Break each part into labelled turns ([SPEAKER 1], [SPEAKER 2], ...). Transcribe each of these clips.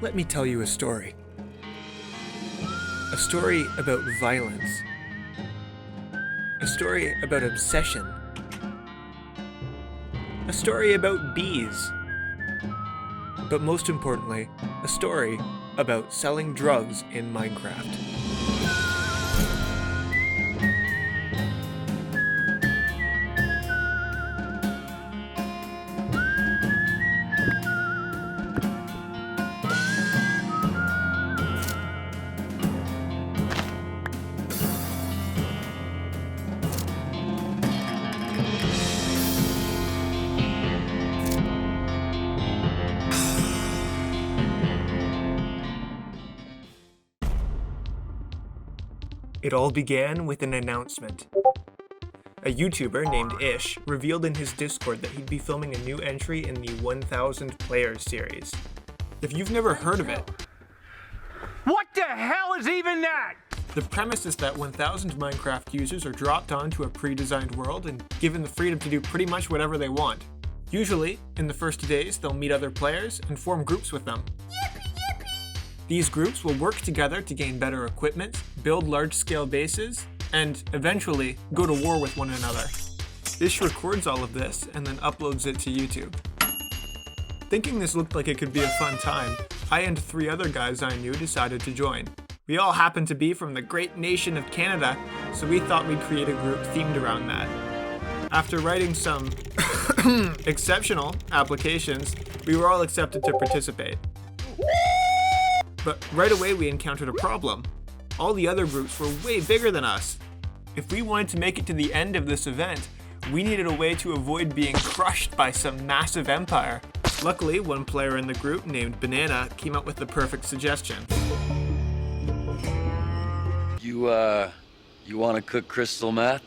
[SPEAKER 1] Let me tell you a story. A story about violence. A story about obsession. A story about bees. But most importantly, a story about selling drugs in Minecraft. It all began with an announcement. A YouTuber named Ish revealed in his Discord that he'd be filming a new entry in the 1000 Players series. If you've never heard of it,
[SPEAKER 2] what the hell is even that?
[SPEAKER 1] The premise is that 1000 Minecraft users are dropped onto a pre-designed world and given the freedom to do pretty much whatever they want. Usually, in the first days, they'll meet other players and form groups with them. These groups will work together to gain better equipment, build large-scale bases, and eventually go to war with one another. Ish records all of this and then uploads it to YouTube. Thinking this looked like it could be a fun time, I and 3 other guys I knew decided to join. We all happened to be from the great nation of Canada, so we thought we'd create a group themed around that. After writing some exceptional applications, we were all accepted to participate. But right away we encountered a problem. All the other groups were way bigger than us. If we wanted to make it to the end of this event, we needed a way to avoid being crushed by some massive empire. Luckily, one player in the group named Banana came up with the perfect suggestion.
[SPEAKER 3] You want to cook crystal meth?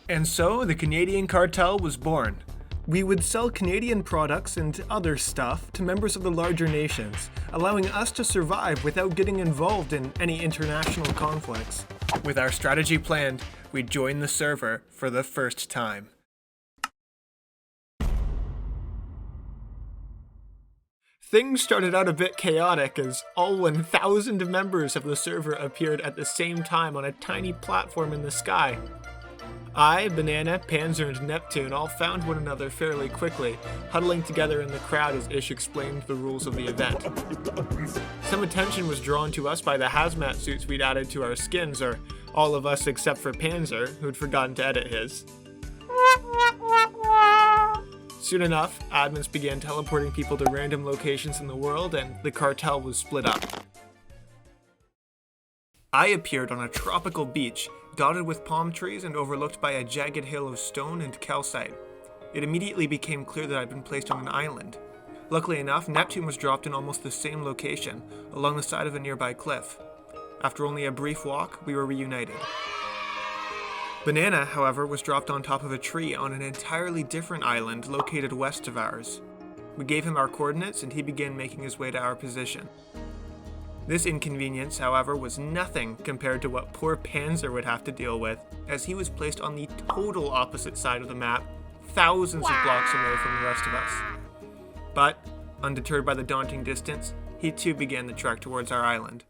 [SPEAKER 1] And so the Canadian Cartel was born. We would sell Canadian products and other stuff to members of the larger nations, allowing us to survive without getting involved in any international conflicts. With our strategy planned, we joined the server for the first time. Things started out a bit chaotic as all 1,000 members of the server appeared at the same time on a tiny platform in the sky. I, Banana, Panzer, and Neptune all found one another fairly quickly, huddling together in the crowd as Ish explained the rules of the event. Some attention was drawn to us by the hazmat suits we'd added to our skins, or all of us except for Panzer, who'd forgotten to edit his. Soon enough, admins began teleporting people to random locations in the world, and the cartel was split up. I appeared on a tropical beach, dotted with palm trees and overlooked by a jagged hill of stone and calcite. It immediately became clear that I'd been placed on an island. Luckily enough, Neptune was dropped in almost the same location, along the side of a nearby cliff. After only a brief walk, we were reunited. Banana, however, was dropped on top of a tree on an entirely different island located west of ours. We gave him our coordinates and he began making his way to our position. This inconvenience, however, was nothing compared to what poor Panzer would have to deal with, as he was placed on the total opposite side of the map, thousands of blocks away from the rest of us. But, undeterred by the daunting distance, he too began the trek towards our island.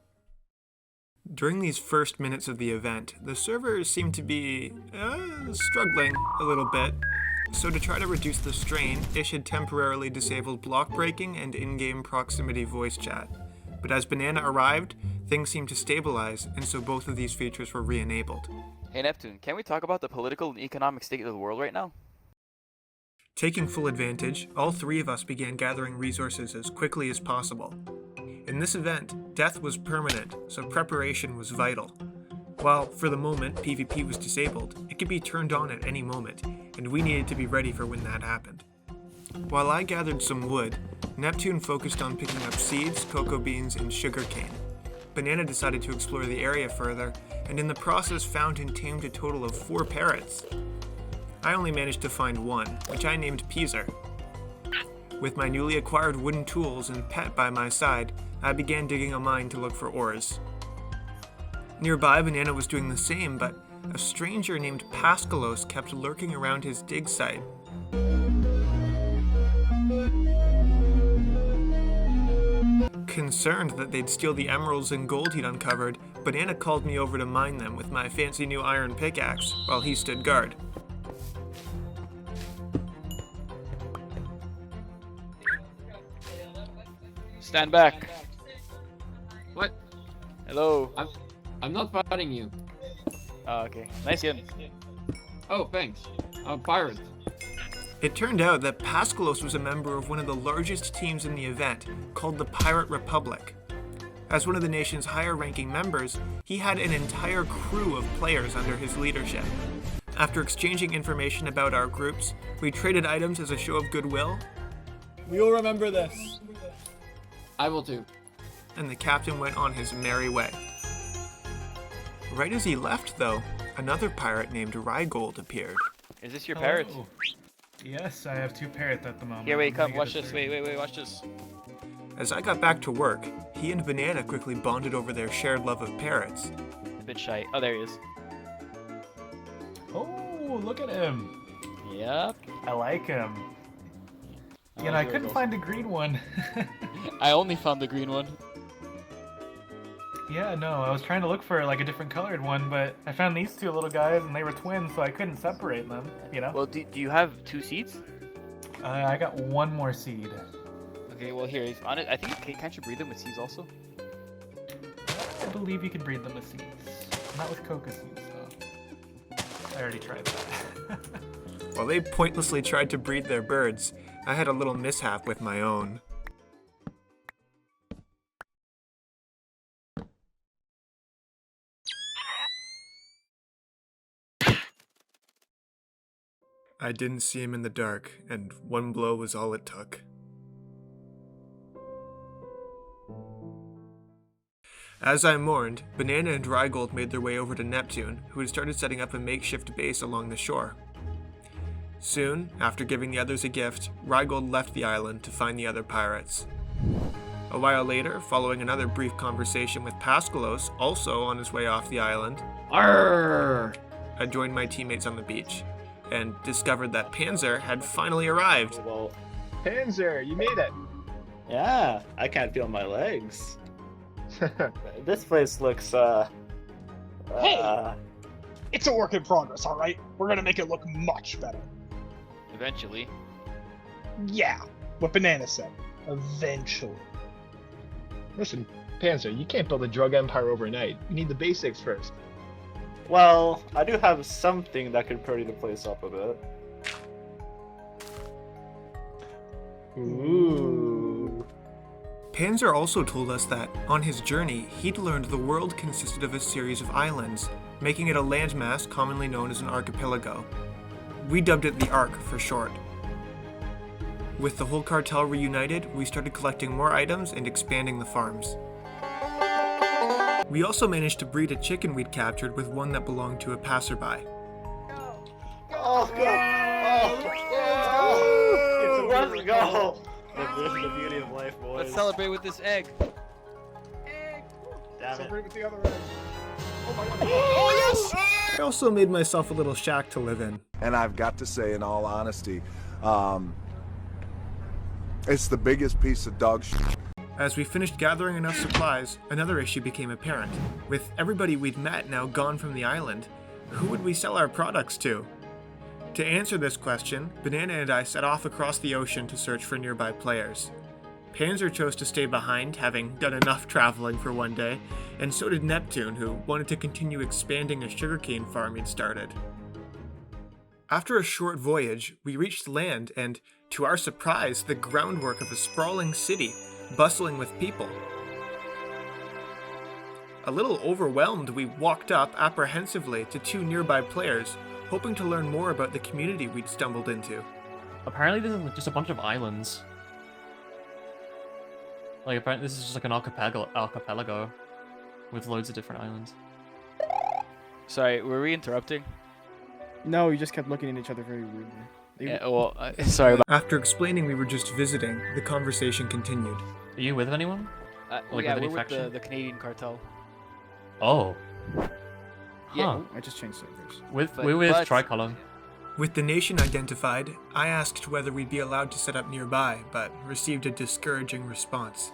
[SPEAKER 1] During these first minutes of the event, the server seemed to be struggling a little bit, so to try to reduce the strain, Ish had temporarily disabled block breaking and in-game proximity voice chat. But as Banana arrived, things seemed to stabilize, and so both of these features were re-enabled.
[SPEAKER 4] Hey Neptune, can we talk about the political and economic state of the world right now?
[SPEAKER 1] Taking full advantage, all 3 of us began gathering resources as quickly as possible. In this event, death was permanent, so preparation was vital. While, for the moment, PvP was disabled, it could be turned on at any moment, and we needed to be ready for when that happened. While I gathered some wood, Neptune focused on picking up seeds, cocoa beans, and sugarcane. Banana decided to explore the area further, and in the process found and tamed a total of 4 parrots. I only managed to find 1, which I named Peaser. With my newly acquired wooden tools and pet by my side, I began digging a mine to look for ores. Nearby, Banana was doing the same, but a stranger named Pascalos kept lurking around his dig site. Concerned that they'd steal the emeralds and gold he'd uncovered, Banana called me over to mine them with my fancy new iron pickaxe while he stood guard.
[SPEAKER 4] Stand back.
[SPEAKER 5] What?
[SPEAKER 4] Hello.
[SPEAKER 5] I'm not fighting you.
[SPEAKER 4] Oh, okay. Nice skin.
[SPEAKER 5] Oh, thanks. I'm a pirate.
[SPEAKER 1] It turned out that Pascalos was a member of one of the largest teams in the event, called the Pirate Republic. As one of the nation's higher-ranking members, he had an entire crew of players under his leadership. After exchanging information about our groups, we traded items as a show of goodwill.
[SPEAKER 6] We'll remember this.
[SPEAKER 5] I will too.
[SPEAKER 1] And the captain went on his merry way. Right as he left, though, another pirate named Rygold appeared.
[SPEAKER 4] Is this your parrot?
[SPEAKER 6] Hello. Yes, I have 2 parrots at the moment.
[SPEAKER 4] Here, wait,
[SPEAKER 6] I'm
[SPEAKER 4] come,
[SPEAKER 6] gonna
[SPEAKER 4] watch
[SPEAKER 6] get a
[SPEAKER 4] this.
[SPEAKER 6] third.
[SPEAKER 4] Wait, watch this.
[SPEAKER 1] As I got back to work, he and Banana quickly bonded over their shared love of parrots.
[SPEAKER 4] A bit shy. Oh, there he is.
[SPEAKER 6] Oh, look at him.
[SPEAKER 4] Yep.
[SPEAKER 6] I like him. You know, I couldn't find a green one.
[SPEAKER 4] I only found the green one.
[SPEAKER 6] Yeah, no, I was trying to look for like a different colored one, but I found these 2 little guys and they were twins, so I couldn't separate them, you know?
[SPEAKER 4] Well, do you have 2 seeds?
[SPEAKER 6] I got 1 more seed.
[SPEAKER 4] Okay, well here, on it. I think can't you breed them with seeds also?
[SPEAKER 6] I believe you can breed them with seeds. Not with coca seeds, though. I already tried that.
[SPEAKER 1] While they pointlessly tried to breed their birds, I had a little mishap with my own. I didn't see him in the dark, and 1 blow was all it took. As I mourned, Banana and Rygold made their way over to Neptune, who had started setting up a makeshift base along the shore. Soon, after giving the others a gift, Rygold left the island to find the other pirates. A while later, following another brief conversation with Pascalos, also on his way off the island,
[SPEAKER 5] Arrgh!
[SPEAKER 1] I joined my teammates on the beach, and discovered that Panzer had finally arrived.
[SPEAKER 7] Well, Panzer, you made it.
[SPEAKER 8] Yeah, I can't feel my legs. This place looks,
[SPEAKER 7] Hey! It's a work in progress, alright? We're gonna make it look much better.
[SPEAKER 4] Eventually.
[SPEAKER 7] Yeah, what Banana said. Eventually.
[SPEAKER 9] Listen, Panzer, you can't build a drug empire overnight. You need the basics first.
[SPEAKER 8] well, I do have something that could pretty the place up a bit. Ooh.
[SPEAKER 1] Panzer also told us that, on his journey, he'd learned the world consisted of a series of islands, making it a landmass commonly known as an archipelago. We dubbed it the Ark for short. With the whole cartel reunited, we started collecting more items and expanding the farms. We also managed to breed a chicken we'd captured with one that belonged to a passerby.
[SPEAKER 8] Oh, God! Oh, let's go! The beauty of life, boys.
[SPEAKER 4] Let's celebrate with this egg.
[SPEAKER 8] Damn it.
[SPEAKER 7] Celebrate with the other end. Oh my god.
[SPEAKER 1] Oh yes! I also made myself a little shack to live in.
[SPEAKER 10] And I've got to say, in all honesty, it's the biggest piece of dog shit.
[SPEAKER 1] As we finished gathering enough supplies, another issue became apparent. With everybody we'd met now gone from the island, who would we sell our products to? To answer this question, Banana and I set off across the ocean to search for nearby players. Panzer chose to stay behind, having done enough traveling for one day, and so did Neptune, who wanted to continue expanding a sugarcane farm he'd started. After a short voyage, we reached land and, to our surprise, the groundwork of a sprawling city, bustling with people. A little overwhelmed, we walked up apprehensively to 2 nearby players, hoping to learn more about the community we'd stumbled into.
[SPEAKER 11] Apparently this is just a bunch of islands. Like, apparently this is just like an archipelago with loads of different islands.
[SPEAKER 4] Sorry, were we interrupting?
[SPEAKER 12] No, we just kept looking at each other very weirdly.
[SPEAKER 4] Yeah, well, sorry about
[SPEAKER 1] After explaining we were just visiting, the conversation continued.
[SPEAKER 11] Are you with anyone? Like
[SPEAKER 4] yeah,
[SPEAKER 11] with any
[SPEAKER 4] we're with
[SPEAKER 11] faction?
[SPEAKER 4] the Canadian Cartel.
[SPEAKER 11] Oh.
[SPEAKER 4] Yeah.
[SPEAKER 11] Huh.
[SPEAKER 12] I just changed servers.
[SPEAKER 11] We're with Tricolor.
[SPEAKER 1] With the nation identified, I asked whether we'd be allowed to set up nearby, but received a discouraging response.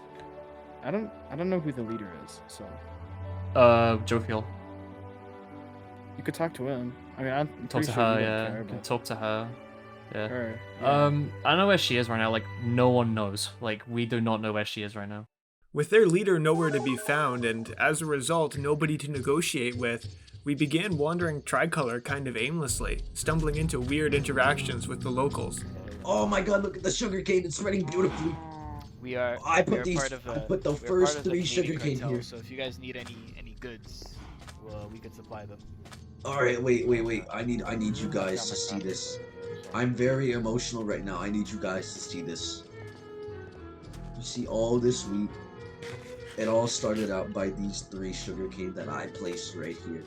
[SPEAKER 12] I don't know who the leader is, so
[SPEAKER 11] Jovial.
[SPEAKER 12] you could talk to him. I mean, I'm
[SPEAKER 11] Talk
[SPEAKER 12] pretty
[SPEAKER 11] to
[SPEAKER 12] sure
[SPEAKER 11] her,
[SPEAKER 12] you don't
[SPEAKER 11] yeah.
[SPEAKER 12] care,
[SPEAKER 11] You can
[SPEAKER 12] but...
[SPEAKER 11] talk to her. Yeah.
[SPEAKER 12] Her, yeah.
[SPEAKER 11] I know where she is right now. Like, no one knows. Like, we do not know where she is right now.
[SPEAKER 1] With their leader nowhere to be found, and as a result, nobody to negotiate with, we began wandering Tricolor kind of aimlessly, stumbling into weird interactions with the locals.
[SPEAKER 13] Oh my god, look at the sugarcane, it's spreading beautifully. I put the first 3 sugarcane here.
[SPEAKER 14] So if you guys need any goods, well, we could supply them.
[SPEAKER 13] Alright, wait. I need you guys to see this. I'm very emotional right now. I need you guys to see this. You see all this wheat? It all started out by these 3 sugarcane that I placed right here.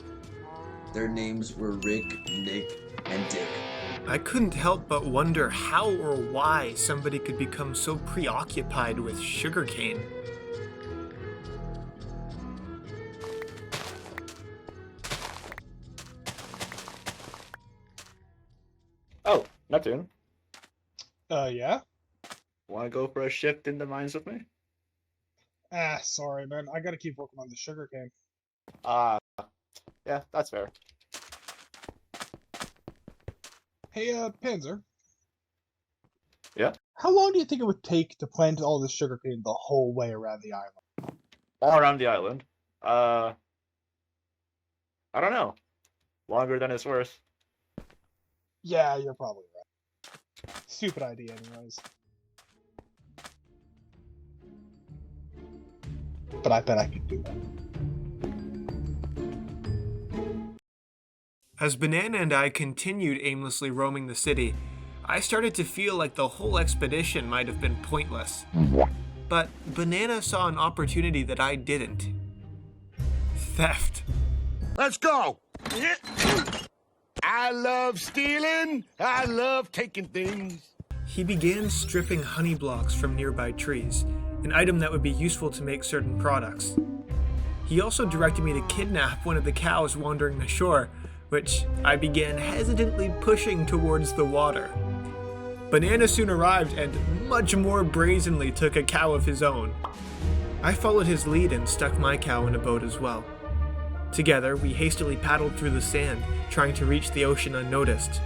[SPEAKER 13] Their names were Rick, Nick, and Dick.
[SPEAKER 1] I couldn't help but wonder how or why somebody could become so preoccupied with sugarcane.
[SPEAKER 8] Oh, Neptune.
[SPEAKER 7] Yeah?
[SPEAKER 8] Want to go for a shift in the mines with me?
[SPEAKER 7] Sorry, man. I gotta keep working on the sugarcane.
[SPEAKER 8] Yeah, that's fair.
[SPEAKER 7] Hey, Panzer.
[SPEAKER 8] Yeah?
[SPEAKER 7] How long do you think it would take to plant all this sugarcane the whole way around the island?
[SPEAKER 8] All around the island. I don't know. Longer than it's worth.
[SPEAKER 7] Yeah, you're probably right. Stupid idea, anyways. But I bet I could do that.
[SPEAKER 1] As Banana and I continued aimlessly roaming the city, I started to feel like the whole expedition might have been pointless. But Banana saw an opportunity that I didn't. Theft.
[SPEAKER 2] Let's go! I love stealing. I love taking things.
[SPEAKER 1] He began stripping honey blocks from nearby trees, an item that would be useful to make certain products. He also directed me to kidnap one of the cows wandering the shore, which I began hesitantly pushing towards the water. Banana soon arrived and much more brazenly took a cow of his own. I followed his lead and stuck my cow in a boat as well. Together, we hastily paddled through the sand, trying to reach the ocean unnoticed.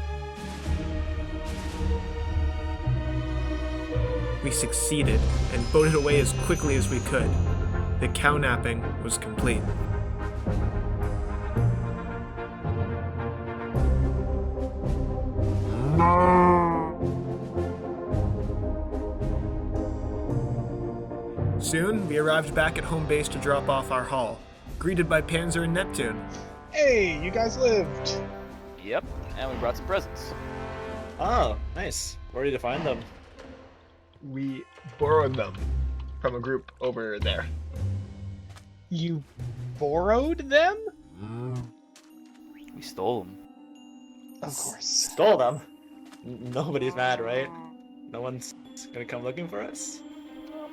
[SPEAKER 1] We succeeded and boated away as quickly as we could. The cow napping was complete. Soon, we arrived back at home base to drop off our haul, greeted by Panzer and Neptune.
[SPEAKER 7] Hey, you guys lived!
[SPEAKER 4] Yep, and we brought some presents.
[SPEAKER 8] Oh, nice. Where did you find them?
[SPEAKER 9] We borrowed them from a group over there.
[SPEAKER 7] You borrowed them?
[SPEAKER 4] We stole them.
[SPEAKER 7] Of course.
[SPEAKER 8] Stole them? Nobody's mad, right? No one's gonna come looking for us?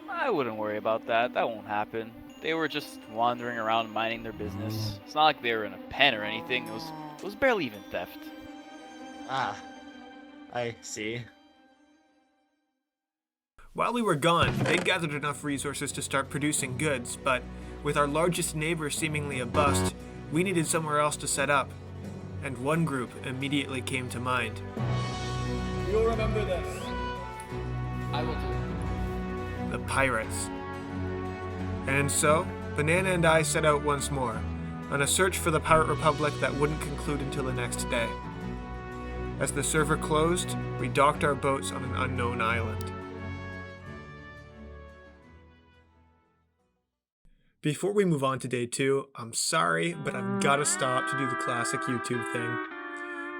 [SPEAKER 4] I wouldn't worry about that. That won't happen. They were just wandering around minding their business. It's not like they were in a pen or anything. It was barely even theft.
[SPEAKER 8] Ah, I see.
[SPEAKER 1] While we were gone, they gathered enough resources to start producing goods, but with our largest neighbor seemingly a bust, we needed somewhere else to set up. And one group immediately came to mind.
[SPEAKER 14] You'll remember this.
[SPEAKER 5] I will do.
[SPEAKER 1] The pirates. And so, Banana and I set out once more, on a search for the Pirate Republic that wouldn't conclude until the next day. As the server closed, we docked our boats on an unknown island. Before we move on to day 2, I'm sorry, but I've gotta stop to do the classic YouTube thing.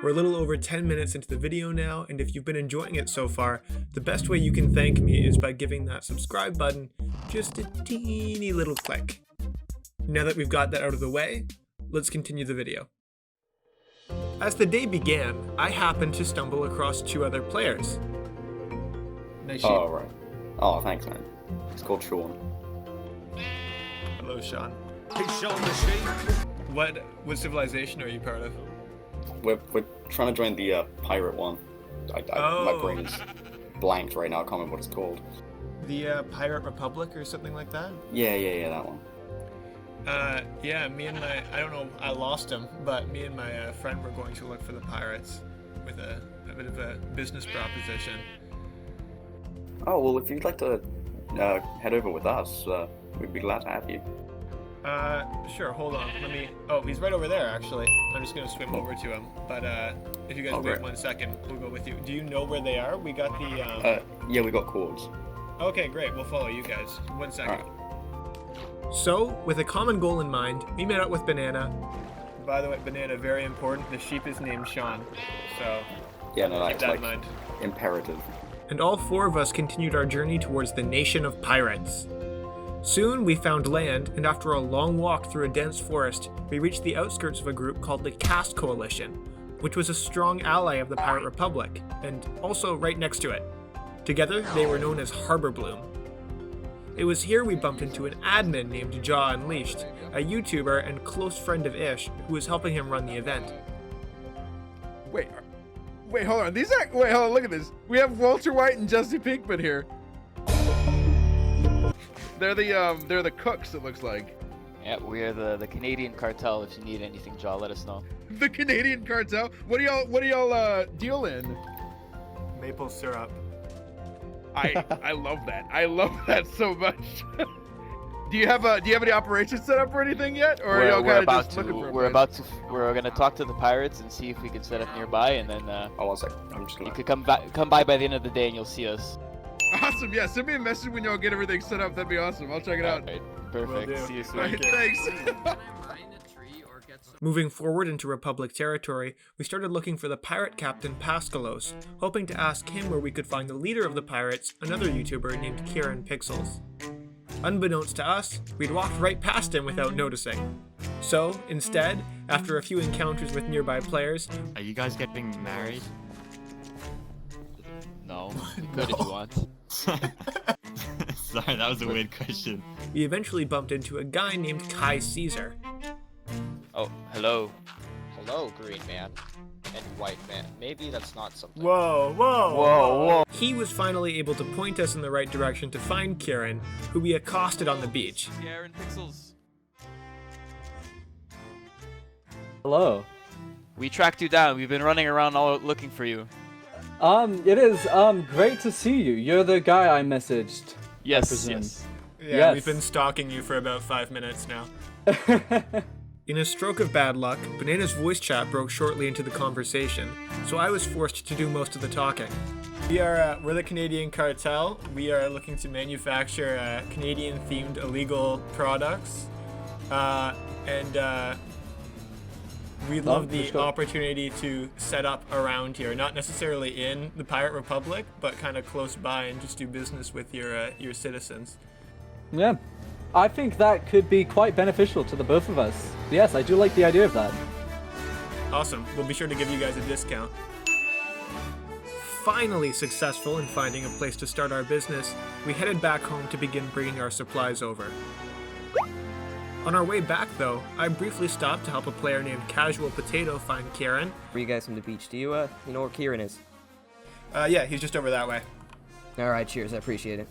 [SPEAKER 1] We're a little over 10 minutes into the video now, and if you've been enjoying it so far, the best way you can thank me is by giving that subscribe button just a teeny little click. Now that we've got that out of the way, let's continue the video. As the day began, I happened to stumble across 2 other players. Nice sheep.
[SPEAKER 15] Oh, right. Oh, thanks, man. It's called Sean.
[SPEAKER 1] Hello, Sean.
[SPEAKER 2] Hey, Sean the sheep.
[SPEAKER 1] What civilization are you part of?
[SPEAKER 15] We're trying to join the pirate one. My brain is blanked right now. I can't remember what it's called.
[SPEAKER 1] The Pirate Republic or something like that?
[SPEAKER 15] Yeah, that one.
[SPEAKER 1] Yeah, me and I don't know, I lost him, but me and my friend were going to look for the pirates with a bit of a business proposition.
[SPEAKER 15] Oh, well, if you'd like to head over with us, we'd be glad to have you.
[SPEAKER 1] Sure, hold on, oh, he's right over there, actually. I'm just gonna swim over to him, but, if you guys wait
[SPEAKER 15] great.
[SPEAKER 1] 1 second, we'll go with you. Do you know where they are? We got the,
[SPEAKER 15] Yeah, we got cords.
[SPEAKER 1] Okay, great, we'll follow you guys. 1 second. So, with a common goal in mind, we met up with Banana. By the way, Banana, very important, the sheep is named Sean, so
[SPEAKER 15] Yeah, no,
[SPEAKER 1] keep
[SPEAKER 15] that's
[SPEAKER 1] that in
[SPEAKER 15] like
[SPEAKER 1] mind.
[SPEAKER 15] imperative.
[SPEAKER 1] And all 4 of us continued our journey towards the nation of pirates. Soon we found land, and after a long walk through a dense forest, we reached the outskirts of a group called the Cast Coalition, which was a strong ally of the Pirate Republic, and also right next to it. Together, they were known as Harbor Bloom. It was here we bumped into an admin named Jaw Unleashed, a YouTuber and close friend of Ish, who was helping him run the event.
[SPEAKER 16] Wait, hold on. Wait, hold on. Look at this. We have Walter White and Jesse Pinkman here. They're the cooks. It looks like.
[SPEAKER 4] Yeah, we're the Canadian Cartel. If you need anything, Jaw, let us know.
[SPEAKER 16] The Canadian Cartel. What do y'all deal in?
[SPEAKER 1] Maple syrup.
[SPEAKER 16] I love that. I love that so much. Do you have any operations set up or anything yet, or are y'all kind of just looking for a place?
[SPEAKER 4] We're gonna talk to the pirates and see if we can set up nearby, and then
[SPEAKER 15] Oh, 1 sec. I'm just gonna.
[SPEAKER 4] you could come by the end of the day, and you'll see us.
[SPEAKER 16] Awesome. Yeah, send me a message when y'all get everything set up. That'd be awesome. I'll check it out.
[SPEAKER 4] Right, perfect. See you soon.
[SPEAKER 16] Right, thanks.
[SPEAKER 1] Moving forward into Republic territory, we started looking for the pirate captain Paskalos, hoping to ask him where we could find the leader of the pirates, another YouTuber named Kieran Pixels. Unbeknownst to us, we'd walked right past him without noticing. So, instead, after a few encounters with nearby players...
[SPEAKER 11] Are you guys getting married?
[SPEAKER 4] No, we could if you want.
[SPEAKER 11] Sorry, that was a weird question.
[SPEAKER 1] We eventually bumped into a guy named Kai Caesar.
[SPEAKER 4] Oh, hello.
[SPEAKER 5] Hello, green man and white man. Maybe that's not something.
[SPEAKER 1] Whoa. He was finally able to point us in the right direction to find Kieran, who we accosted on the beach.
[SPEAKER 4] Kieran Pixels.
[SPEAKER 17] Hello.
[SPEAKER 4] We tracked you down. We've been running around all looking for you.
[SPEAKER 17] It is great to see you. You're the guy I messaged.
[SPEAKER 4] Yes.
[SPEAKER 1] Yeah,
[SPEAKER 17] yes.
[SPEAKER 1] We've been stalking you for about 5 minutes now. In a stroke of bad luck, Banana's voice chat broke shortly into the conversation, so I was forced to do most of the talking. We're the Canadian Cartel. We are looking to manufacture Canadian-themed illegal products, and we'd love the opportunity to set up around here, not necessarily in the Pirate Republic, but kind of close by and just do business with your citizens.
[SPEAKER 17] Yeah. I think that could be quite beneficial to the both of us. Yes, I do like the idea of that.
[SPEAKER 1] Awesome. We'll be sure to give you guys a discount. Finally successful in finding a place to start our business, we headed back home to begin bringing our supplies over. On our way back, though, I briefly stopped to help a player named Casual Potato find Kieran.
[SPEAKER 18] Were you guys from the beach? Do you know where Kieran is?
[SPEAKER 1] Yeah, he's just over that way.
[SPEAKER 18] Alright, cheers, I appreciate it.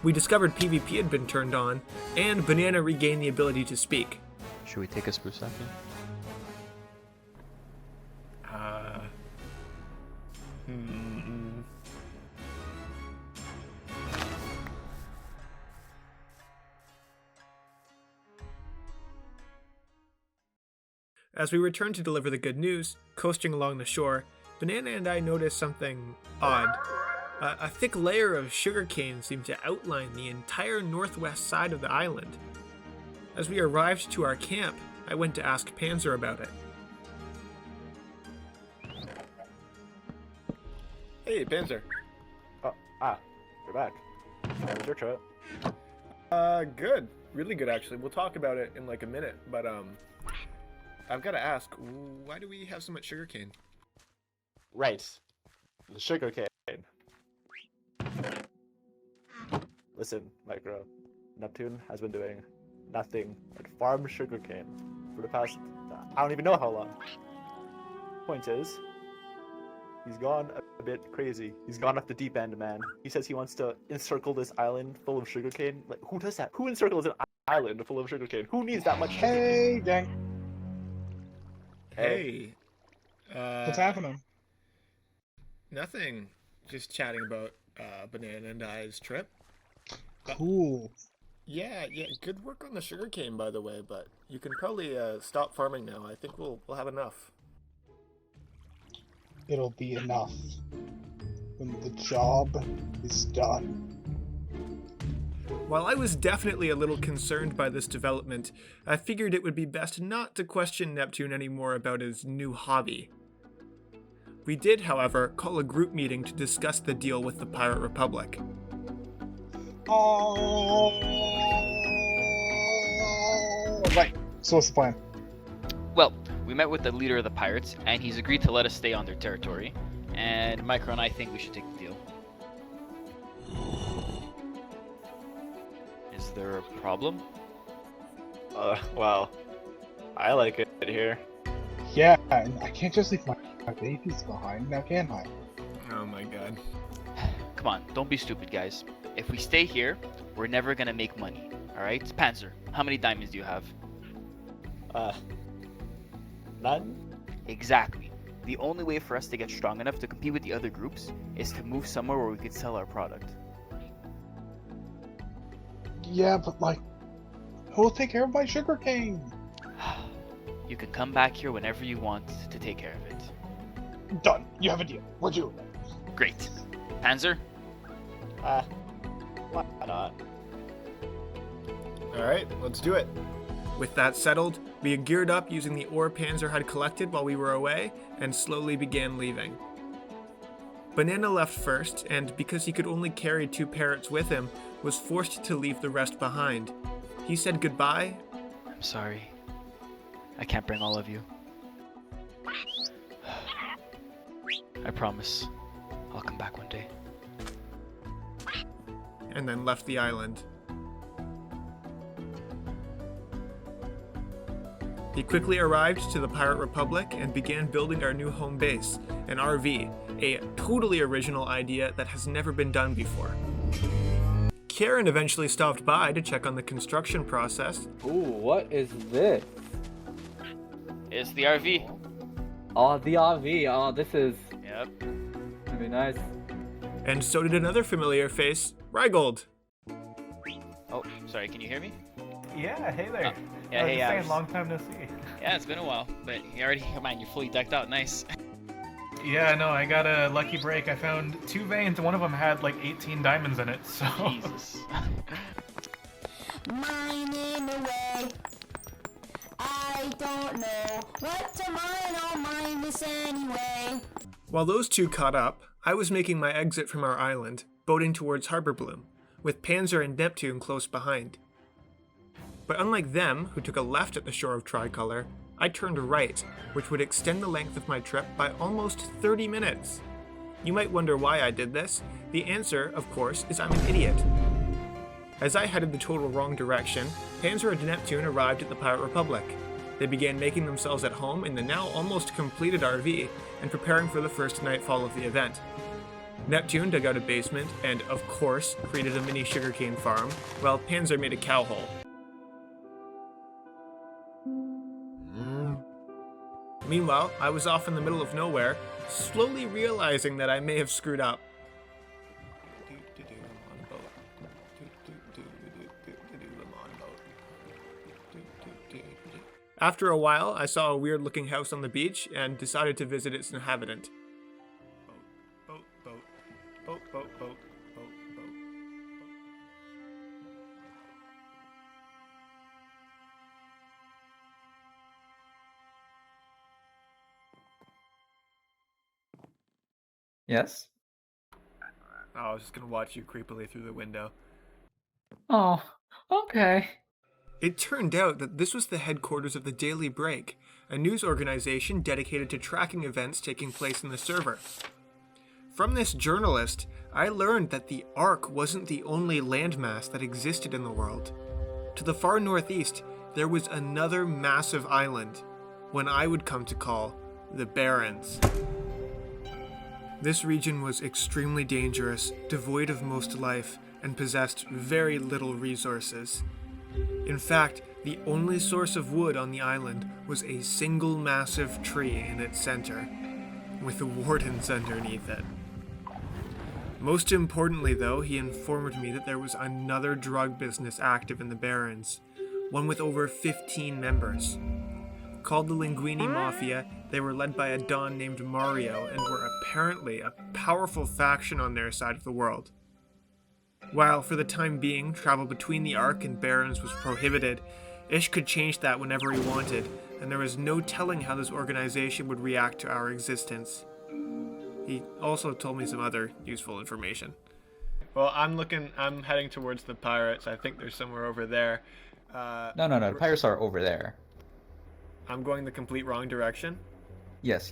[SPEAKER 1] We discovered PvP had been turned on, and Banana regained the ability to speak.
[SPEAKER 4] Should we take a spruce apple?
[SPEAKER 1] As we returned to deliver the good news, coasting along the shore, Banana and I noticed something odd. A thick layer of sugarcane seemed to outline the entire northwest side of the island. As we arrived to our camp, I went to ask Panzer about it.
[SPEAKER 8] Hey, Panzer. You're back. How was your trip?
[SPEAKER 1] Good. Really good, actually. We'll talk about it in like a minute, but I've got to ask, why do we have so much sugarcane?
[SPEAKER 8] Right. The sugar cane. Listen, Micro. Neptune has been doing nothing but farm sugarcane for the past, I don't even know how long. Point is, He's gone a bit crazy. He's gone off the deep end, man. He says he wants to encircle this island full of sugarcane. Like, who does that? Who encircles an island full of sugarcane? Who needs that much sugarcane?
[SPEAKER 7] Hey, gang.
[SPEAKER 1] Hey.
[SPEAKER 7] What's happening?
[SPEAKER 1] Nothing. Just chatting about Banana and I's trip.
[SPEAKER 7] Cool.
[SPEAKER 1] Yeah, good work on the sugarcane, by the way, but you can probably stop farming now. I think we'll have enough.
[SPEAKER 7] It'll be enough when the job is done.
[SPEAKER 1] While I was definitely a little concerned by this development, I figured it would be best not to question Neptune anymore about his new hobby. We did, however, call a group meeting to discuss the deal with the Pirate Republic.
[SPEAKER 7] Right. So what's the plan?
[SPEAKER 4] Well, we met with the leader of the pirates, and he's agreed to let us stay on their territory. And Micro and I think we should take the deal. Is there a problem?
[SPEAKER 8] Well, I like it here.
[SPEAKER 7] Yeah, and I can't just leave my babies behind, now can I?
[SPEAKER 1] Oh my god.
[SPEAKER 4] Come on, don't be stupid, guys. If we stay here, we're never gonna make money, alright? Panzer, how many diamonds do you have?
[SPEAKER 8] None?
[SPEAKER 4] Exactly. The only way for us to get strong enough to compete with the other groups is to move somewhere where we can sell our product.
[SPEAKER 7] Yeah, but like, who'll take care of my sugarcane?
[SPEAKER 4] You can come back here whenever you want to take care of it.
[SPEAKER 7] Done. You have a deal. We're doing it.
[SPEAKER 4] Great. Panzer?
[SPEAKER 8] Why not?
[SPEAKER 1] Alright, let's do it. With that settled, we geared up using the ore Panzer had collected while we were away, and slowly began leaving. Banana left first, and because he could only carry 2 parrots with him, was forced to leave the rest behind. He said goodbye.
[SPEAKER 4] I'm sorry. I can't bring all of you. I promise. I'll come back one day.
[SPEAKER 1] And then left the island. He quickly arrived to the Pirate Republic and began building our new home base, an RV, a totally original idea that has never been done before. Karen eventually stopped by to check on the construction process.
[SPEAKER 17] Ooh, what is this?
[SPEAKER 4] It's the RV.
[SPEAKER 17] Oh, the RV. Oh, this is...
[SPEAKER 4] Yep.
[SPEAKER 17] Gonna be nice.
[SPEAKER 1] And so did another familiar face, Rygold.
[SPEAKER 4] Oh, sorry, can you hear me?
[SPEAKER 6] Yeah, hey there.
[SPEAKER 4] Yeah, hey,
[SPEAKER 6] saying, long time no see.
[SPEAKER 4] Yeah, it's been a while, but you already, come on, you're fully decked out, nice.
[SPEAKER 6] Yeah, no, I got a lucky break. I found 2 veins, one of them had like 18 diamonds in it, so...
[SPEAKER 4] Jesus.
[SPEAKER 19] Mining away. I don't know what to mine, I'll mine this anyway.
[SPEAKER 1] While those 2 caught up, I was making my exit from our island, boating towards Harbor Bloom, with Panzer and Neptune close behind. But unlike them, who took a left at the shore of Tricolor, I turned right, which would extend the length of my trip by almost 30 minutes. You might wonder why I did this. The answer, of course, is I'm an idiot. As I headed the total wrong direction, Panzer and Neptune arrived at the Pirate Republic. They began making themselves at home in the now almost completed RV and preparing for the first nightfall of the event. Neptune dug out a basement and, of course, created a mini sugarcane farm, while Panzer made a cow hole. Meanwhile, I was off in the middle of nowhere, slowly realizing that I may have screwed up. After a while, I saw a weird-looking house on the beach and decided to visit its inhabitant. Boat, boat, boat, boat, boat, boat, boat, boat.
[SPEAKER 6] Yes?
[SPEAKER 1] I was just gonna watch you creepily through the window.
[SPEAKER 6] Oh, okay.
[SPEAKER 1] It turned out that this was the headquarters of the Daily Break, a news organization dedicated to tracking events taking place in the server. From this journalist, I learned that the Ark wasn't the only landmass that existed in the world. To the far northeast, there was another massive island, one I would come to call the Barrens. This region was extremely dangerous, devoid of most life, and possessed very little resources. In fact, the only source of wood on the island was a single massive tree in its center, with wardens underneath it. Most importantly, though, he informed me that there was another drug business active in the Barrens, one with over 15 members. Called the Linguini Mafia, they were led by a Don named Mario and were apparently a powerful faction on their side of the world. While, for the time being, travel between the Ark and Barrens was prohibited, Ish could change that whenever he wanted, and there was no telling how this organization would react to our existence. He also told me some other useful information. Well, I'm heading towards the pirates. I think they're somewhere over there.
[SPEAKER 20] No, the pirates are over there.
[SPEAKER 1] I'm going the complete wrong direction?
[SPEAKER 20] Yes.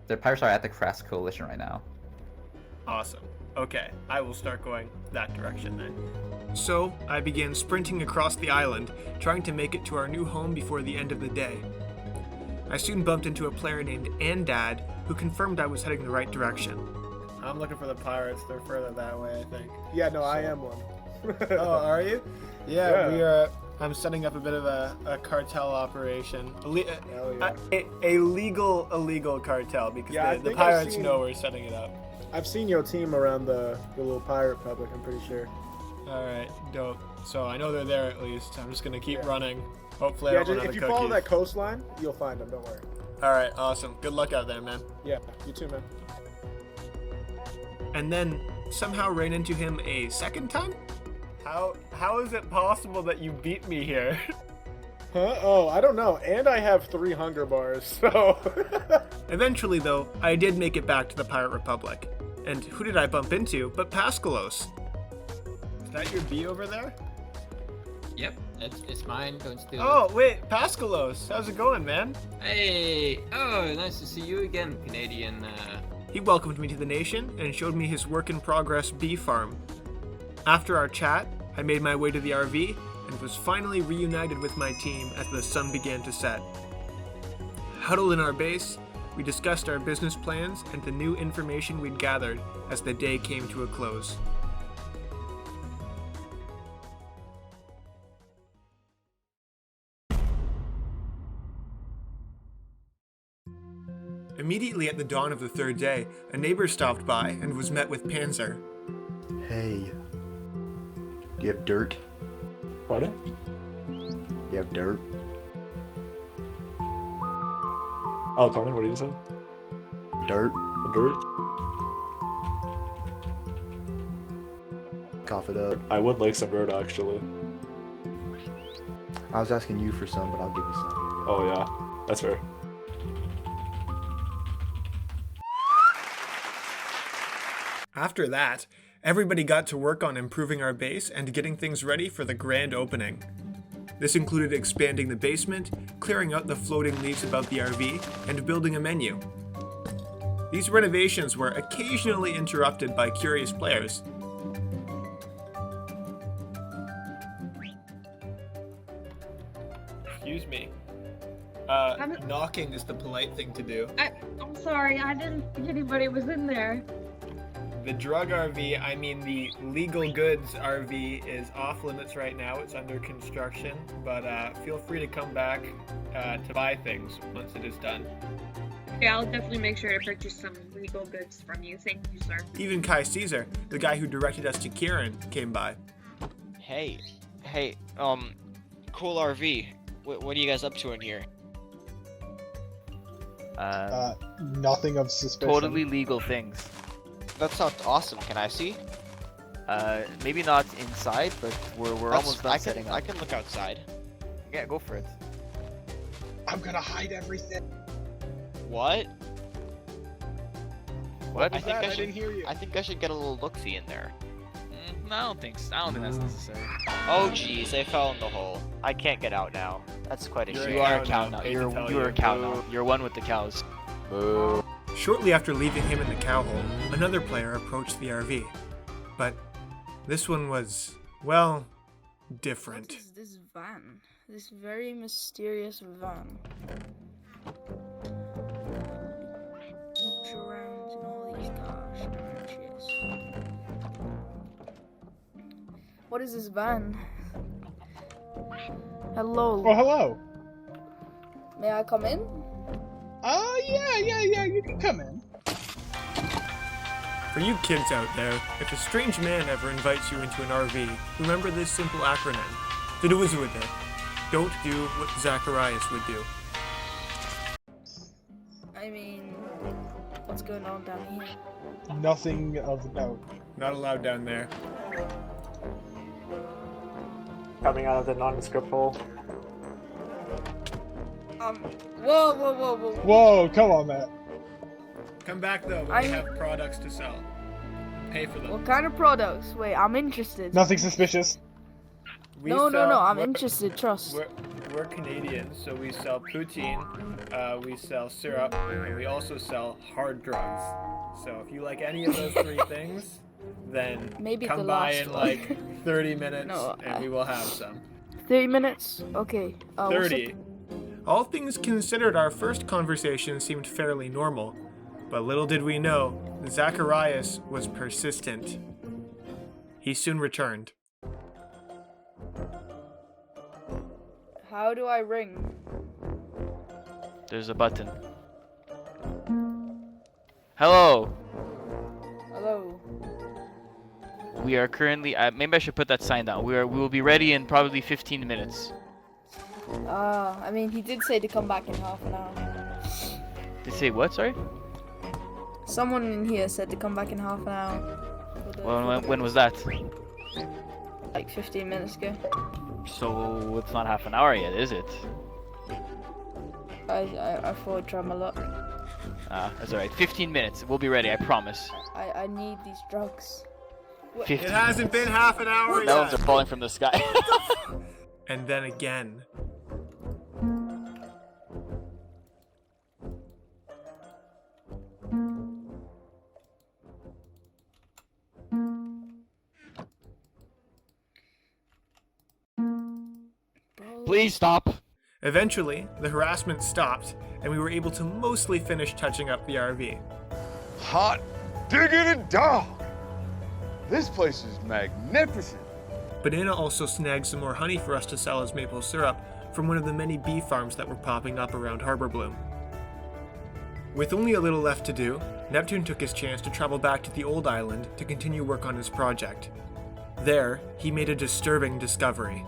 [SPEAKER 20] The pirates are at the Crass Coalition right now.
[SPEAKER 1] Awesome. Okay, I will start going that direction then. So, I began sprinting across the island, trying to make it to our new home before the end of the day. I soon bumped into a player named Andad, who confirmed I was heading the right direction. I'm looking for the pirates. They're further that way, I think.
[SPEAKER 21] Yeah, no, I am one.
[SPEAKER 1] Oh, are you? Yeah, we are. I'm setting up a bit of a cartel operation. A legal illegal cartel, because the pirates know we're setting it up.
[SPEAKER 21] I've seen your team around the little pirate public, I'm pretty sure.
[SPEAKER 1] Alright, dope. So I know they're there at least. I'm just gonna keep running. Hopefully I don't run out of
[SPEAKER 21] if you
[SPEAKER 1] cookies.
[SPEAKER 21] follow that coastline, you'll find them, don't worry.
[SPEAKER 1] Alright, awesome. Good luck out there, man.
[SPEAKER 21] Yeah, you too, man.
[SPEAKER 1] And then somehow ran into him a second time? How is it possible that you beat me here?
[SPEAKER 21] Huh? Oh, I don't know. And I have 3 hunger bars, so...
[SPEAKER 1] Eventually, though, I did make it back to the Pirate Republic. And who did I bump into but Pascalos? Is that your bee over there?
[SPEAKER 22] Yep, it's mine. Don't steal it.
[SPEAKER 1] Oh, wait, Pascalos. How's it going, man?
[SPEAKER 22] Hey! Oh, nice to see you again, Canadian.
[SPEAKER 1] He welcomed me to the nation and showed me his work-in-progress bee farm. After our chat, I made my way to the RV and was finally reunited with my team as the sun began to set. Huddled in our base, we discussed our business plans and the new information we'd gathered as the day came to a close. Immediately at the dawn of the third day, a neighbor stopped by and was met with Panzer.
[SPEAKER 23] Hey, do you have dirt?
[SPEAKER 17] Pardon?
[SPEAKER 23] You have dirt?
[SPEAKER 17] Oh, Tony, what did you say?
[SPEAKER 23] Dirt?
[SPEAKER 17] Dirt?
[SPEAKER 23] Cough it up.
[SPEAKER 17] I would like some dirt, actually.
[SPEAKER 23] I was asking you for some, but I'll give you some.
[SPEAKER 17] Oh, yeah. That's fair.
[SPEAKER 1] After that, everybody got to work on improving our base and getting things ready for the grand opening. This included expanding the basement, clearing out the floating leaves above the RV, and building a menu. These renovations were occasionally interrupted by curious players. Excuse me. Knocking is the polite thing to do.
[SPEAKER 24] I'm sorry, I didn't think anybody was in there.
[SPEAKER 1] The drug RV, I mean the legal goods RV, is off limits right now. It's under construction, but feel free to come back to buy things once it is done.
[SPEAKER 24] Okay, I'll definitely make sure to purchase some legal goods from you. Thank you, sir.
[SPEAKER 1] Even Kai Caesar, the guy who directed us to Kieran, came by.
[SPEAKER 5] Hey, cool RV. What are you guys up to in here?
[SPEAKER 7] Nothing of suspicion.
[SPEAKER 4] Totally legal things.
[SPEAKER 5] That sounds awesome. Can I see?
[SPEAKER 4] Maybe not inside, but we're almost done setting up.
[SPEAKER 5] I can look outside.
[SPEAKER 4] Yeah, go for it.
[SPEAKER 7] I'm gonna hide everything.
[SPEAKER 5] What?
[SPEAKER 4] What?
[SPEAKER 5] I
[SPEAKER 7] didn't hear you.
[SPEAKER 5] I think I should get a little look-see in there.
[SPEAKER 4] I don't think so. I don't think that's necessary.
[SPEAKER 5] Oh jeez, I fell in the hole.
[SPEAKER 4] I can't get out now. That's quite a shame.
[SPEAKER 5] You are a cow now.
[SPEAKER 4] You're a cow now. You're one with the cows.
[SPEAKER 5] Boo.
[SPEAKER 1] Shortly after leaving him in the cow hole, another player approached the RV. But this one was, well, different.
[SPEAKER 25] What is this van? This very mysterious van. Looks around and all these cars. What is this van? Hello.
[SPEAKER 7] Oh, hello.
[SPEAKER 25] May I come in?
[SPEAKER 7] Yeah, you can come in.
[SPEAKER 1] For you kids out there, if a strange man ever invites you into an RV, remember this simple acronym. Didawizawada. Don't do what Zacharias would do.
[SPEAKER 25] I mean, what's going on down here?
[SPEAKER 7] Nothing of note.
[SPEAKER 1] Not allowed down there.
[SPEAKER 8] Coming out of the nondescript hole.
[SPEAKER 25] Whoa.
[SPEAKER 7] Whoa, come on, Matt.
[SPEAKER 1] Come back though when we have products to sell. Pay for them.
[SPEAKER 25] What kind of products? Wait, I'm interested.
[SPEAKER 7] Nothing suspicious.
[SPEAKER 25] No, I'm interested, trust.
[SPEAKER 1] We're Canadian, so we sell poutine, we sell syrup, and we also sell hard drugs. So if you like any of those three things, then
[SPEAKER 25] Maybe
[SPEAKER 1] come
[SPEAKER 25] the
[SPEAKER 1] by
[SPEAKER 25] last
[SPEAKER 1] in
[SPEAKER 25] one.
[SPEAKER 1] like 30 minutes and we will have some.
[SPEAKER 25] 30 minutes? Okay.
[SPEAKER 1] 30. All things considered, our first conversation seemed fairly normal, but little did we know, Zacharias was persistent. He soon returned.
[SPEAKER 25] How do I ring?
[SPEAKER 4] There's a button. Hello.
[SPEAKER 25] Hello.
[SPEAKER 4] We are currently. Maybe I should put that sign down. We will be ready in probably 15 minutes.
[SPEAKER 25] I mean, he did say to come back in half an hour.
[SPEAKER 4] They say what? Sorry.
[SPEAKER 25] Someone in here said to come back in half an hour.
[SPEAKER 4] When was that?
[SPEAKER 25] Like 15 minutes ago.
[SPEAKER 4] So it's not half an hour yet, is it?
[SPEAKER 25] I thought I'd try my luck.
[SPEAKER 4] That's alright. 15 minutes. We'll be ready, I promise.
[SPEAKER 25] I need these drugs.
[SPEAKER 1] It hasn't been half an hour yet.
[SPEAKER 4] Melons are falling from the sky.
[SPEAKER 1] And then again.
[SPEAKER 4] Please stop.
[SPEAKER 1] Eventually, the harassment stopped, and we were able to mostly finish touching up the RV.
[SPEAKER 3] Hot diggity dog! This place is magnificent.
[SPEAKER 1] Banana also snagged some more honey for us to sell as maple syrup from one of the many bee farms that were popping up around Harbor Bloom. With only a little left to do, Neptune took his chance to travel back to the old island to continue work on his project. There, he made a disturbing discovery.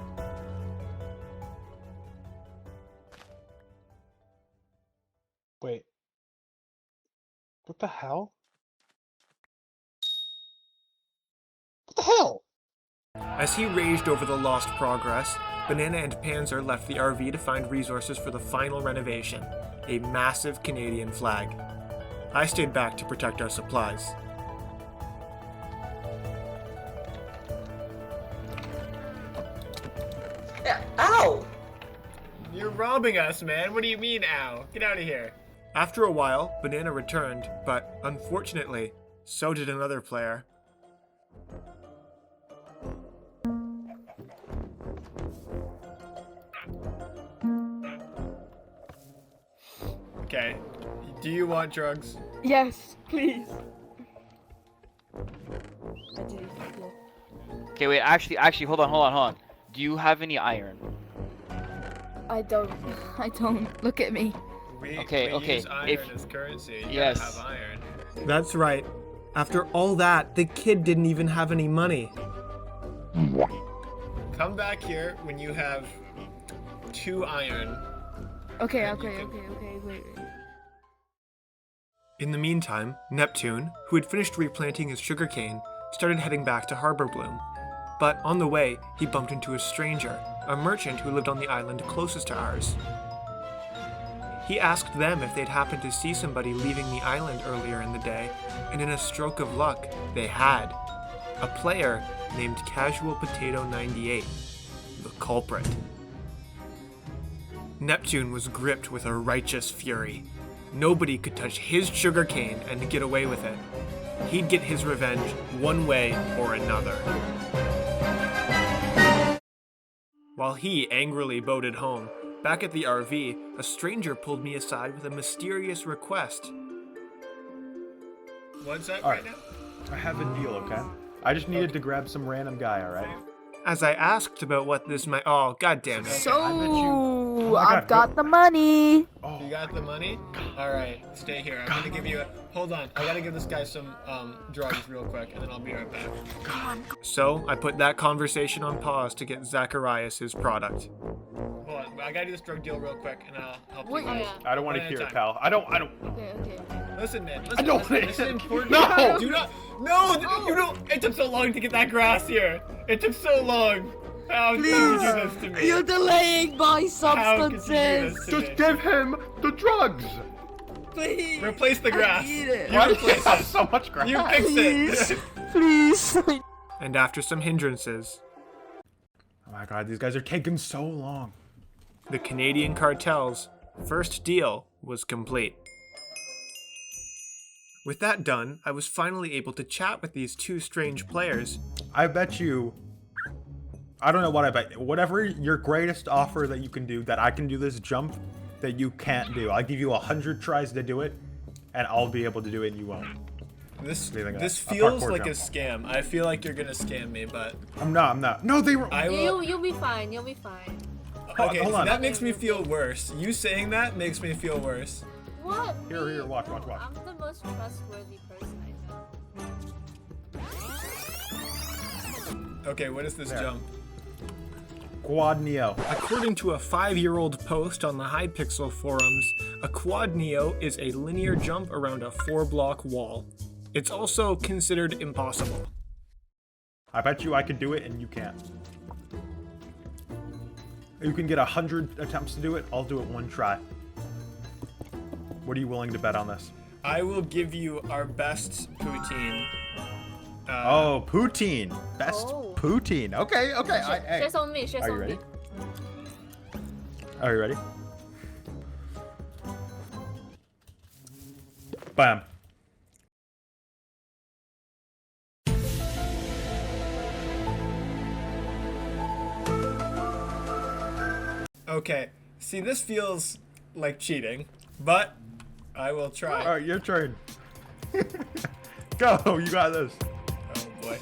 [SPEAKER 7] Wait. What the hell? What the hell?
[SPEAKER 1] As he raged over the lost progress, Banana and Panzer left the RV to find resources for the final renovation, a massive Canadian flag. I stayed back to protect our supplies.
[SPEAKER 9] Ow!
[SPEAKER 1] You're robbing us, man. What do you mean, ow? Get out of here. After a while, Banana returned, but unfortunately, so did another player. Okay. Do you want drugs?
[SPEAKER 25] Yes, please. I do.
[SPEAKER 4] Okay, wait. Actually, hold on. Do you have any iron?
[SPEAKER 25] I don't. Look at me.
[SPEAKER 1] We use iron as currency. You
[SPEAKER 4] yes.
[SPEAKER 1] gotta have iron. That's right. After all that, the kid didn't even have any money. Come back here when you have 2 iron.
[SPEAKER 25] Okay, wait.
[SPEAKER 1] In the meantime, Neptune, who had finished replanting his sugarcane, started heading back to Harbor Bloom. But on the way, he bumped into a stranger, a merchant who lived on the island closest to ours. He asked them if they'd happened to see somebody leaving the island earlier in the day, and in a stroke of luck, they had. A player named Casual Potato 98, the culprit. Neptune was gripped with a righteous fury. Nobody could touch his sugarcane and get away with it. He'd get his revenge one way or another. While he angrily boated home, back at the RV, a stranger pulled me aside with a mysterious request. What's up right now?
[SPEAKER 21] I have a deal, okay? I just needed to grab some random guy, alright?
[SPEAKER 1] As I asked about what this might. Oh, god damn it.
[SPEAKER 25] So, I've got the money.
[SPEAKER 1] You got the money? Alright, stay here. I'm gonna give you a. Hold on. I gotta give this guy some drugs real quick, and then I'll be right back. So, I put that conversation on pause to get Zacharias his product. Hold on. I gotta do this drug deal real quick, and I'll help you guys.
[SPEAKER 16] I don't want to hear it, pal. I don't.
[SPEAKER 25] Okay.
[SPEAKER 1] Listen, man.
[SPEAKER 16] I don't want
[SPEAKER 1] This is
[SPEAKER 16] to.
[SPEAKER 1] important.
[SPEAKER 16] No!
[SPEAKER 1] Do not. No! You don't. It took so long to get that grass here. It took so long. How could you do this to me?
[SPEAKER 25] You're delaying my
[SPEAKER 1] How could you do
[SPEAKER 25] substances.
[SPEAKER 1] this to
[SPEAKER 16] Just
[SPEAKER 1] me?
[SPEAKER 16] give him the drugs.
[SPEAKER 25] Please.
[SPEAKER 1] Replace the grass.
[SPEAKER 25] I need it.
[SPEAKER 1] You
[SPEAKER 16] Why do you
[SPEAKER 1] replace
[SPEAKER 16] have
[SPEAKER 1] it.
[SPEAKER 16] so much grass?
[SPEAKER 1] You fix it.
[SPEAKER 25] Please.
[SPEAKER 1] And after some hindrances,
[SPEAKER 16] Oh my god, these guys are taking so long.
[SPEAKER 1] the Canadian Cartel's first deal was complete. With that done, I was finally able to chat with these two strange players.
[SPEAKER 16] I bet you. I don't know what I bet. Whatever your greatest offer that you can do, that I can do this jump that you can't do. I'll give you 100 tries to do it, and I'll be able to do it and you won't.
[SPEAKER 1] This
[SPEAKER 16] What do you think of
[SPEAKER 1] this
[SPEAKER 16] that?
[SPEAKER 1] feels
[SPEAKER 16] parkour
[SPEAKER 1] like a
[SPEAKER 16] jump.
[SPEAKER 1] scam. I feel like you're gonna scam me, but
[SPEAKER 16] I'm not. No, they were.
[SPEAKER 1] I will.
[SPEAKER 25] You'll be fine. You'll be fine.
[SPEAKER 1] Okay,
[SPEAKER 16] hold
[SPEAKER 1] so
[SPEAKER 16] on.
[SPEAKER 1] that makes me feel worse. You saying that makes me feel worse.
[SPEAKER 25] What?
[SPEAKER 16] Here, watch.
[SPEAKER 25] I'm the most trustworthy person I know.
[SPEAKER 1] Okay, what is this jump?
[SPEAKER 16] Quad Neo.
[SPEAKER 1] According to a 5-year-old post on the Hypixel forums, a quad neo is a linear jump around a 4-block wall. It's also considered impossible.
[SPEAKER 16] I bet you I could do it and you can't. You can get 100 attempts to do it. I'll do it one try. What are you willing to bet on this?
[SPEAKER 1] I will give you our best poutine.
[SPEAKER 16] Oh, poutine. Best poutine. Okay. Hey.
[SPEAKER 25] Share some with me. Share
[SPEAKER 16] Are
[SPEAKER 25] some
[SPEAKER 16] you
[SPEAKER 25] with
[SPEAKER 16] ready?
[SPEAKER 25] me.
[SPEAKER 16] Are you ready? Bam.
[SPEAKER 1] Okay, see, this feels like cheating, but I will try.
[SPEAKER 16] All right, your turn. Go, you got this.
[SPEAKER 1] Oh boy.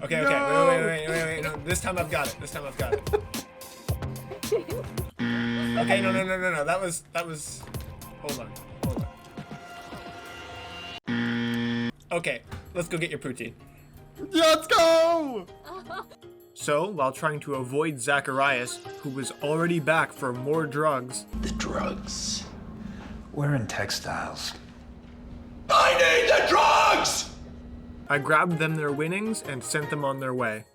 [SPEAKER 1] Okay, wait. No, this time I've got it. Okay, no. That was. Hold on. Okay, let's go get your poutine.
[SPEAKER 16] Let's go!
[SPEAKER 1] So, while trying to avoid Zacharias, who was already back for more drugs.
[SPEAKER 9] The drugs. We're in textiles.
[SPEAKER 1] I need the drugs! I grabbed them their winnings and sent them on their way.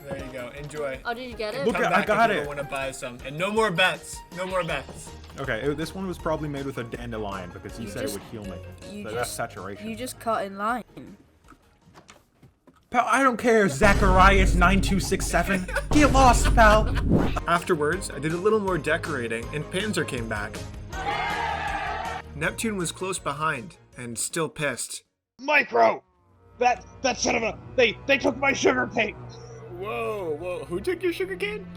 [SPEAKER 1] There you go. Enjoy.
[SPEAKER 25] Oh, did you get it?
[SPEAKER 1] Come back
[SPEAKER 16] I got
[SPEAKER 1] if
[SPEAKER 16] it.
[SPEAKER 1] you want to buy some. And no more bets.
[SPEAKER 16] Okay, this one was probably made with a dandelion because he said it would heal me. So that's saturation.
[SPEAKER 25] You just cut in line.
[SPEAKER 16] Pal, I don't care, Zacharias 9267. Get lost, pal.
[SPEAKER 1] Afterwards, I did a little more decorating and Panzer came back. Neptune was close behind and still pissed.
[SPEAKER 7] Micro! That son of a... They took my sugar cane!
[SPEAKER 1] Whoa, who took your sugar cane?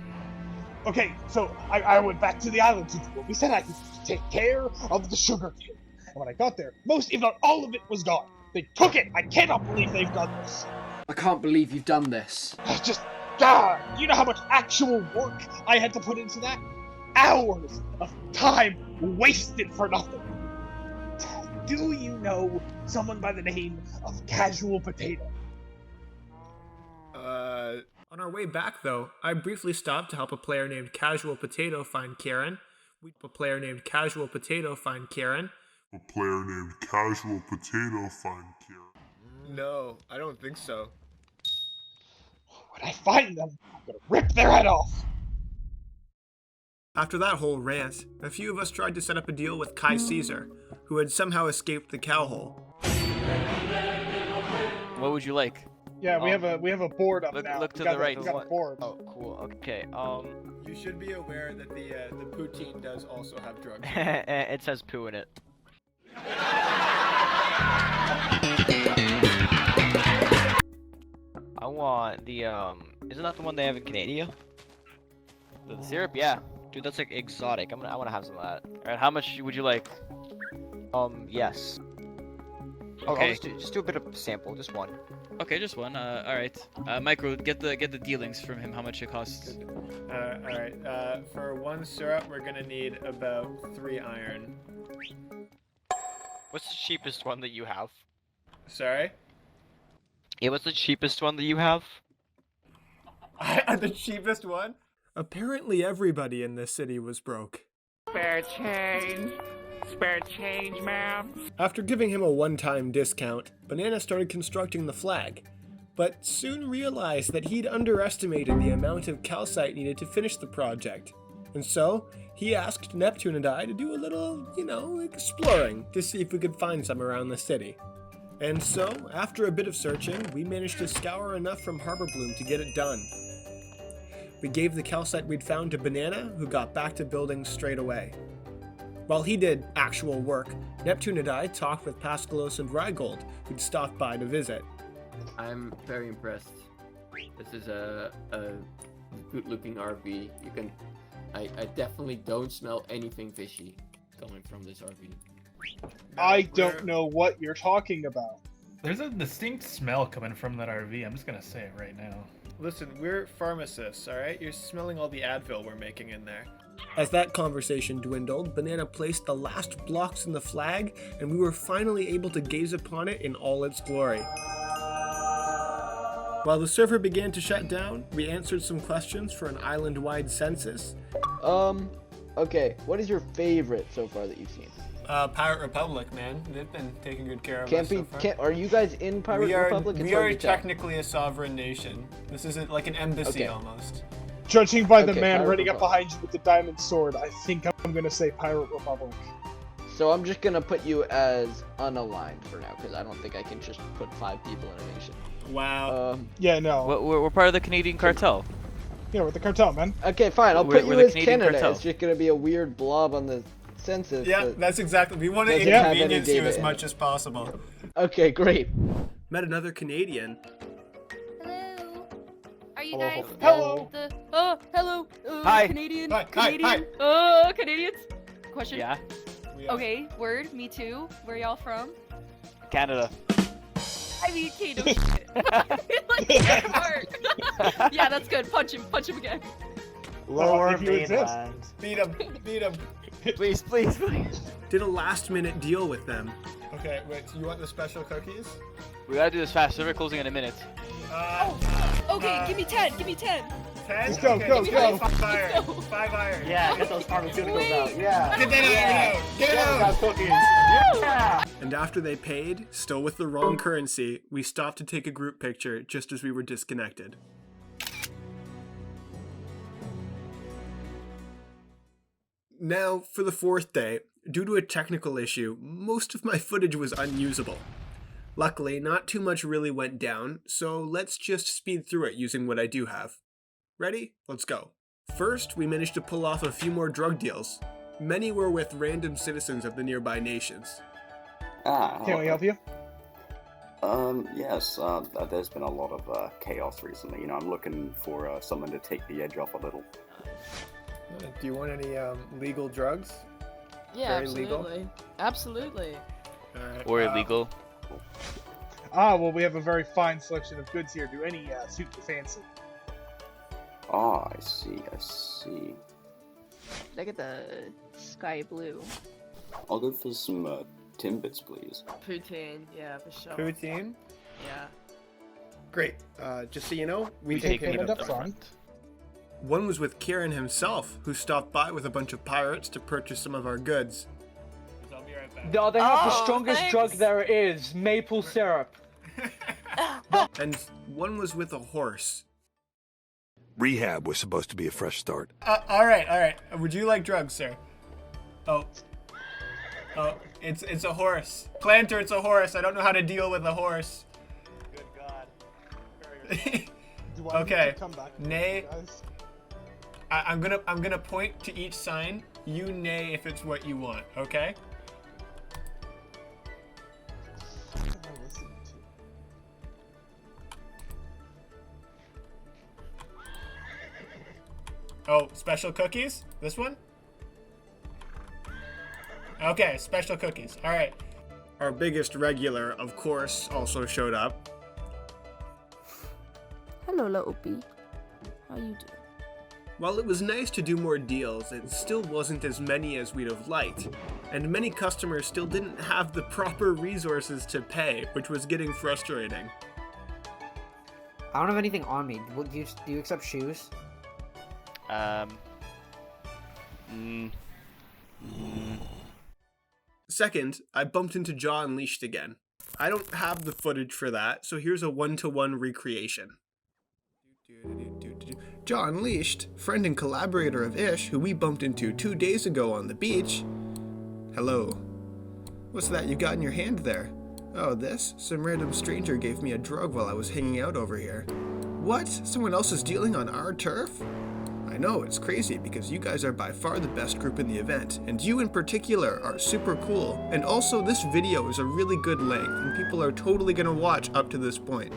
[SPEAKER 7] Okay, so I went back to the island to do what we said I could take care of the sugar cane. And when I got there, most, if not all of it was gone. They took it! I cannot believe they've done this!
[SPEAKER 9] I can't believe you've done this.
[SPEAKER 7] Just, God, you know how much actual work I had to put into that? Hours of time wasted for nothing. Do you know someone by the name of Casual Potato?
[SPEAKER 1] On our way back, though, I briefly stopped to help a player named Casual Potato find Karen. A player named Casual Potato find Karen. No, I don't think so.
[SPEAKER 7] When I find them, I'm gonna rip their head off!
[SPEAKER 1] After that whole rant, a few of us tried to set up a deal with Kai Caesar, who had somehow escaped the cow hole.
[SPEAKER 4] What would you like?
[SPEAKER 7] Yeah, we have a board up
[SPEAKER 4] Look,
[SPEAKER 7] now.
[SPEAKER 4] look to
[SPEAKER 7] We got
[SPEAKER 4] the right.
[SPEAKER 7] We got a board.
[SPEAKER 5] Oh, cool. Okay.
[SPEAKER 1] You should be aware that the poutine does also have drugs.
[SPEAKER 5] It says poo in it. I want the Isn't that the one they have in Canada?
[SPEAKER 4] The syrup, yeah.
[SPEAKER 5] Dude, that's like exotic. I want to have some of that.
[SPEAKER 4] All right, how much would you like?
[SPEAKER 5] Yes. Oh,
[SPEAKER 4] Okay.
[SPEAKER 5] I'll just do a bit of sample, just one.
[SPEAKER 4] Okay, just one. All right. Micro, get the dealings from him. How much it costs?
[SPEAKER 1] All right. For 1 syrup, we're gonna need about 3 iron.
[SPEAKER 5] What's the cheapest one that you have?
[SPEAKER 1] Sorry?
[SPEAKER 5] Yeah, what's the cheapest one that you have?
[SPEAKER 1] The cheapest one? Apparently everybody in this city was broke.
[SPEAKER 2] Spare change. Spare change, ma'am.
[SPEAKER 1] After giving him a one-time discount, Banana started constructing the flag, but soon realized that he'd underestimated the amount of calcite needed to finish the project. And so, he asked Neptune and I to do a little, exploring to see if we could find some around the city. And so, after a bit of searching, we managed to scour enough from Harbor Bloom to get it done. We gave the calcite we'd found to Banana, who got back to building straight away. While he did actual work, Neptune and I talked with Pascalos and Rygold, who'd stopped by to visit.
[SPEAKER 22] I'm very impressed. This is a good-looking RV. I definitely don't smell anything fishy coming from this RV.
[SPEAKER 7] I don't know what you're talking about.
[SPEAKER 6] There's a distinct smell coming from that RV. I'm just gonna say it right now.
[SPEAKER 1] Listen, we're pharmacists, alright? You're smelling all the Advil we're making in there. As that conversation dwindled, Banana placed the last blocks in the flag, and we were finally able to gaze upon it in all its glory. While the server began to shut down, we answered some questions for an island-wide census.
[SPEAKER 10] Okay, what is your favorite so far that you've seen?
[SPEAKER 1] Pirate Republic, man. They've been taking good care of us so far.
[SPEAKER 10] Are you guys in Pirate Republic?
[SPEAKER 1] We are technically a sovereign nation. This is like an embassy almost.
[SPEAKER 7] Judging by the man running up behind you with the diamond sword, I think I'm gonna say Pirate Republic.
[SPEAKER 10] So I'm just gonna put you as unaligned for now, because I don't think I can just put 5 people in a nation.
[SPEAKER 1] Wow.
[SPEAKER 7] Yeah, no.
[SPEAKER 4] We're part of the Canadian Cartel.
[SPEAKER 7] Yeah, we're the cartel, man.
[SPEAKER 10] Okay, fine. I'll put you
[SPEAKER 4] the
[SPEAKER 10] as
[SPEAKER 4] Canadian
[SPEAKER 10] Canada.
[SPEAKER 4] Cartel.
[SPEAKER 10] It's just gonna be a weird blob on the census.
[SPEAKER 1] Yeah, that's exactly. We want to
[SPEAKER 10] doesn't have any
[SPEAKER 1] inconvenience you
[SPEAKER 10] data
[SPEAKER 1] as
[SPEAKER 10] in
[SPEAKER 1] much
[SPEAKER 10] it.
[SPEAKER 1] as possible.
[SPEAKER 10] Okay, great.
[SPEAKER 1] Met another Canadian.
[SPEAKER 25] Are you guys
[SPEAKER 7] Hello.
[SPEAKER 25] hello.
[SPEAKER 5] Hi.
[SPEAKER 25] Canadian.
[SPEAKER 1] Hi.
[SPEAKER 25] Canadian. Canadians. Question.
[SPEAKER 4] Yeah.
[SPEAKER 25] Okay. Word. Me too. Where y'all from?
[SPEAKER 4] Canada.
[SPEAKER 25] I mean, Kano. Like that part. Yeah, that's good. Punch him. Punch him again.
[SPEAKER 8] Lower
[SPEAKER 7] if you exist.
[SPEAKER 8] mainland.
[SPEAKER 1] Beat him. Beat him.
[SPEAKER 4] Please, please, please.
[SPEAKER 1] Did a last-minute deal with them. Okay, wait. So you want the special cookies?
[SPEAKER 4] We gotta do this fast. Server closing in a minute.
[SPEAKER 25] Okay, give me 10. Give me 10.
[SPEAKER 1] 10?
[SPEAKER 7] Let's go,
[SPEAKER 1] Okay,
[SPEAKER 7] go,
[SPEAKER 1] give
[SPEAKER 7] go.
[SPEAKER 1] me 5 iron. 5 iron.
[SPEAKER 8] Yeah, get those pharmaceuticals out. Yeah.
[SPEAKER 1] Get that iron out. Get it out.
[SPEAKER 8] Those cookies. Yeah.
[SPEAKER 1] And after they paid, still with the wrong currency, we stopped to take a group picture just as we were disconnected. Now, for the 4th day, due to a technical issue, most of my footage was unusable. Luckily, not too much really went down, so let's just speed through it using what I do have. Ready? Let's go. First, we managed to pull off a few more drug deals. Many were with random citizens of the nearby nations.
[SPEAKER 7] Can we help you?
[SPEAKER 15] Yes, there's been a lot of chaos recently. I'm looking for someone to take the edge off a little.
[SPEAKER 1] Do you want any legal drugs?
[SPEAKER 25] Yeah,
[SPEAKER 1] Very legal?
[SPEAKER 25] Absolutely.
[SPEAKER 1] Alright,
[SPEAKER 4] Or illegal.
[SPEAKER 7] Well, we have a very fine selection of goods here. Do any suit your fancy?
[SPEAKER 15] Ah, I see.
[SPEAKER 25] Look at the sky blue.
[SPEAKER 15] I'll go for some Timbits, please.
[SPEAKER 25] Poutine, yeah, for sure.
[SPEAKER 1] Poutine?
[SPEAKER 25] Yeah.
[SPEAKER 1] Great. Just so you know, we
[SPEAKER 7] take
[SPEAKER 1] take
[SPEAKER 7] payment
[SPEAKER 1] payment
[SPEAKER 7] up front.
[SPEAKER 1] One was with Kieran himself, who stopped by with a bunch of pirates to purchase some of our goods. I'll be right back.
[SPEAKER 17] No, they have the strongest drug there is, maple syrup.
[SPEAKER 1] And one was with a horse.
[SPEAKER 12] Rehab was supposed to be a fresh start.
[SPEAKER 1] Alright. Would you like drugs, sir? Oh, it's a horse. Planter, it's a horse. I don't know how to deal with a horse.
[SPEAKER 8] Good God.
[SPEAKER 1] Okay. Nay. I'm gonna point to each sign. You nay if it's what you want, okay? Oh, special cookies? This one? Okay, special cookies. Alright. Our biggest regular, of course, also showed up.
[SPEAKER 11] Hello, little bee. How you doing?
[SPEAKER 1] While it was nice to do more deals, it still wasn't as many as we'd have liked, and many customers still didn't have the proper resources to pay, which was getting frustrating.
[SPEAKER 13] I don't have anything on me. Do you accept shoes?
[SPEAKER 1] Second, I bumped into Jaw Unleashed again. I don't have the footage for that, so here's a one-to-one recreation. Jaw Unleashed, friend and collaborator of Ish, who we bumped into 2 days ago on the beach. Hello. What's that you got in your hand there? Oh, this? Some random stranger gave me a drug while I was hanging out over here. What? Someone else is dealing on our turf? I know, it's crazy because you guys are by far the best group in the event, and you in particular are super cool. And also, this video is a really good length, and people are totally gonna watch up to this point.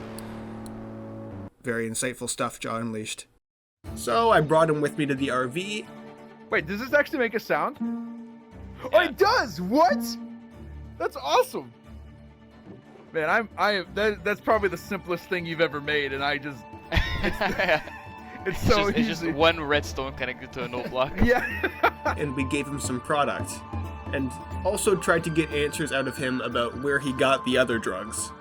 [SPEAKER 1] Very insightful stuff, Jaw Unleashed. So I brought him with me to the RV.
[SPEAKER 3] Wait, does this actually make a sound? Oh, it does! What? That's awesome! Man, that's probably the simplest thing you've ever made, and I just... It's so easy.
[SPEAKER 4] It's just one redstone connected to a note block.
[SPEAKER 3] Yeah.
[SPEAKER 1] And we gave him some product, and also tried to get answers out of him about where he got the other drugs.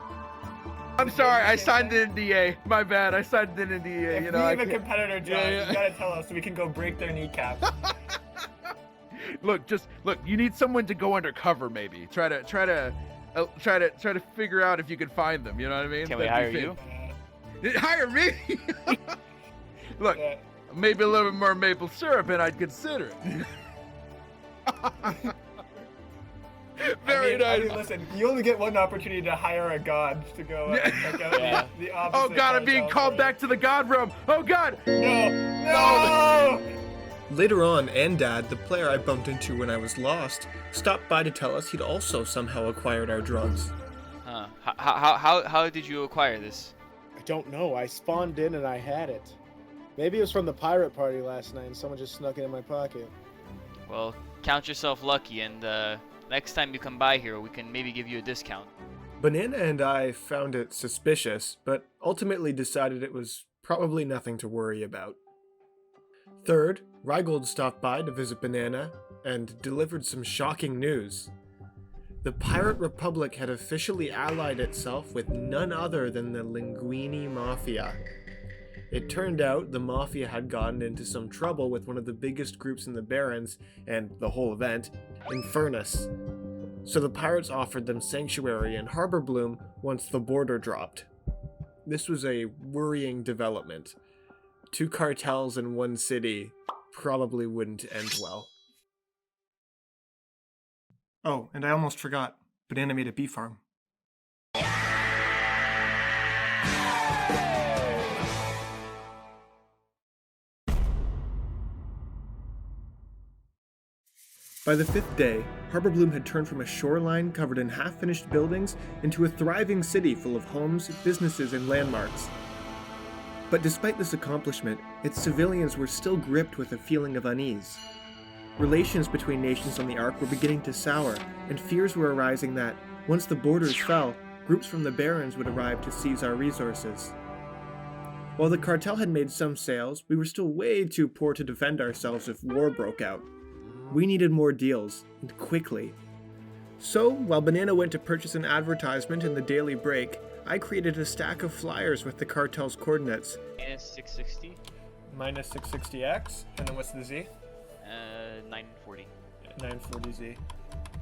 [SPEAKER 3] I'm sorry, I signed an NDA. My bad, I signed an NDA.
[SPEAKER 16] If
[SPEAKER 3] You know,
[SPEAKER 16] we have a competitor, John, you gotta tell us so we can go break their kneecaps.
[SPEAKER 3] Look, you need someone to go undercover, maybe. Try to figure out if you can find them. You know what I mean?
[SPEAKER 4] Can we hire you?
[SPEAKER 3] Hire me? Look, maybe a little bit more maple syrup, and I'd consider it. Very nice.
[SPEAKER 16] I mean, listen, you only get one opportunity to hire a god to go check out the opposite.
[SPEAKER 3] Oh God, I'm being called back to the god room. Oh God.
[SPEAKER 16] No.
[SPEAKER 1] Later on, Andad, the player I bumped into when I was lost, stopped by to tell us he'd also somehow acquired our drugs.
[SPEAKER 4] Huh. How did you acquire this?
[SPEAKER 21] I don't know. I spawned in and I had it. Maybe it was from the pirate party last night and someone just snuck it in my pocket.
[SPEAKER 4] Well, count yourself lucky, and next time you come by here, we can maybe give you a discount.
[SPEAKER 1] Banana and I found it suspicious, but ultimately decided it was probably nothing to worry about. Third, Rygold stopped by to visit Banana and delivered some shocking news. The Pirate Republic had officially allied itself with none other than the Linguini Mafia. It turned out the Mafia had gotten into some trouble with one of the biggest groups in the Barrens, and the whole event, Infernus. So the pirates offered them sanctuary in Harbor Bloom once the border dropped. This was a worrying development. 2 cartels in one city probably wouldn't end well. Oh, and I almost forgot. Banana made a bee farm. By the 5th day, Harbor Bloom had turned from a shoreline covered in half-finished buildings into a thriving city full of homes, businesses, and landmarks. But despite this accomplishment, its civilians were still gripped with a feeling of unease. Relations between nations on the Ark were beginning to sour, and fears were arising that, once the borders fell, groups from the Barrens would arrive to seize our resources. While the cartel had made some sales, we were still way too poor to defend ourselves if war broke out. We needed more deals, and quickly. So, while Banana went to purchase an advertisement in the Daily Break, I created a stack of flyers with the cartel's coordinates.
[SPEAKER 4] Minus 660.
[SPEAKER 1] Minus 660x, and then what's the Z?
[SPEAKER 4] 940.
[SPEAKER 1] 940Z.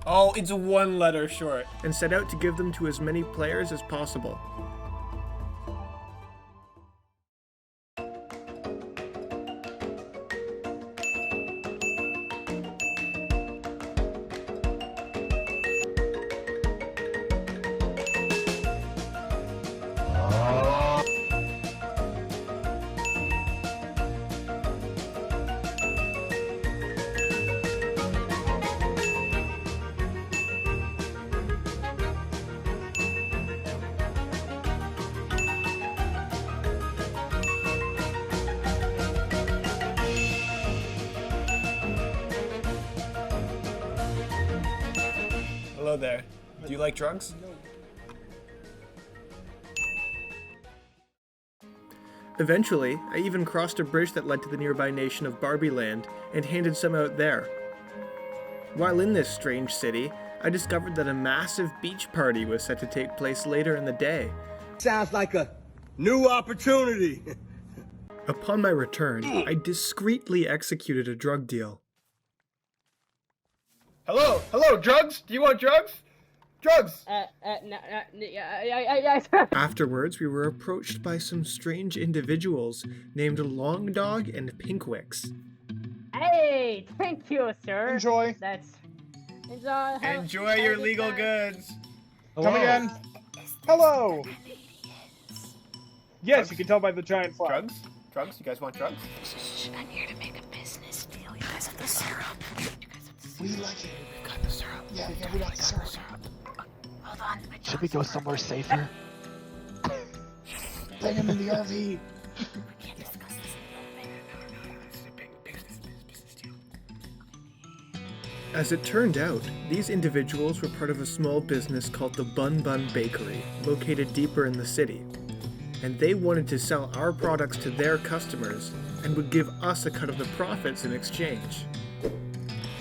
[SPEAKER 1] Oh, it's 1 letter short. And set out to give them to as many players as possible. Hello there. Do you like drugs? Eventually, I even crossed a bridge that led to the nearby nation of Barbie Land and handed some out there. While in this strange city, I discovered that a massive beach party was set to take place later in the day.
[SPEAKER 14] Sounds like a new opportunity.
[SPEAKER 1] Upon my return, I discreetly executed a drug deal.
[SPEAKER 3] Hello, drugs? Do you want drugs? Drugs!
[SPEAKER 1] Afterwards, we were approached by some strange individuals named Long Dog and Pinkwicks.
[SPEAKER 18] Hey, thank you, sir.
[SPEAKER 7] Enjoy.
[SPEAKER 1] Enjoy your legal goods.
[SPEAKER 7] Come again. Hello. Yes, you can tell by the giant flag.
[SPEAKER 1] Drugs? Drugs? You guys want drugs?
[SPEAKER 11] I'm here to make a business deal. You guys have the syrup.
[SPEAKER 7] We like it.
[SPEAKER 11] We've got the syrup.
[SPEAKER 7] Yeah, we like the syrup.
[SPEAKER 11] Hold on.
[SPEAKER 19] Should we go somewhere safer?
[SPEAKER 7] Bring him in the RV.
[SPEAKER 11] We can't discuss this in
[SPEAKER 1] As it turned out, these individuals were part of a small business called the Bun Bun Bakery, located deeper in the city. And they wanted to sell our products to their customers and would give us a cut of the profits in exchange.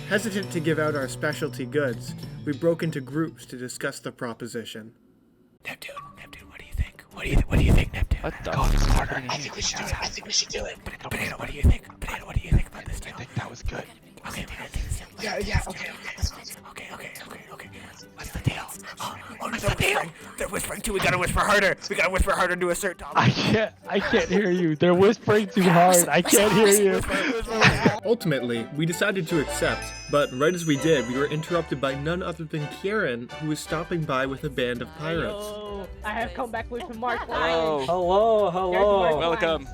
[SPEAKER 1] Hesitant to give out our specialty goods, we broke into groups to discuss the proposition.
[SPEAKER 9] Neptune, what do you think? What do you think, Neptune?
[SPEAKER 19] What the fuck is happening?
[SPEAKER 9] I think we should do it. Banana, what do you think? Banana, what do you think about this deal?
[SPEAKER 19] I think that was good.
[SPEAKER 9] Okay, okay. What's the deal? What's the deal? They're whispering too. We gotta whisper harder. To assert dominance.
[SPEAKER 19] I can't hear you. They're whispering too hard. I can't hear you.
[SPEAKER 1] Ultimately, we decided to accept, but right as we did, we were interrupted by none other than Kieran, who was stopping by with a band of pirates.
[SPEAKER 18] Hello. I have come back with Mark
[SPEAKER 4] Hello.
[SPEAKER 17] Hello.
[SPEAKER 4] Welcome.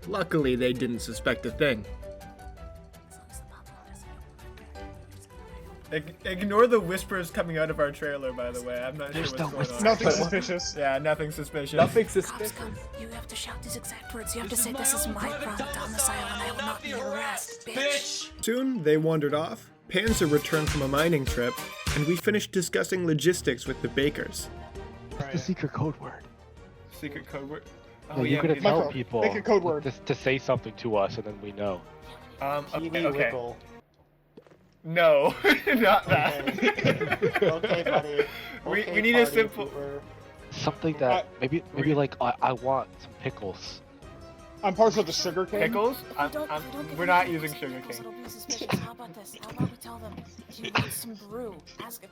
[SPEAKER 1] Luckily, they didn't suspect a thing. Ignore the whispers coming out of our trailer, by the way. I'm not sure what's going on.
[SPEAKER 7] Nothing suspicious.
[SPEAKER 1] Yeah, nothing suspicious.
[SPEAKER 17] Nothing suspicious.
[SPEAKER 11] You have to shout these exact words. You have to say, "This is my private domicile, and I will not be harassed, bitch."
[SPEAKER 1] Soon, they wandered off. Panzer returned from a mining trip, and we finished discussing logistics with the bakers.
[SPEAKER 19] What's the secret code word?
[SPEAKER 1] Secret code word?
[SPEAKER 19] Oh, you could tell
[SPEAKER 7] Michael,
[SPEAKER 19] people
[SPEAKER 7] make a code word.
[SPEAKER 19] to say something to us, and then we know.
[SPEAKER 1] Okay. No, not that.
[SPEAKER 8] Okay, buddy.
[SPEAKER 1] We need a simple.
[SPEAKER 19] Something that maybe like I want some pickles.
[SPEAKER 7] I'm partial to sugar cane.
[SPEAKER 1] Pickles? We're not using sugar cane.
[SPEAKER 11] It'll be suspicious. How about this? How about we tell them you want some brew? Ask.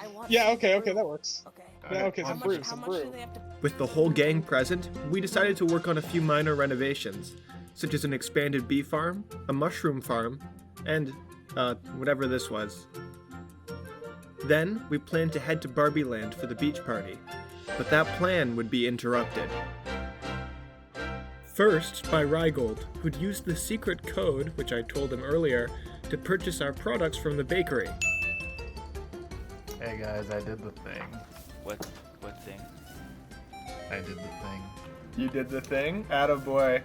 [SPEAKER 11] I want.
[SPEAKER 7] Yeah,
[SPEAKER 11] some
[SPEAKER 7] okay,
[SPEAKER 11] brew.
[SPEAKER 7] that works.
[SPEAKER 11] Okay.
[SPEAKER 7] Yeah, okay, some brew.
[SPEAKER 11] How much do they have to?
[SPEAKER 1] With the whole gang present, we decided to work on a few minor renovations, such as an expanded bee farm, a mushroom farm, and whatever this was. Then, we planned to head to Barbie Land for the beach party, but that plan would be interrupted. First, by Rygold, who'd used the secret code, which I told him earlier, to purchase our products from the bakery.
[SPEAKER 6] Hey guys, I did the thing.
[SPEAKER 4] What thing?
[SPEAKER 6] I did the thing.
[SPEAKER 1] You did the thing? Attaboy.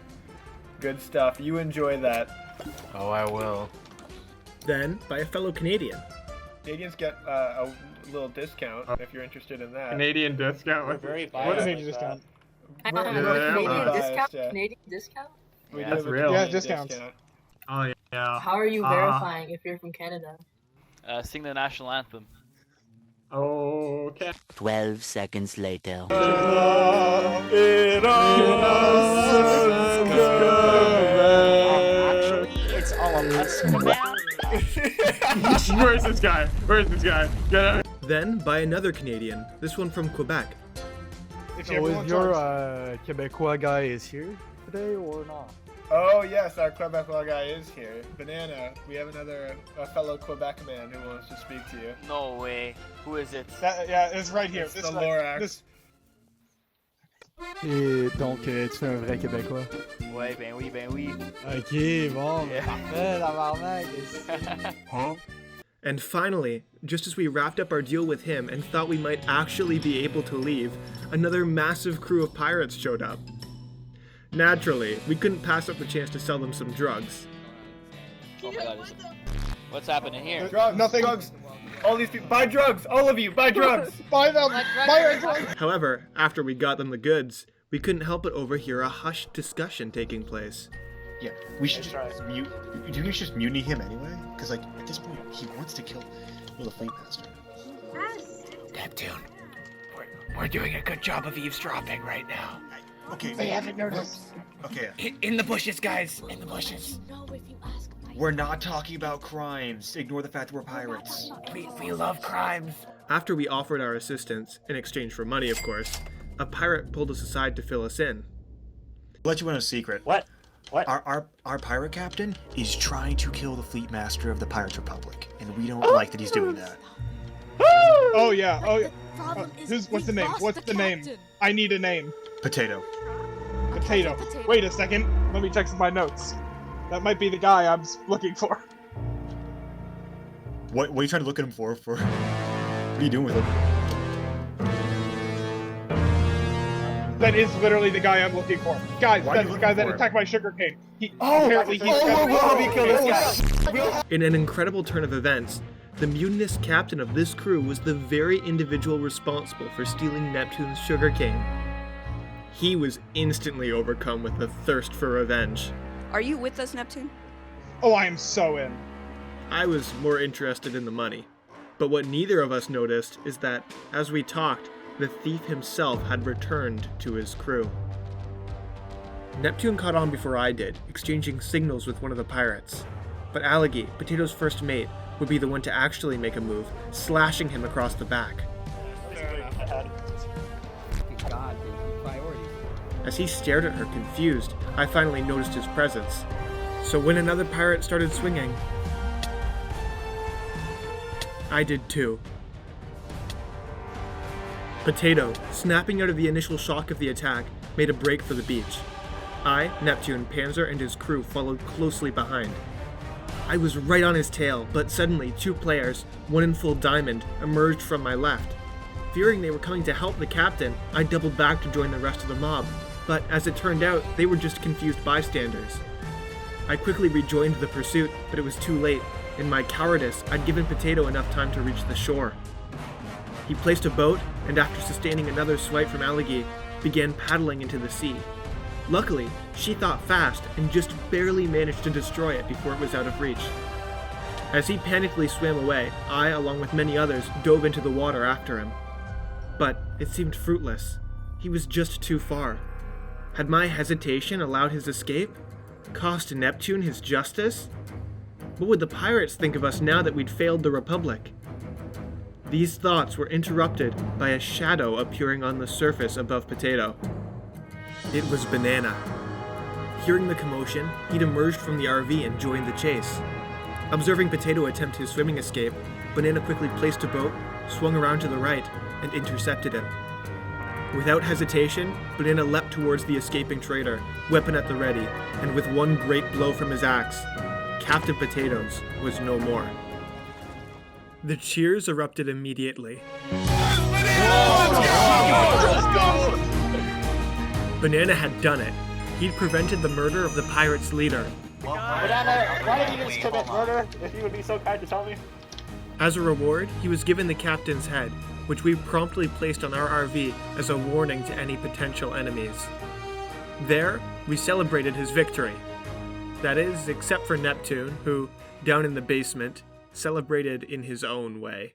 [SPEAKER 1] Good stuff. You enjoy that.
[SPEAKER 6] Oh, I will.
[SPEAKER 1] Then, by a fellow Canadian. Canadians get a little discount if you're interested in that.
[SPEAKER 6] Canadian discount.
[SPEAKER 5] We're very biased.
[SPEAKER 7] What Canadian discount?
[SPEAKER 18] Canadian discount?
[SPEAKER 1] We
[SPEAKER 6] That's
[SPEAKER 1] do have a
[SPEAKER 6] real.
[SPEAKER 1] Canadian
[SPEAKER 7] Yeah, discounts.
[SPEAKER 1] discount.
[SPEAKER 6] Oh yeah.
[SPEAKER 18] How are you verifying if you're from Canada?
[SPEAKER 4] Sing the national anthem.
[SPEAKER 6] Okay.
[SPEAKER 9] 12 seconds later.
[SPEAKER 5] Actually, it's all of us.
[SPEAKER 6] Where's this guy? Get out.
[SPEAKER 1] Then, by another Canadian, this one from Quebec.
[SPEAKER 7] If you ever want drugs.
[SPEAKER 21] Quebecois guy is here today or not?
[SPEAKER 1] Oh yes, our Quebecois guy is here. Banana, we have a fellow Quebec man who wants to speak to you.
[SPEAKER 4] No way. Who is it?
[SPEAKER 7] Yeah, it's right here.
[SPEAKER 1] It's
[SPEAKER 7] This
[SPEAKER 1] the
[SPEAKER 7] right-
[SPEAKER 1] Lorax.
[SPEAKER 7] this-
[SPEAKER 21] Et donc, tu es un vrai Québécois?
[SPEAKER 4] Ouais, ben oui.
[SPEAKER 21] Ok, bon,
[SPEAKER 4] Yeah.
[SPEAKER 21] parfait, tabarnak.
[SPEAKER 1] Huh? And finally, just as we wrapped up our deal with him and thought we might actually be able to leave, another massive crew of pirates showed up. Naturally, we couldn't pass up the chance to sell them some drugs.
[SPEAKER 4] Oh my god, what's happening here?
[SPEAKER 1] Drugs,
[SPEAKER 7] Nothing.
[SPEAKER 1] drugs. All these people, buy drugs! All of you, buy drugs!
[SPEAKER 7] Buy them! Buy our drugs!
[SPEAKER 1] However, after we got them the goods, we couldn't help but overhear a hushed discussion taking place.
[SPEAKER 2] Yeah, we should just mute. Do you think we should just mutiny him anyway? Because like at this point, he wants to kill the Fleet Master.
[SPEAKER 9] Neptune, we're doing a good job of eavesdropping right now.
[SPEAKER 2] Okay.
[SPEAKER 7] They haven't noticed.
[SPEAKER 2] Okay.
[SPEAKER 9] In the bushes, guys. In the bushes.
[SPEAKER 2] We're not talking about crimes. Ignore the fact that we're pirates.
[SPEAKER 9] We love crimes.
[SPEAKER 1] After we offered our assistance, in exchange for money of course, a pirate pulled us aside to fill us in.
[SPEAKER 2] I'll let you in a secret.
[SPEAKER 8] What?
[SPEAKER 2] Our pirate captain is trying to kill the Fleet Master of the Pirates Republic, and we don't like that he's doing that.
[SPEAKER 7] Oh yeah. Oh yeah. What's the name? What's the name? I need a name.
[SPEAKER 2] Potato.
[SPEAKER 7] Potato. Wait a second. Let me check my notes. That might be the guy I'm looking for.
[SPEAKER 2] What are you trying to look at him for? What are you doing with him?
[SPEAKER 7] That is literally the guy I'm looking for. Guys, that's the guy that attacked my sugarcane. Apparently he's
[SPEAKER 1] In an incredible turn of events, the mutinous captain of this crew was the very individual responsible for stealing Neptune's sugarcane. He was instantly overcome with a thirst for revenge.
[SPEAKER 25] Are you with us, Neptune?
[SPEAKER 7] Oh, I am so in.
[SPEAKER 1] I was more interested in the money. But what neither of us noticed is that, as we talked, the thief himself had returned to his crew. Neptune caught on before I did, exchanging signals with one of the pirates. But Alligator, Potato's first mate, would be the one to actually make a move, slashing him across the back. As he stared at her confused, I finally noticed his presence. So when another pirate started swinging, I did too. Potato, snapping out of the initial shock of the attack, made a break for the beach. I, Neptune, Panzer, and his crew followed closely behind. I was right on his tail, but suddenly two players, one in full diamond, emerged from my left. Fearing they were coming to help the captain, I doubled back to join the rest of the mob, but as it turned out, they were just confused bystanders. I quickly rejoined the pursuit, but it was too late. In my cowardice, I'd given Potato enough time to reach the shore. He placed a boat, and after sustaining another swipe from Alligator, began paddling into the sea. Luckily, she thought fast and just barely managed to destroy it before it was out of reach. As he panically swam away, I, along with many others, dove into the water after him. But it seemed fruitless. He was just too far. Had my hesitation allowed his escape? Cost Neptune his justice? What would the pirates think of us now that we'd failed the Republic? These thoughts were interrupted by a shadow appearing on the surface above Potato. It was Banana. Hearing the commotion, he'd emerged from the RV and joined the chase. Observing Potato attempt his swimming escape, Banana quickly placed a boat, swung around to the right, and intercepted him. Without hesitation, Banana leapt towards the escaping traitor, weapon at the ready, and with one great blow from his axe, Captain Potatoes was no more. The cheers erupted immediately. Banana had done it. He'd prevented the murder of the pirate's leader.
[SPEAKER 8] Banana, why did you just commit murder, if you would be so kind to tell me?
[SPEAKER 1] As a reward, he was given the captain's head, which we promptly placed on our RV as a warning to any potential enemies. There, we celebrated his victory. That is, except for Neptune, who, down in the basement, celebrated in his own way.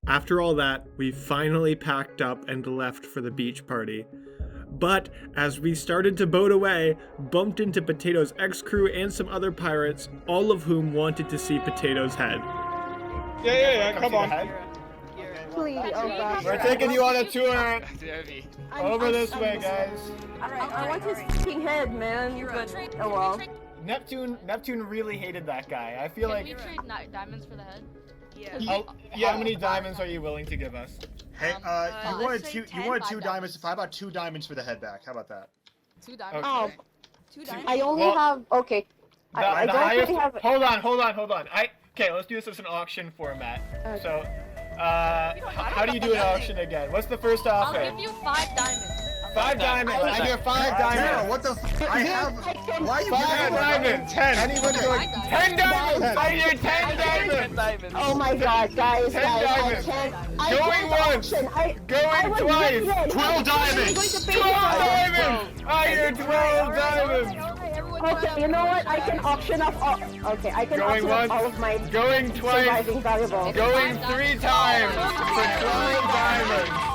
[SPEAKER 1] After all that, we finally packed up and left for the beach party. But as we started to boat away, bumped into Potato's ex-crew and some other pirates, all of whom wanted to see Potato's head.
[SPEAKER 7] Yeah, come on.
[SPEAKER 18] Please, oh gosh.
[SPEAKER 21] We're taking you on a tour. Over this way, guys.
[SPEAKER 18] I want his fucking head, man. But, oh well.
[SPEAKER 21] Neptune really hated that guy. I feel
[SPEAKER 25] Can
[SPEAKER 21] like.
[SPEAKER 25] we trade diamonds for the head?
[SPEAKER 21] Yeah. How many diamonds are you willing to give us?
[SPEAKER 2] Hey, you wanted
[SPEAKER 25] let's
[SPEAKER 2] two.
[SPEAKER 25] say
[SPEAKER 2] You wanted
[SPEAKER 25] 10
[SPEAKER 2] two diamonds. How about 2 diamonds for the head back? How about that?
[SPEAKER 25] 2 diamonds.
[SPEAKER 21] Okay.
[SPEAKER 18] Oh,
[SPEAKER 25] 2 diamonds.
[SPEAKER 18] I only have. Okay. I
[SPEAKER 21] The
[SPEAKER 18] don't
[SPEAKER 21] highest.
[SPEAKER 18] really have.
[SPEAKER 21] Hold on. Okay, let's do this as an auction format.
[SPEAKER 18] Okay.
[SPEAKER 21] So, how do you do an auction again? What's the first offer?
[SPEAKER 25] I'll give you 5 diamonds.
[SPEAKER 21] 5
[SPEAKER 4] 5
[SPEAKER 7] diamonds. I hear 5 diamonds. What the f? I have. Why you 5 diamonds? 10. Anyone going? 10 diamonds. I hear 10 diamonds.
[SPEAKER 18] Oh my god, guys,
[SPEAKER 7] 10
[SPEAKER 18] guys,
[SPEAKER 7] diamonds.
[SPEAKER 18] Going once.
[SPEAKER 7] Going twice. 12 diamonds. 12 diamonds. I hear 12 diamonds.
[SPEAKER 18] Okay, you know what? I can auction off all. Okay, I can
[SPEAKER 7] Going
[SPEAKER 18] auction
[SPEAKER 7] once,
[SPEAKER 18] off all of my
[SPEAKER 7] going twice,
[SPEAKER 18] surviving valuables.
[SPEAKER 7] going 3 times for 12 diamonds.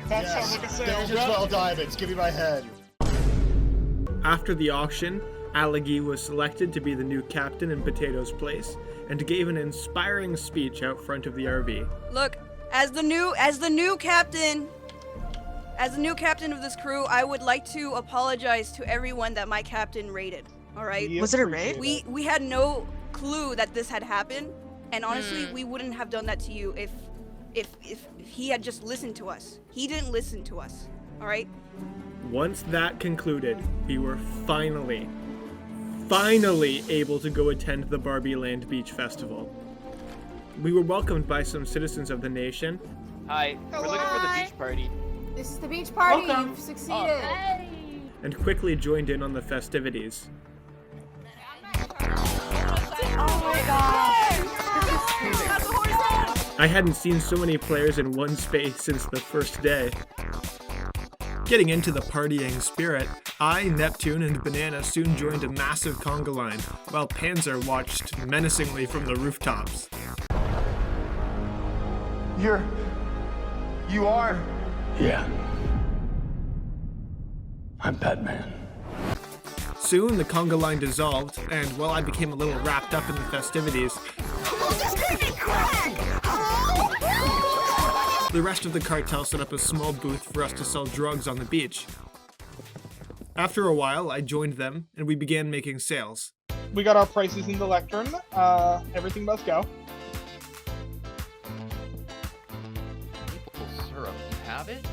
[SPEAKER 2] Yes, there's your 12 diamonds. Give me my head.
[SPEAKER 1] After the auction, Alagi was selected to be the new captain in Potato's place and gave an inspiring speech out front of the RV.
[SPEAKER 10] Look, as the new captain of this crew, I would like to apologize to everyone that my captain raided. All right?
[SPEAKER 20] Was it a raid?
[SPEAKER 10] We had no clue that this had happened, and honestly, we wouldn't have done that to you if he had just listened to us. He didn't listen to us. All right?
[SPEAKER 1] Once that concluded, we were finally able to go attend the Barbie Land Beach Festival. We were welcomed by some citizens of the nation.
[SPEAKER 4] Hi, we're looking for the beach party.
[SPEAKER 11] This is the beach party.
[SPEAKER 1] Welcome.
[SPEAKER 11] You've succeeded.
[SPEAKER 1] And quickly joined in on the festivities.
[SPEAKER 11] Oh my god.
[SPEAKER 1] I hadn't seen so many players in one space since the first day. Getting into the partying spirit, I, Neptune, and Banana soon joined a massive conga line, while Panzer watched menacingly from the rooftops.
[SPEAKER 7] You are?
[SPEAKER 12] Yeah. I'm Batman.
[SPEAKER 1] Soon the conga line dissolved, and while I became a little wrapped up in the festivities, the rest of the cartel set up a small booth for us to sell drugs on the beach. After a while, I joined them, and we began making sales.
[SPEAKER 7] We got our prices in the lectern. Everything must go.
[SPEAKER 5] Maple syrup, you have it?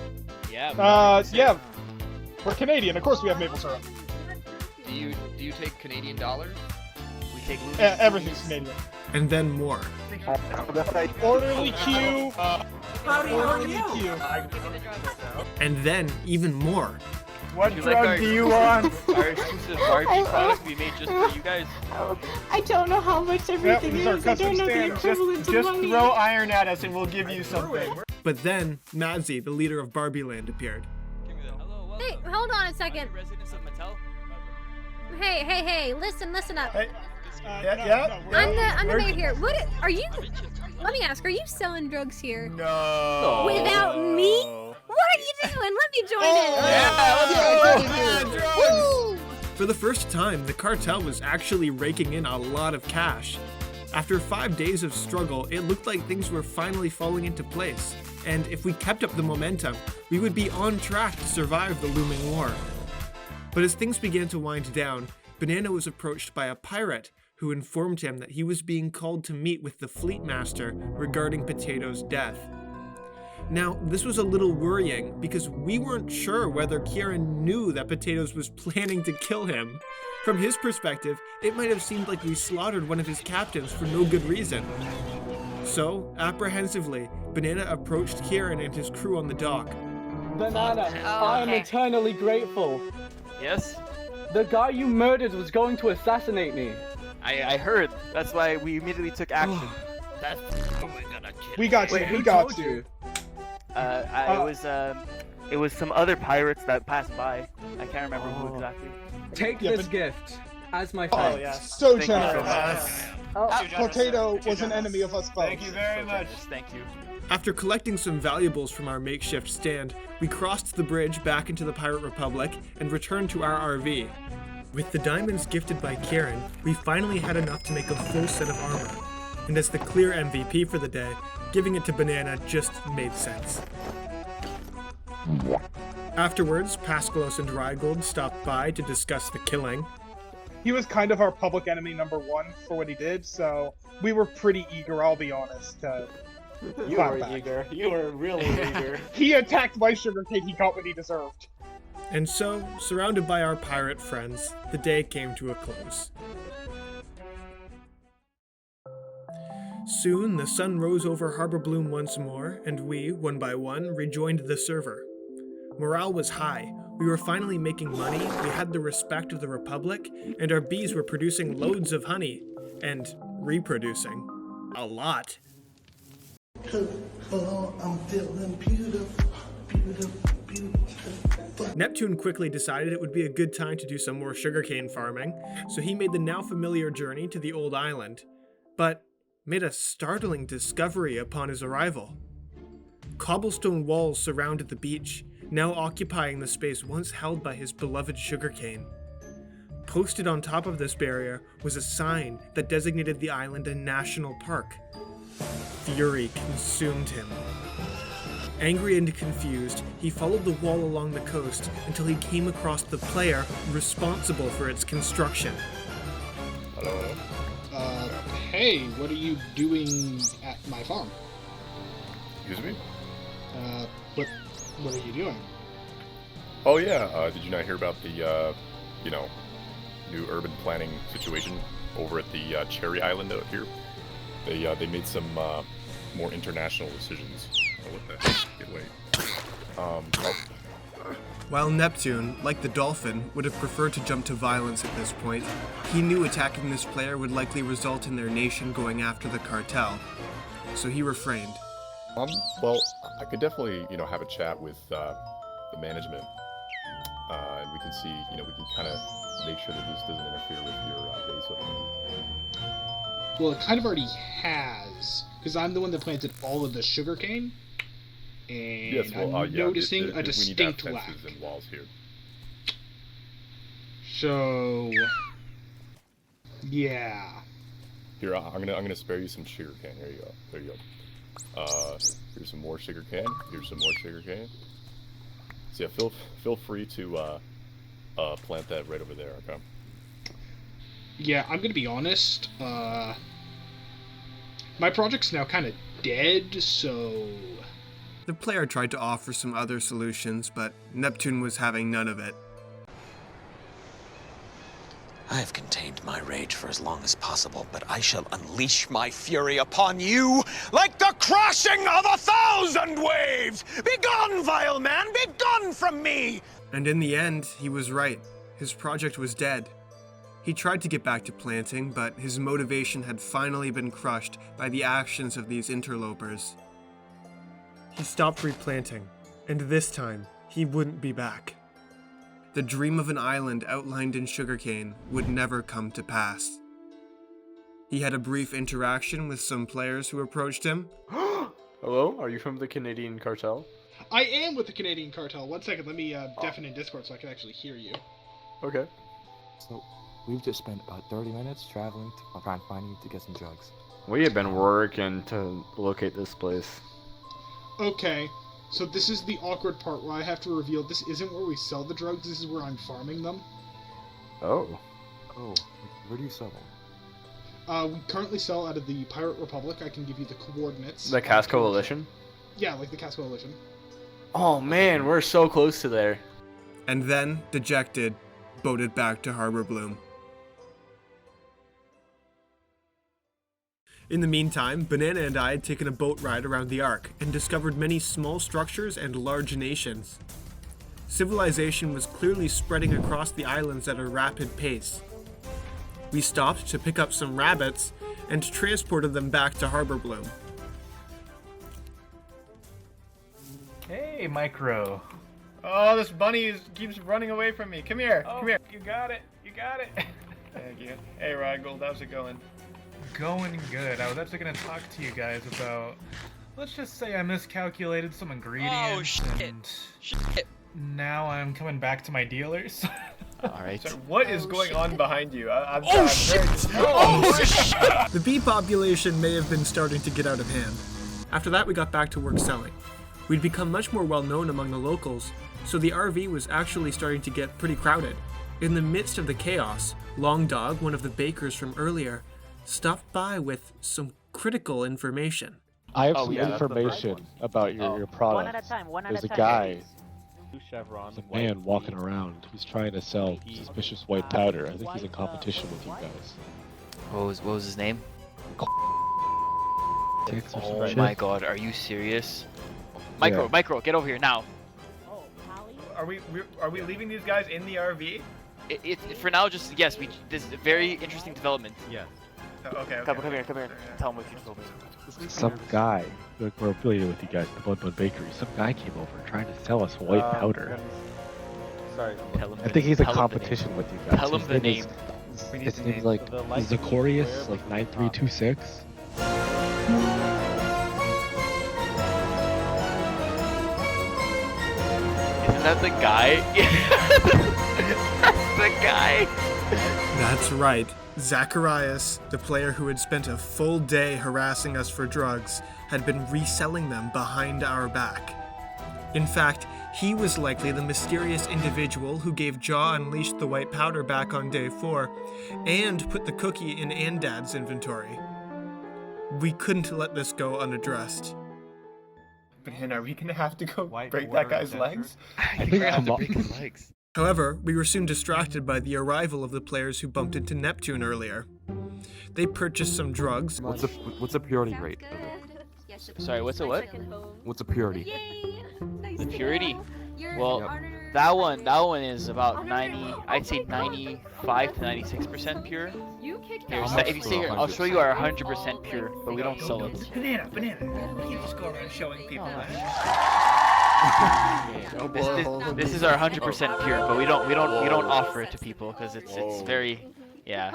[SPEAKER 4] Yeah.
[SPEAKER 7] Yeah. We're Canadian. Of course we have maple syrup.
[SPEAKER 5] Do you take Canadian dollars?
[SPEAKER 4] We take
[SPEAKER 7] everything's Canadian.
[SPEAKER 1] And then more.
[SPEAKER 7] Orderly queue.
[SPEAKER 9] Orderly queue.
[SPEAKER 1] And then even more.
[SPEAKER 7] What
[SPEAKER 4] drug do you want? Our exclusive Barbie product we made just for you guys.
[SPEAKER 11] I don't know how much everything
[SPEAKER 7] These are
[SPEAKER 11] is. I
[SPEAKER 7] custom
[SPEAKER 11] don't know the
[SPEAKER 7] stamps.
[SPEAKER 11] equivalent
[SPEAKER 7] Just
[SPEAKER 11] of money.
[SPEAKER 7] throw iron at us and we'll give you something.
[SPEAKER 1] But then, Madzi, the leader of Barbie Land, appeared.
[SPEAKER 22] Hey, hold on a second.
[SPEAKER 4] Residents of Mattel?
[SPEAKER 22] Hey, listen up.
[SPEAKER 7] Hey,
[SPEAKER 22] I'm the mayor here. Are you? Let me ask. Are you selling drugs here?
[SPEAKER 7] No.
[SPEAKER 22] Without me? What are you doing? Let me join in.
[SPEAKER 7] Yeah, let's go.
[SPEAKER 1] For the first time, the cartel was actually raking in a lot of cash. After 5 days of struggle, it looked like things were finally falling into place. And if we kept up the momentum, we would be on track to survive the looming war. But as things began to wind down, Banana was approached by a pirate who informed him that he was being called to meet with the Fleet Master regarding Potato's death. Now, this was a little worrying because we weren't sure whether Kieran knew that Potatoes was planning to kill him. From his perspective, it might have seemed like we slaughtered one of his captains for no good reason. So, apprehensively, Banana approached Kieran and his crew on the dock.
[SPEAKER 17] Banana, I am eternally grateful.
[SPEAKER 4] Yes?
[SPEAKER 17] The guy you murdered was going to assassinate me.
[SPEAKER 4] I heard. That's why we immediately took action.
[SPEAKER 7] We got you. We got you.
[SPEAKER 4] It was some other pirates that passed by. I can't remember who exactly.
[SPEAKER 17] Take this gift as my friend.
[SPEAKER 7] Oh, yeah. So
[SPEAKER 4] Thank
[SPEAKER 7] generous. Potato was an enemy of us both. Thank you very much.
[SPEAKER 4] Thank you.
[SPEAKER 1] After collecting some valuables from our makeshift stand, we crossed the bridge back into the Pirate Republic and returned to our RV. With the diamonds gifted by Kieran, we finally had enough to make a full set of armor. And as the clear MVP for the day, giving it to Banana just made sense. Afterwards, Pascalos and Rygold stopped by to discuss the killing.
[SPEAKER 7] He was kind of our public enemy #1 for what he did, so we were pretty eager, I'll be honest, to
[SPEAKER 8] You
[SPEAKER 7] clap
[SPEAKER 8] were
[SPEAKER 7] back.
[SPEAKER 8] eager. You were really eager.
[SPEAKER 7] He attacked my sugarcane, he got what he deserved.
[SPEAKER 1] And so, surrounded by our pirate friends, the day came to a close. Soon, the sun rose over Harbor Bloom once more, and we, one by one, rejoined the server. Morale was high. We were finally making money, we had the respect of the Republic, and our bees were producing loads of honey. And reproducing. A lot.
[SPEAKER 14] Oh, I'm feeling beautiful, beautiful, beautiful.
[SPEAKER 1] Neptune quickly decided it would be a good time to do some more sugarcane farming, so he made the now familiar journey to the old island, but made a startling discovery upon his arrival. Cobblestone walls surrounded the beach, now occupying the space once held by his beloved sugarcane. Posted on top of this barrier was a sign that designated the island a national park. Fury consumed him. Angry and confused, he followed the wall along the coast until he came across the player responsible for its construction.
[SPEAKER 7] Hello. Hey, what are you doing at my farm?
[SPEAKER 13] Excuse me?
[SPEAKER 7] What are you doing?
[SPEAKER 13] Oh yeah, did you not hear about the, new urban planning situation over at the Cherry Island out here? They made some more international decisions. Oh, what the heck? Get away.
[SPEAKER 1] While Neptune, like the dolphin, would have preferred to jump to violence at this point, he knew attacking this player would likely result in their nation going after the cartel, so he refrained.
[SPEAKER 13] Well, I could definitely, have a chat with the management, and we can see, we can kind of make sure that this doesn't interfere with your base of.
[SPEAKER 7] Well, it kind of already has, because I'm the one that planted all of the sugarcane, and
[SPEAKER 13] Yes, well,
[SPEAKER 7] I'm noticing a distinct
[SPEAKER 13] we need
[SPEAKER 7] lack.
[SPEAKER 13] fences and walls here.
[SPEAKER 7] So, yeah.
[SPEAKER 13] Here, I'm gonna spare you some sugarcane. Here you go. There you go. Here's some more sugarcane. Here's some more sugarcane. So yeah, feel free to plant that right over there. Okay.
[SPEAKER 7] Yeah, I'm gonna be honest. My project's now kind of dead, so.
[SPEAKER 1] The player tried to offer some other solutions, but Neptune was having none of it.
[SPEAKER 15] I have contained my rage for as long as possible, but I shall unleash my fury upon you like the crashing of 1,000 waves! Begone, vile man! Begone from me!
[SPEAKER 1] And in the end, he was right. His project was dead. He tried to get back to planting, but his motivation had finally been crushed by the actions of these interlopers. He stopped replanting, and this time, he wouldn't be back. The dream of an island outlined in sugarcane would never come to pass. He had a brief interaction with some players who approached him.
[SPEAKER 8] Hello, are you from the Canadian Cartel?
[SPEAKER 7] I am with the Canadian Cartel. 1 second, let me deafen in Discord so I can actually hear you.
[SPEAKER 8] Okay.
[SPEAKER 20] So, we've just spent about 30 minutes traveling to try and find you to get some drugs.
[SPEAKER 8] We have been working to locate this place.
[SPEAKER 7] Okay, so this is the awkward part where I have to reveal this isn't where we sell the drugs, this is where I'm farming them.
[SPEAKER 20] Oh. Oh, where do you sell them?
[SPEAKER 7] We currently sell out of the Pirate Republic. I can give you the coordinates.
[SPEAKER 8] The Cass Coalition?
[SPEAKER 7] Yeah, like the Cass Coalition.
[SPEAKER 8] Oh man, we're so close to there.
[SPEAKER 1] And then, dejected, boated back to Harbor Bloom. In the meantime, Banana and I had taken a boat ride around the Ark and discovered many small structures and large nations. Civilization was clearly spreading across the islands at a rapid pace. We stopped to pick up some rabbits and transported them back to Harbor Bloom.
[SPEAKER 6] Hey, Micro.
[SPEAKER 1] Oh, this bunny keeps running away from me. Come here,
[SPEAKER 6] Oh,
[SPEAKER 1] come here.
[SPEAKER 6] you got it. You got it.
[SPEAKER 1] Thank you. Hey, Raggold, how's it going?
[SPEAKER 6] Going good. I was actually going to talk to you guys about, let's just say I miscalculated some ingredients. And now I'm coming back to my dealers.
[SPEAKER 1] Alright. So what is going on behind you? I'm
[SPEAKER 6] Oh,
[SPEAKER 1] very
[SPEAKER 6] shit! Oh,
[SPEAKER 1] The bee population may have been starting to get out of hand. After that, we got back to work selling. We'd become much more well known among the locals, so the RV was actually starting to get pretty crowded. In the midst of the chaos, Long Dog, one of the bakers from earlier, stopped by with some critical information.
[SPEAKER 19] I have some information about your product.
[SPEAKER 23] One at a time, one at
[SPEAKER 19] There's
[SPEAKER 23] a
[SPEAKER 19] a
[SPEAKER 23] time.
[SPEAKER 19] guy,
[SPEAKER 13] Chevron,
[SPEAKER 19] a man walking around. He's trying to sell suspicious white powder. I think he's in competition with you guys.
[SPEAKER 4] What was his name?
[SPEAKER 19] Ticks or some
[SPEAKER 4] Oh
[SPEAKER 19] shit.
[SPEAKER 4] my god, are you serious? Micro,
[SPEAKER 19] Yeah.
[SPEAKER 4] Micro, get over here now.
[SPEAKER 1] Are we leaving these guys in the RV?
[SPEAKER 4] It for now, just yes. This is a very interesting development.
[SPEAKER 1] Yes. Okay.
[SPEAKER 4] Come here. Tell him what you told me.
[SPEAKER 19] Some guy, like we're affiliated with you guys, the Blood Bud Bakery. Some guy came over trying to sell us white powder.
[SPEAKER 8] Sorry.
[SPEAKER 19] I think he's in competition with you guys.
[SPEAKER 4] Tell him the name.
[SPEAKER 19] His name's like Zachorius, like 9326.
[SPEAKER 4] Isn't that the guy? That's the guy.
[SPEAKER 1] That's right. Zacharias, the player who had spent a full day harassing us for drugs, had been reselling them behind our back. In fact, he was likely the mysterious individual who gave Jaw Unleashed the white powder back on day 4, and put the cookie in Andad's inventory. We couldn't let this go unaddressed. Man, are we gonna have to go break that guy's legs?
[SPEAKER 19] I think we're gonna have to break his legs.
[SPEAKER 1] However, we were soon distracted by the arrival of the players who bumped into Neptune earlier. They purchased some drugs.
[SPEAKER 20] What's the purity rate of it?
[SPEAKER 4] Sorry, what's a what?
[SPEAKER 20] What's the purity?
[SPEAKER 4] The purity? Well, that one is about 90. I'd say 95 to 96% pure. Here, if you stay here, I'll show you our 100% pure, but we don't sell it.
[SPEAKER 1] Banana. You just go around showing people
[SPEAKER 4] This is our 100% pure, but we don't offer it to people because it's very, yeah.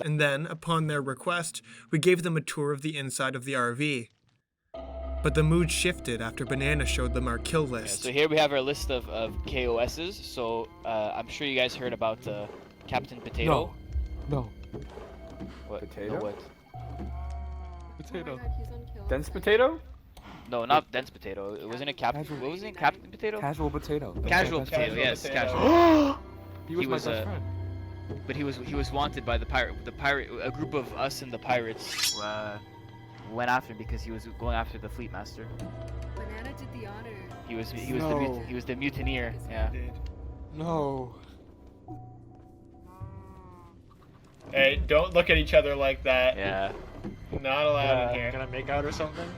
[SPEAKER 1] And then, upon their request, we gave them a tour of the inside of the RV. But the mood shifted after Banana showed them our kill list.
[SPEAKER 4] So here we have our list of KOSs. So I'm sure you guys heard about Captain Potato.
[SPEAKER 20] No.
[SPEAKER 4] What?
[SPEAKER 8] Potato?
[SPEAKER 4] No, what?
[SPEAKER 8] Potato. Dense potato?
[SPEAKER 4] No, not dense potato. It wasn't a Captain. What was it? Captain Potato?
[SPEAKER 20] Casual potato.
[SPEAKER 4] Casual potato. Yes, casual.
[SPEAKER 20] He was my best friend.
[SPEAKER 4] But he was wanted by the pirate. A group of us and the pirates went after him because he was going after the fleet master.
[SPEAKER 22] Banana did the honor.
[SPEAKER 4] He was the mutineer. Yeah.
[SPEAKER 20] No.
[SPEAKER 1] Hey, don't look at each other like that.
[SPEAKER 4] Yeah.
[SPEAKER 1] Not allowed in here.
[SPEAKER 8] Gonna make out or something?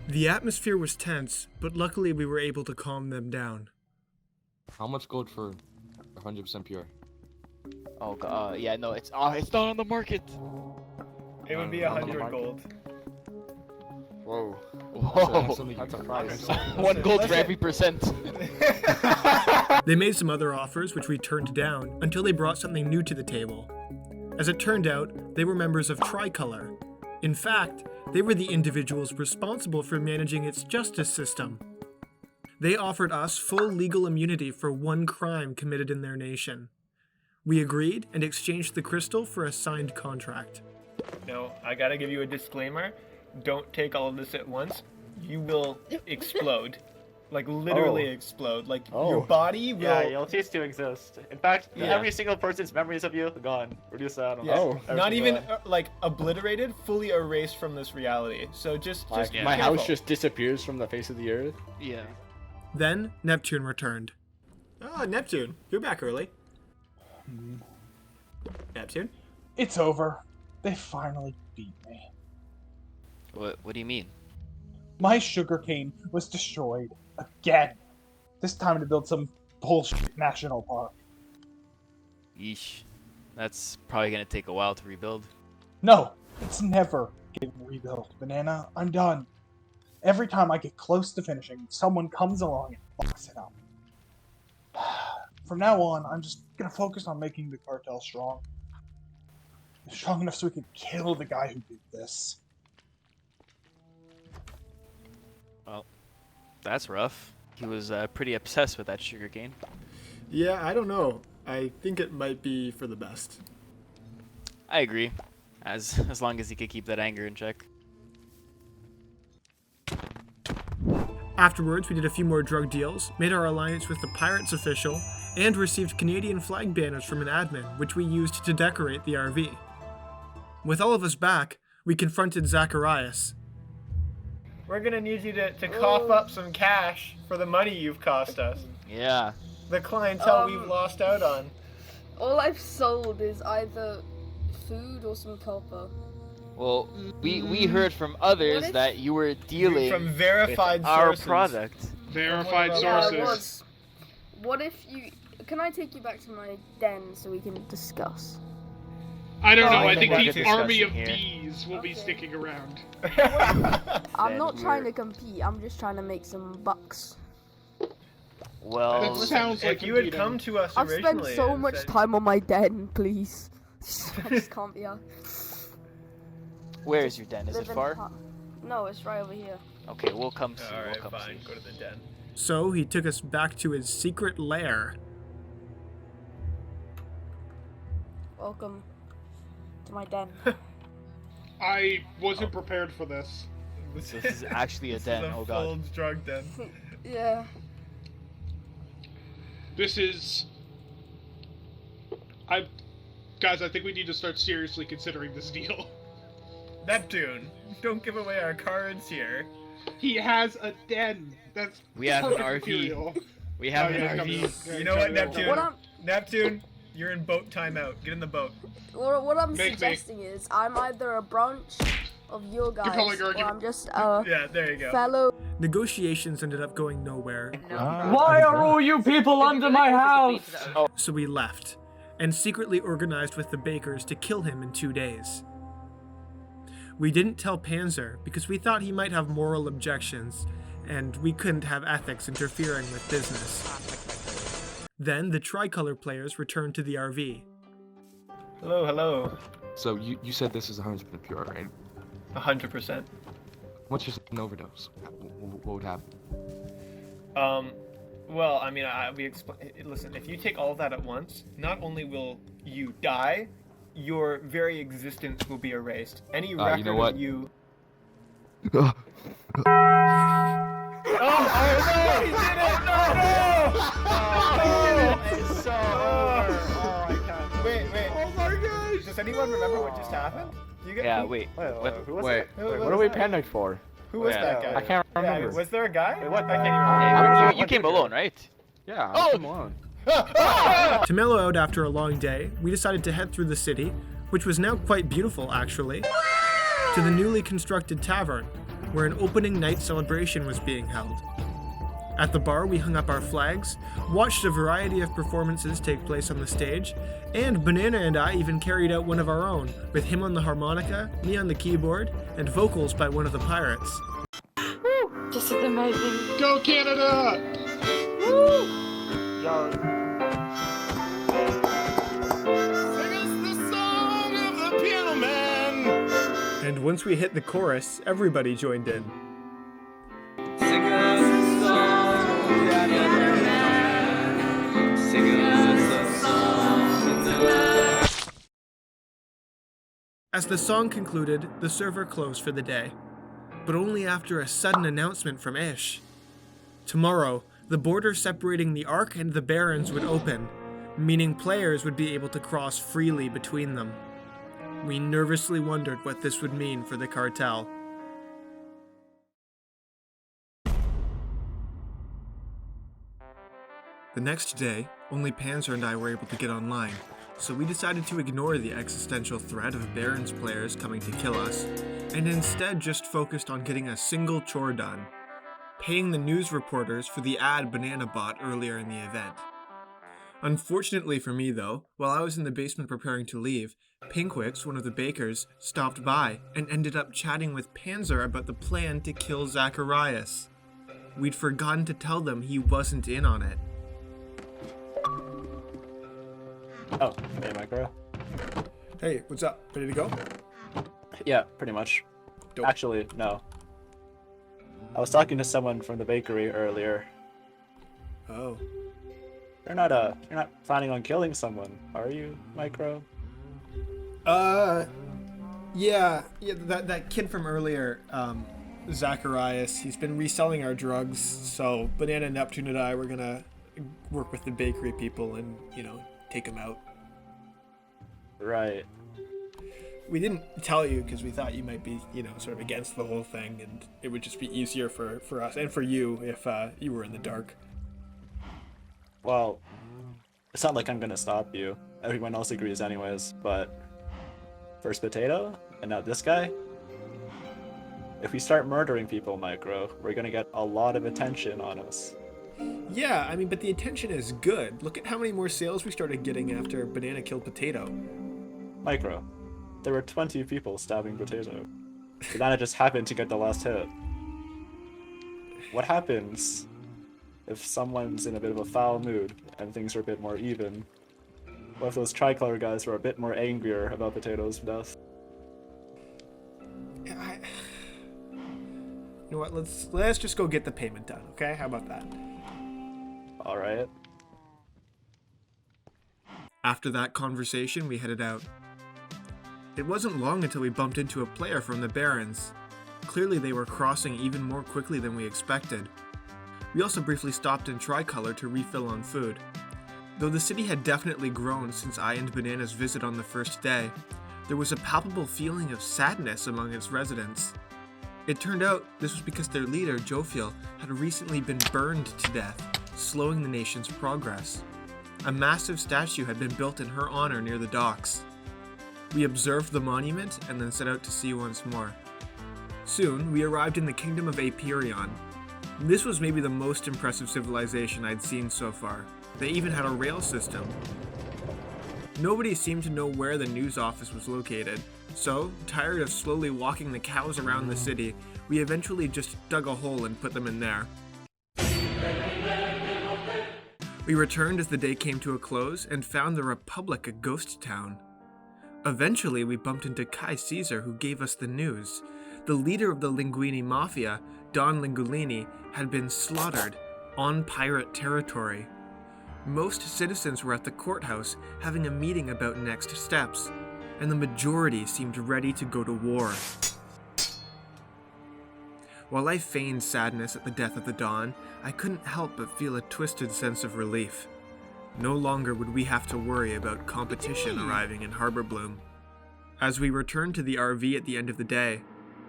[SPEAKER 1] The atmosphere was tense, but luckily we were able to calm them down.
[SPEAKER 20] How much gold for 100% pure?
[SPEAKER 4] Oh god, yeah, no, it's not on the market.
[SPEAKER 1] It would be 100 gold.
[SPEAKER 20] Whoa.
[SPEAKER 8] That's a price.
[SPEAKER 4] 1 gold for every percent.
[SPEAKER 1] They made some other offers, which we turned down, until they brought something new to the table. As it turned out, they were members of Tricolor. In fact, they were the individuals responsible for managing its justice system. They offered us full legal immunity for one crime committed in their nation. We agreed and exchanged the crystal for a signed contract. No, I gotta give you a disclaimer. Don't take all of this at once. You will explode. Like, literally explode. Like, your body will...
[SPEAKER 8] Yeah, you'll cease to exist. In fact, every single person's memories of you gone. Reduce that.
[SPEAKER 1] Not even, like, obliterated, fully erased from this reality. So just
[SPEAKER 3] my house just disappears from the face of the earth.
[SPEAKER 4] Yeah.
[SPEAKER 1] Then, Neptune returned. Oh, Neptune. You're back early. Neptune?
[SPEAKER 7] It's over. They finally beat me.
[SPEAKER 4] What do you mean?
[SPEAKER 7] My sugarcane was destroyed again. This time to build some bullshit national park.
[SPEAKER 4] Yeesh. That's probably gonna take a while to rebuild.
[SPEAKER 7] No, it's never getting rebuilt, Banana. I'm done. Every time I get close to finishing, someone comes along and fucks it up. From now on, I'm just gonna focus on making the cartel strong. Strong enough so we can kill the guy who did this.
[SPEAKER 4] Well, that's rough. He was pretty obsessed with that sugarcane.
[SPEAKER 1] Yeah, I don't know. I think it might be for the best.
[SPEAKER 4] I agree. As long as he could keep that anger in check.
[SPEAKER 1] Afterwards, we did a few more drug deals, made our alliance with the Pirates official, and received Canadian flag banners from an admin, which we used to decorate the RV. With all of us back, we confronted Zacharias. We're gonna need you to cough up some cash for the money you've cost us.
[SPEAKER 4] Yeah.
[SPEAKER 1] The clientele we've lost out on.
[SPEAKER 18] All I've sold is either food or some copper.
[SPEAKER 4] Well, we heard from others that you were dealing
[SPEAKER 1] from verified
[SPEAKER 4] with our
[SPEAKER 1] sources.
[SPEAKER 4] product.
[SPEAKER 3] Verified sources.
[SPEAKER 18] What if you? Can I take you back to my den so we can discuss?
[SPEAKER 7] I don't know.
[SPEAKER 4] I
[SPEAKER 7] I think
[SPEAKER 4] think
[SPEAKER 7] the
[SPEAKER 4] we're
[SPEAKER 7] army of
[SPEAKER 4] discussing here.
[SPEAKER 7] bees will be sticking around.
[SPEAKER 18] I'm not trying to compete. I'm just trying to make some bucks.
[SPEAKER 4] Well,
[SPEAKER 7] That sounds like
[SPEAKER 1] if you had
[SPEAKER 7] competing.
[SPEAKER 1] come to us
[SPEAKER 18] I've spent
[SPEAKER 1] originally
[SPEAKER 18] so
[SPEAKER 1] and
[SPEAKER 18] much
[SPEAKER 1] said-
[SPEAKER 18] time on my den, please. I just can't be out.
[SPEAKER 4] where is your den? Is it
[SPEAKER 18] Live in
[SPEAKER 4] far?
[SPEAKER 18] hut. No, it's right over here.
[SPEAKER 4] Okay, we'll come see.
[SPEAKER 1] Alright,
[SPEAKER 4] We'll come
[SPEAKER 1] fine.
[SPEAKER 4] see.
[SPEAKER 1] Go to the den. So he took us back to his secret lair.
[SPEAKER 18] Welcome to my den.
[SPEAKER 7] I wasn't prepared for this.
[SPEAKER 4] This is actually a den. Oh god.
[SPEAKER 1] drug den.
[SPEAKER 18] Yeah.
[SPEAKER 7] This is. Guys, I think we need to start seriously considering this deal.
[SPEAKER 1] Neptune, don't give away our cards here.
[SPEAKER 7] He has a den. That's.
[SPEAKER 4] We have an
[SPEAKER 7] perfect
[SPEAKER 4] RV.
[SPEAKER 7] material.
[SPEAKER 4] We have
[SPEAKER 7] Oh,
[SPEAKER 4] an
[SPEAKER 7] yeah,
[SPEAKER 4] RV.
[SPEAKER 7] come
[SPEAKER 1] You know what, Neptune?
[SPEAKER 18] What I'm,
[SPEAKER 1] Neptune, you're in boat timeout. Get in the boat.
[SPEAKER 18] what I'm
[SPEAKER 7] Make me.
[SPEAKER 18] suggesting is I'm either a branch of your guys,
[SPEAKER 7] calling her
[SPEAKER 18] or I'm just a
[SPEAKER 1] Yeah, there you go.
[SPEAKER 18] fellow.
[SPEAKER 1] Negotiations ended up going nowhere.
[SPEAKER 17] Why are all you people under my house?
[SPEAKER 1] So we left, and secretly organized with the bakers to kill him in 2 days. We didn't tell Panzer because we thought he might have moral objections, and we couldn't have ethics interfering with business. Then the tricolor players returned to the RV. Hello, hello.
[SPEAKER 20] So you said this is 100% pure, right?
[SPEAKER 1] 100%.
[SPEAKER 20] What's just an overdose? What would happen?
[SPEAKER 1] Well, I mean, listen, if you take all of that at once, not only will you die, your very existence will be erased. Any record
[SPEAKER 20] you know what?
[SPEAKER 1] of you...
[SPEAKER 20] Oh,
[SPEAKER 1] no! He did it! No!
[SPEAKER 2] It's so over. Oh, I can't.
[SPEAKER 1] Wait. Oh my gosh! Does anyone remember what just happened? You get,
[SPEAKER 4] Yeah,
[SPEAKER 1] who-
[SPEAKER 4] wait.
[SPEAKER 2] Who was
[SPEAKER 20] wait,
[SPEAKER 2] that?
[SPEAKER 20] what are we panicked for?
[SPEAKER 1] Who was
[SPEAKER 4] Yeah.
[SPEAKER 1] that guy?
[SPEAKER 20] I can't remember.
[SPEAKER 1] Was there a guy?
[SPEAKER 2] Wait, what?
[SPEAKER 1] I can't even
[SPEAKER 4] Yeah,
[SPEAKER 1] remember.
[SPEAKER 4] you came alone, right?
[SPEAKER 20] Yeah,
[SPEAKER 1] Oh!
[SPEAKER 20] come on.
[SPEAKER 1] To mellow out after a long day, we decided to head through the city, which was now quite beautiful actually, to the newly constructed tavern, where an opening night celebration was being held. At the bar, we hung up our flags, watched a variety of performances take place on the stage, and Banana and I even carried out one of our own, with him on the harmonica, me on the keyboard, and vocals by one of the pirates.
[SPEAKER 18] This is amazing.
[SPEAKER 7] Go Canada!
[SPEAKER 1] And once we hit the chorus, everybody joined in. As the song concluded, the server closed for the day, but only after a sudden announcement from Ish. Tomorrow, the border separating the Ark and the Barrens would open, meaning players would be able to cross freely between them. We nervously wondered what this would mean for the cartel. The next day, only Panzer and I were able to get online, so we decided to ignore the existential threat of Barons players coming to kill us, and instead just focused on getting a single chore done, paying the news reporters for the ad Banana bought earlier in the event. Unfortunately for me though, while I was in the basement preparing to leave, Pinkwix, one of the bakers, stopped by and ended up chatting with Panzer about the plan to kill Zacharias. We'd forgotten to tell them he wasn't in on it.
[SPEAKER 8] Oh, hey, Micro.
[SPEAKER 1] Hey, what's up? Ready to go?
[SPEAKER 8] Yeah, pretty much.
[SPEAKER 1] Dope.
[SPEAKER 8] Actually, no. I was talking to someone from the bakery earlier.
[SPEAKER 1] Oh.
[SPEAKER 8] You're not planning on killing someone, are you, Micro?
[SPEAKER 1] Yeah, that kid from earlier, Zacharias, he's been reselling our drugs, so Banana, Neptune, and I were gonna work with the bakery people and, take him out.
[SPEAKER 8] Right.
[SPEAKER 1] We didn't tell you because we thought you might be, sort of against the whole thing, and it would just be easier for us and for you if you were in the dark.
[SPEAKER 8] Well, it's not like I'm gonna stop you. Everyone else agrees anyways, but first Potato, and now this guy? If we start murdering people, Micro, we're gonna get a lot of attention on us.
[SPEAKER 1] Yeah, I mean, but the attention is good. Look at how many more sales we started getting after Banana killed Potato.
[SPEAKER 8] Micro, there were 20 people stabbing Potato. Banana just happened to get the last hit. What happens if someone's in a bit of a foul mood and things are a bit more even? What if those tricolor guys were a bit more angrier about Potato's death?
[SPEAKER 1] You know what? Let's just go get the payment done, okay? How about that?
[SPEAKER 8] All right.
[SPEAKER 1] After that conversation, we headed out. It wasn't long until we bumped into a player from the Barrens. Clearly, they were crossing even more quickly than we expected. We also briefly stopped in Tricolor to refill on food. Though the city had definitely grown since I and Banana's visit on the first day, there was a palpable feeling of sadness among its residents. It turned out this was because their leader, Jofiel, had recently been burned to death, slowing the nation's progress. A massive statue had been built in her honor near the docks. We observed the monument and then set out to see once more. Soon, we arrived in the kingdom of Aperion. This was maybe the most impressive civilization I'd seen so far. They even had a rail system. Nobody seemed to know where the news office was located, so, tired of slowly walking the cows around the city, we eventually just dug a hole and put them in there. We returned as the day came to a close and found the Republic a ghost town. Eventually, we bumped into Kai Caesar, who gave us the news. The leader of the Linguini Mafia, Don Lingulini, had been slaughtered on pirate territory. Most citizens were at the courthouse having a meeting about next steps, and the majority seemed ready to go to war. While I feigned sadness at the death of the Don, I couldn't help but feel a twisted sense of relief. No longer would we have to worry about competition arriving in Harbor Bloom. As we returned to the RV at the end of the day,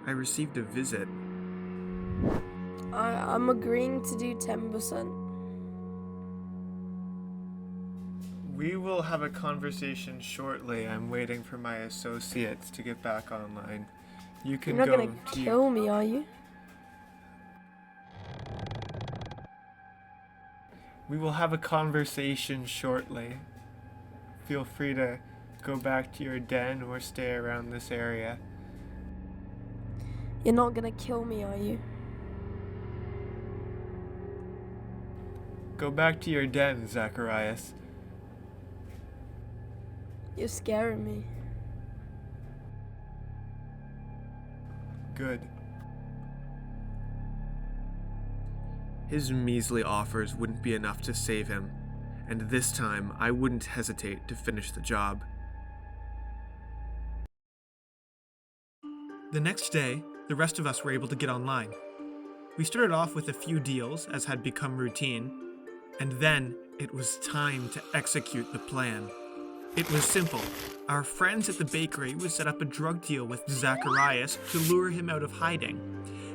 [SPEAKER 1] I received a visit.
[SPEAKER 18] I'm agreeing to do 10%.
[SPEAKER 1] We will have a conversation shortly. I'm waiting for my associates to get back online. You can
[SPEAKER 18] You're not
[SPEAKER 1] go
[SPEAKER 18] gonna kill me, are you?
[SPEAKER 1] We will have a conversation shortly. Feel free to go back to your den or stay around this area.
[SPEAKER 18] You're not gonna kill me, are you?
[SPEAKER 1] Go back to your den, Zacharias.
[SPEAKER 18] You're scaring me.
[SPEAKER 1] Good. His measly offers wouldn't be enough to save him, and this time I wouldn't hesitate to finish the job. The next day, the rest of us were able to get online. We started off with a few deals, as had become routine, and then it was time to execute the plan. It was simple. Our friends at the bakery would set up a drug deal with Zacharias to lure him out of hiding,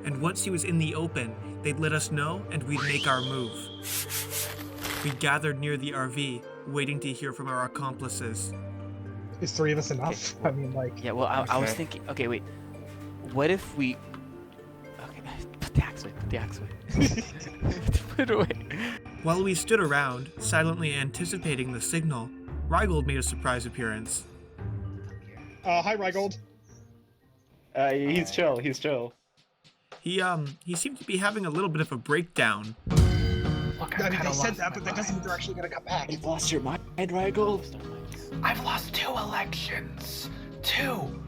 [SPEAKER 1] and once he was in the open, they'd let us know and we'd make our move. We gathered near the RV, waiting to hear from our accomplices.
[SPEAKER 7] Is 3 of us enough?
[SPEAKER 4] Okay.
[SPEAKER 7] I mean, like...
[SPEAKER 4] Yeah, well, I was thinking... Okay, wait. What if we... Okay, put the axe away. Put it away.
[SPEAKER 1] While we stood around, silently anticipating the signal, Rygold made a surprise appearance.
[SPEAKER 7] Hi, Rygold.
[SPEAKER 8] He's chill.
[SPEAKER 1] He seemed to be having a little bit of a breakdown.
[SPEAKER 7] Look, I mean, they said that, but that doesn't mean they're actually gonna come back.
[SPEAKER 8] You've lost your mind, Rygold?
[SPEAKER 6] I've lost 2 elections. 2.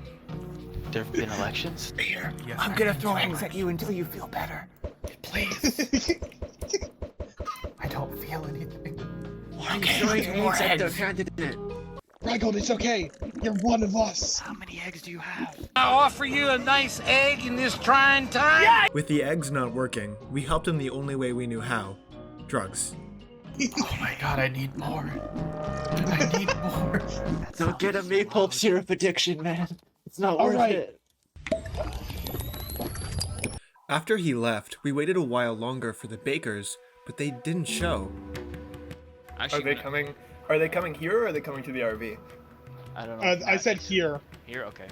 [SPEAKER 4] There have been elections?
[SPEAKER 9] Here, I'm gonna throw eggs at you until you feel better.
[SPEAKER 6] Please. I don't feel anything.
[SPEAKER 9] Okay, more eggs.
[SPEAKER 7] Rygold, it's okay. You're one of us.
[SPEAKER 4] How many eggs do you have?
[SPEAKER 9] I offer you a nice egg in this trying time. Yeah!
[SPEAKER 1] With the eggs not working, we helped him the only way we knew how. Drugs.
[SPEAKER 6] Oh my god, I need more. I need more.
[SPEAKER 8] Don't get a maple syrup addiction, man. It's not worth it.
[SPEAKER 1] After he left, we waited a while longer for the bakers, but they didn't show.
[SPEAKER 3] Actually, Are they coming here or are they coming to the RV?
[SPEAKER 4] I don't know.
[SPEAKER 7] I said here.
[SPEAKER 4] Here, okay.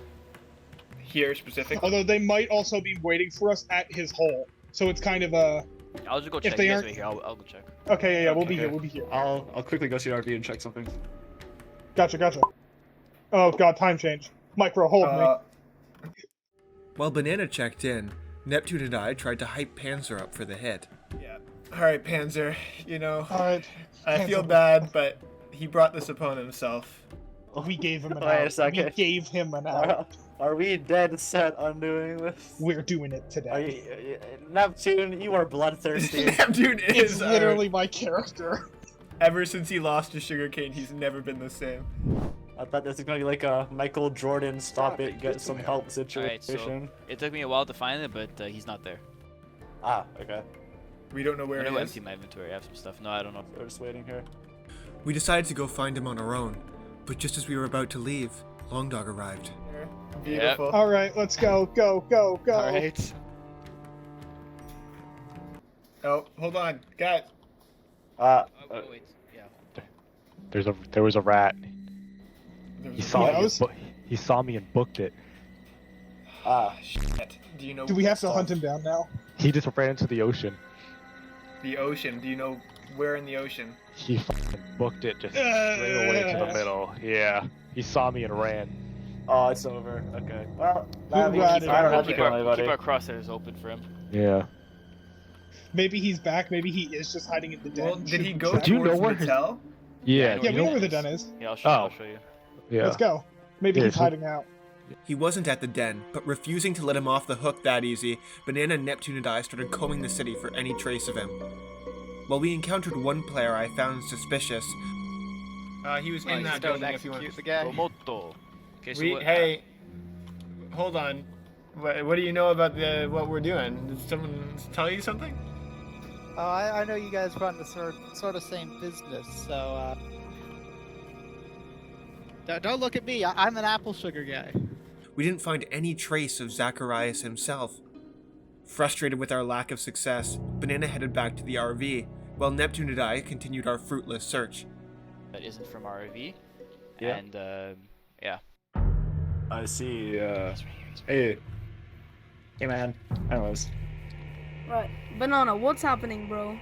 [SPEAKER 3] Here specifically?
[SPEAKER 7] Although they might also be waiting for us at his hole. So it's kind of a...
[SPEAKER 4] I'll just go
[SPEAKER 7] If
[SPEAKER 4] check.
[SPEAKER 7] they
[SPEAKER 4] You guys
[SPEAKER 7] aren't-
[SPEAKER 4] wait here. I'll go check.
[SPEAKER 7] Okay, yeah, we'll be
[SPEAKER 8] Okay.
[SPEAKER 7] here. We'll be here.
[SPEAKER 8] I'll quickly go to the RV and check something.
[SPEAKER 7] Gotcha. Oh god, time change. Micro, hold me.
[SPEAKER 1] While Banana checked in, Neptune and I tried to hype Panzer up for the hit.
[SPEAKER 3] Yeah. Alright, Panzer, you know.
[SPEAKER 7] Alright.
[SPEAKER 3] I feel bad, but he brought this upon himself.
[SPEAKER 7] We gave him an
[SPEAKER 8] Wait a
[SPEAKER 7] out.
[SPEAKER 8] second.
[SPEAKER 7] We gave him an out.
[SPEAKER 8] Are we dead set on doing this?
[SPEAKER 7] We're doing it today.
[SPEAKER 8] Neptune, you are bloodthirsty.
[SPEAKER 3] Neptune
[SPEAKER 7] It's
[SPEAKER 3] is
[SPEAKER 7] literally my character.
[SPEAKER 3] Ever since he lost to Sugarcane, he's never been the same.
[SPEAKER 8] I thought this was gonna be like a Michael Jordan stop it, get some help
[SPEAKER 4] Alright, so
[SPEAKER 8] situation.
[SPEAKER 4] it took me a while to find it, but he's not there.
[SPEAKER 8] Ah, okay.
[SPEAKER 3] We don't know where
[SPEAKER 4] I
[SPEAKER 3] he
[SPEAKER 4] know
[SPEAKER 3] is.
[SPEAKER 4] empty my inventory. I have some stuff. No, I don't know.
[SPEAKER 8] We're just waiting here.
[SPEAKER 1] We decided to go find him on our own, but just as we were about to leave, Long Dog arrived.
[SPEAKER 3] Beautiful.
[SPEAKER 7] Alright, let's go.
[SPEAKER 4] Alright.
[SPEAKER 3] Oh, hold on, guys.
[SPEAKER 4] Wait. Yeah.
[SPEAKER 19] There was a rat. He saw
[SPEAKER 7] Yeah,
[SPEAKER 19] me. He saw me and booked it.
[SPEAKER 3] Shit. Do you know?
[SPEAKER 7] Do we have to hunt him down now?
[SPEAKER 19] He just ran into the ocean.
[SPEAKER 3] The ocean. Do you know where in the ocean?
[SPEAKER 19] He fucking booked it just straight away to the middle. Yeah. He saw me and ran.
[SPEAKER 8] Oh, it's over. Okay. Well,
[SPEAKER 7] Who ratted
[SPEAKER 8] I don't
[SPEAKER 7] him?
[SPEAKER 8] have to kill anybody.
[SPEAKER 4] Keep our crosshairs open for him.
[SPEAKER 19] Yeah.
[SPEAKER 7] Maybe he's back. Maybe he is just hiding in the den.
[SPEAKER 3] Well, did
[SPEAKER 7] Should
[SPEAKER 3] he
[SPEAKER 7] we
[SPEAKER 3] go
[SPEAKER 7] check?
[SPEAKER 19] Do you know
[SPEAKER 3] towards
[SPEAKER 19] where
[SPEAKER 3] the
[SPEAKER 19] his-
[SPEAKER 3] hotel?
[SPEAKER 19] Yeah.
[SPEAKER 7] Yeah, we know where the den is.
[SPEAKER 4] Yeah, I'll show you.
[SPEAKER 19] Yeah.
[SPEAKER 7] Let's go. Maybe
[SPEAKER 19] Yeah,
[SPEAKER 7] he's
[SPEAKER 19] so-
[SPEAKER 7] hiding out.
[SPEAKER 1] He wasn't at the den, but refusing to let him off the hook that easy, Banana, Neptune, and I started combing the city for any trace of him. While we encountered one player I found suspicious,
[SPEAKER 3] He was in that building. If you want
[SPEAKER 5] the guy.
[SPEAKER 4] Komoto. Okay, so what,
[SPEAKER 3] Hey, hold on. What do you know about what we're doing? Did someone tell you something?
[SPEAKER 16] Oh, I know you guys run the sort of same business, so don't look at me. I'm an apple sugar guy.
[SPEAKER 1] we didn't find any trace of Zacharias himself. Frustrated with our lack of success, Banana headed back to the RV, while Neptune and I continued our fruitless search.
[SPEAKER 4] that isn't from RV.
[SPEAKER 8] Yeah.
[SPEAKER 4] And yeah.
[SPEAKER 8] I see. Hey. Hey, man. Anyways.
[SPEAKER 18] Right, Banana, what's happening, bro?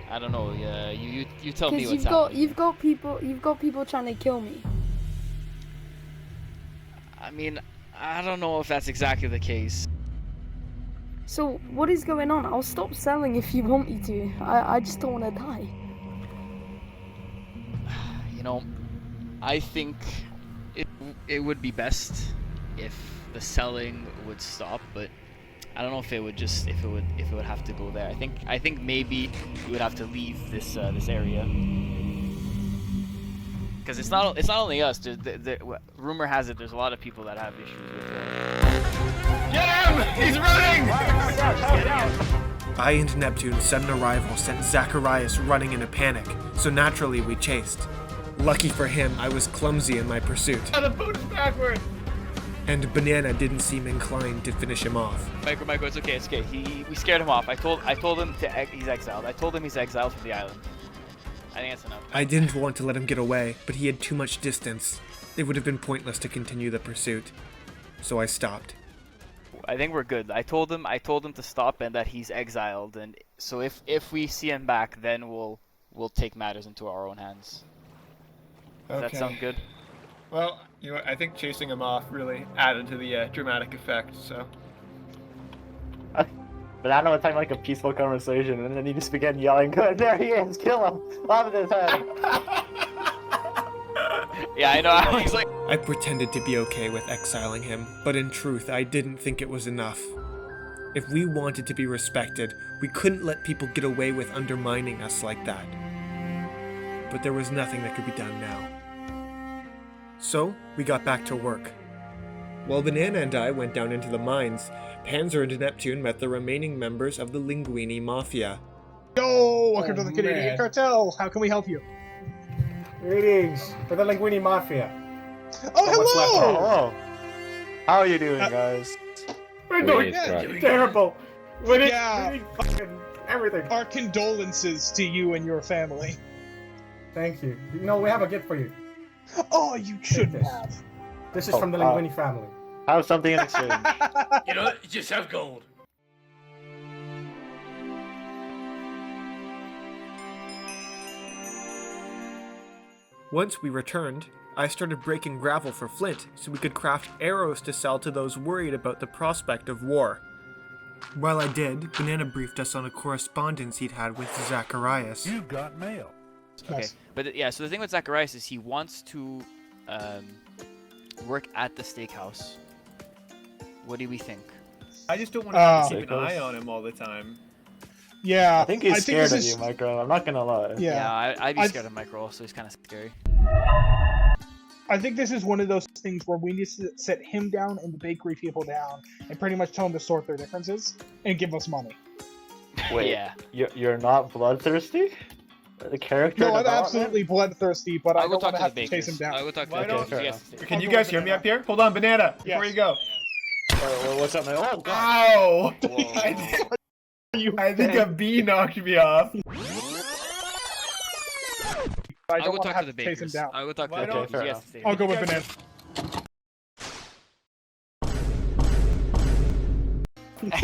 [SPEAKER 4] I don't know. You tell me
[SPEAKER 18] Because
[SPEAKER 4] what's happening.
[SPEAKER 18] you've got people trying to kill me.
[SPEAKER 4] I mean, I don't know if that's exactly the case.
[SPEAKER 18] So what is going on? I'll stop selling if you want me to. I just don't want to die.
[SPEAKER 4] You know, I think it would be best if the selling would stop, but I don't know if it would have to go there. I think maybe you would have to leave this area. Because it's not only us. Rumor has it there's a lot of people that have issues with it.
[SPEAKER 3] Get him! He's running!
[SPEAKER 1] I and Neptune's sudden arrival sent Zacharias running in a panic, so naturally we chased. Lucky for him, I was clumsy in my pursuit,
[SPEAKER 3] The boat is backward!
[SPEAKER 1] and Banana didn't seem inclined to finish him off.
[SPEAKER 4] Micro, it's okay. We scared him off. I told him he's exiled. I told him he's exiled from the island. I think that's enough.
[SPEAKER 1] I didn't want to let him get away, but he had too much distance. It would have been pointless to continue the pursuit, so I stopped.
[SPEAKER 4] I think we're good. I told him to stop and that he's exiled, and so if we see him back, then we'll take matters into our own hands. Does that sound good?
[SPEAKER 3] Well, you know, I think chasing him off really added to the dramatic effect. So.
[SPEAKER 8] But I know it's having like a peaceful conversation, and then you just begin yelling, "Good, there he is! Kill him! Lob his head!"
[SPEAKER 4] Yeah, I know. I was like,
[SPEAKER 1] I pretended to be okay with exiling him, but in truth, I didn't think it was enough. If we wanted to be respected, we couldn't let people get away with undermining us like that. But there was nothing that could be done now. So, we got back to work. While Banana and I went down into the mines, Panzer and Neptune met the remaining members of the Linguini Mafia.
[SPEAKER 7] Yo, welcome to the Canadian Cartel. How can we help you?
[SPEAKER 21] Greetings for the Linguini Mafia.
[SPEAKER 7] Oh, hello!
[SPEAKER 8] Hello. How are you doing, guys?
[SPEAKER 21] We're doing terrible. We need fucking everything.
[SPEAKER 7] Our condolences to you and your family.
[SPEAKER 21] Thank you. You know, we have a gift for you.
[SPEAKER 7] Oh, you shouldn't have.
[SPEAKER 21] This is from the Linguini family.
[SPEAKER 8] Have something in exchange.
[SPEAKER 9] You know, you just have gold.
[SPEAKER 1] Once we returned, I started breaking gravel for flint so we could craft arrows to sell to those worried about the prospect of war. While I did, Banana briefed us on a correspondence he'd had with Zacharias.
[SPEAKER 10] You got mail.
[SPEAKER 4] Okay, but yeah, so the thing with Zacharias is he wants to work at the steakhouse. What do we think?
[SPEAKER 3] I just don't want to have to keep an eye on him all the time.
[SPEAKER 7] Yeah,
[SPEAKER 8] I think he's scared of you, Micro. I'm not gonna lie.
[SPEAKER 7] Yeah,
[SPEAKER 4] I'd be scared of Micro also. He's kind of scary.
[SPEAKER 7] I think this is one of those things where we need to sit him down and the bakery people down and pretty much tell them to sort their differences and give us money.
[SPEAKER 8] Wait,
[SPEAKER 4] yeah.
[SPEAKER 8] You're not bloodthirsty? The character
[SPEAKER 7] No, I'm
[SPEAKER 8] development?
[SPEAKER 7] absolutely bloodthirsty, but I
[SPEAKER 4] I'll go
[SPEAKER 7] don't want
[SPEAKER 4] talk
[SPEAKER 7] to
[SPEAKER 4] to
[SPEAKER 7] have
[SPEAKER 4] the
[SPEAKER 7] to chase
[SPEAKER 4] bakers.
[SPEAKER 7] him down.
[SPEAKER 4] I'll go talk to
[SPEAKER 3] Why
[SPEAKER 4] the
[SPEAKER 3] don't-
[SPEAKER 4] bakers. Yes.
[SPEAKER 3] Can you guys hear me up here? Hold on, Banana, before you go.
[SPEAKER 8] What's up, man? Oh, God.
[SPEAKER 3] Ow! I think a bee knocked me off.
[SPEAKER 7] I
[SPEAKER 4] I'll
[SPEAKER 7] don't
[SPEAKER 4] go
[SPEAKER 7] want to
[SPEAKER 4] talk
[SPEAKER 7] have
[SPEAKER 4] to
[SPEAKER 7] to
[SPEAKER 4] the
[SPEAKER 7] chase him
[SPEAKER 4] bakers.
[SPEAKER 7] down.
[SPEAKER 4] I'll go talk to
[SPEAKER 3] Why
[SPEAKER 4] the
[SPEAKER 3] don't-
[SPEAKER 4] bakers. Yes,
[SPEAKER 7] I'll go with Banana.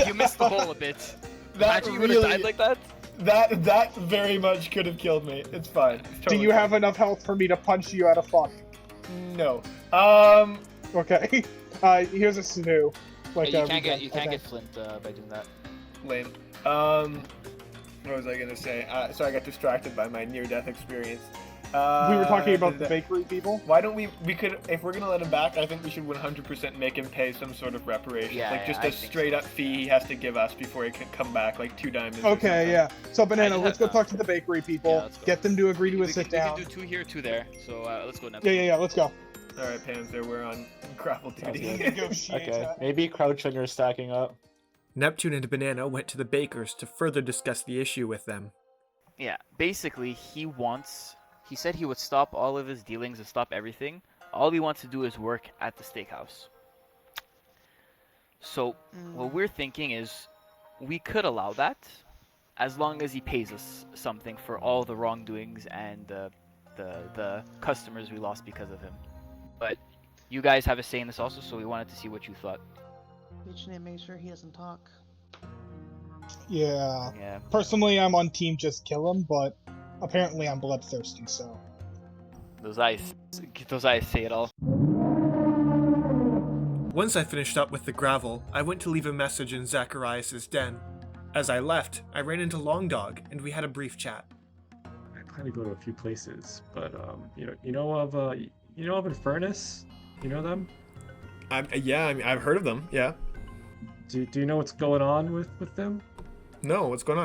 [SPEAKER 4] You missed the hole a bit.
[SPEAKER 3] That
[SPEAKER 4] Imagine you would have died like that.
[SPEAKER 3] That very much could have killed me. It's fine. It's
[SPEAKER 7] Do
[SPEAKER 3] totally
[SPEAKER 7] you
[SPEAKER 3] fine.
[SPEAKER 7] have enough health for me to punch you out of fuck?
[SPEAKER 3] No.
[SPEAKER 7] Okay. Here's a snoo. Like
[SPEAKER 4] you
[SPEAKER 7] we
[SPEAKER 4] can't get
[SPEAKER 7] okay.
[SPEAKER 4] flint by doing that.
[SPEAKER 3] Lame. What was I gonna say? So I got distracted by my near-death experience.
[SPEAKER 7] We were talking about the bakery people.
[SPEAKER 3] Why don't we could, if we're gonna let him back, I think we should 100% make him pay some sort of reparation.
[SPEAKER 4] Yeah,
[SPEAKER 3] like just
[SPEAKER 4] I
[SPEAKER 3] a
[SPEAKER 4] think
[SPEAKER 3] straight up fee he has to give us before he can come back, like 2 diamonds. or
[SPEAKER 7] Okay,
[SPEAKER 3] something.
[SPEAKER 7] yeah. So Banana,
[SPEAKER 4] just
[SPEAKER 7] let's go
[SPEAKER 4] have-
[SPEAKER 7] talk to the bakery people.
[SPEAKER 4] Yeah, let's go.
[SPEAKER 7] Get them to agree to a
[SPEAKER 4] We
[SPEAKER 7] sit
[SPEAKER 4] can
[SPEAKER 7] down.
[SPEAKER 4] do 2 here, 2 there. So let's go now.
[SPEAKER 7] Yeah. Let's go.
[SPEAKER 3] Alright, Panzer, we're on grapple duty.
[SPEAKER 8] Okay, maybe crouch when you're stacking up.
[SPEAKER 1] Neptune and Banana went to the bakers to further discuss the issue with them.
[SPEAKER 4] Yeah, basically he said he would stop all of his dealings and stop everything. All he wants to do is work at the steakhouse. So what we're thinking is we could allow that as long as he pays us something for all the wrongdoings and the customers we lost because of him. But you guys have a say in this also, so we wanted to see what you thought.
[SPEAKER 12] Bitch name, make sure he doesn't talk.
[SPEAKER 7] Yeah.
[SPEAKER 4] Yeah.
[SPEAKER 7] Personally, I'm on team just kill him, but apparently I'm bloodthirsty, so.
[SPEAKER 4] Those eyes say it all.
[SPEAKER 1] Once I finished up with the gravel, I went to leave a message in Zacharias' den. As I left, I ran into Long Dog, and we had a brief chat.
[SPEAKER 23] I plan to go to a few places, but you know of Infernus? You know them?
[SPEAKER 1] I've heard of them. Yeah.
[SPEAKER 23] Do you know what's going on with them?
[SPEAKER 1] No, what's going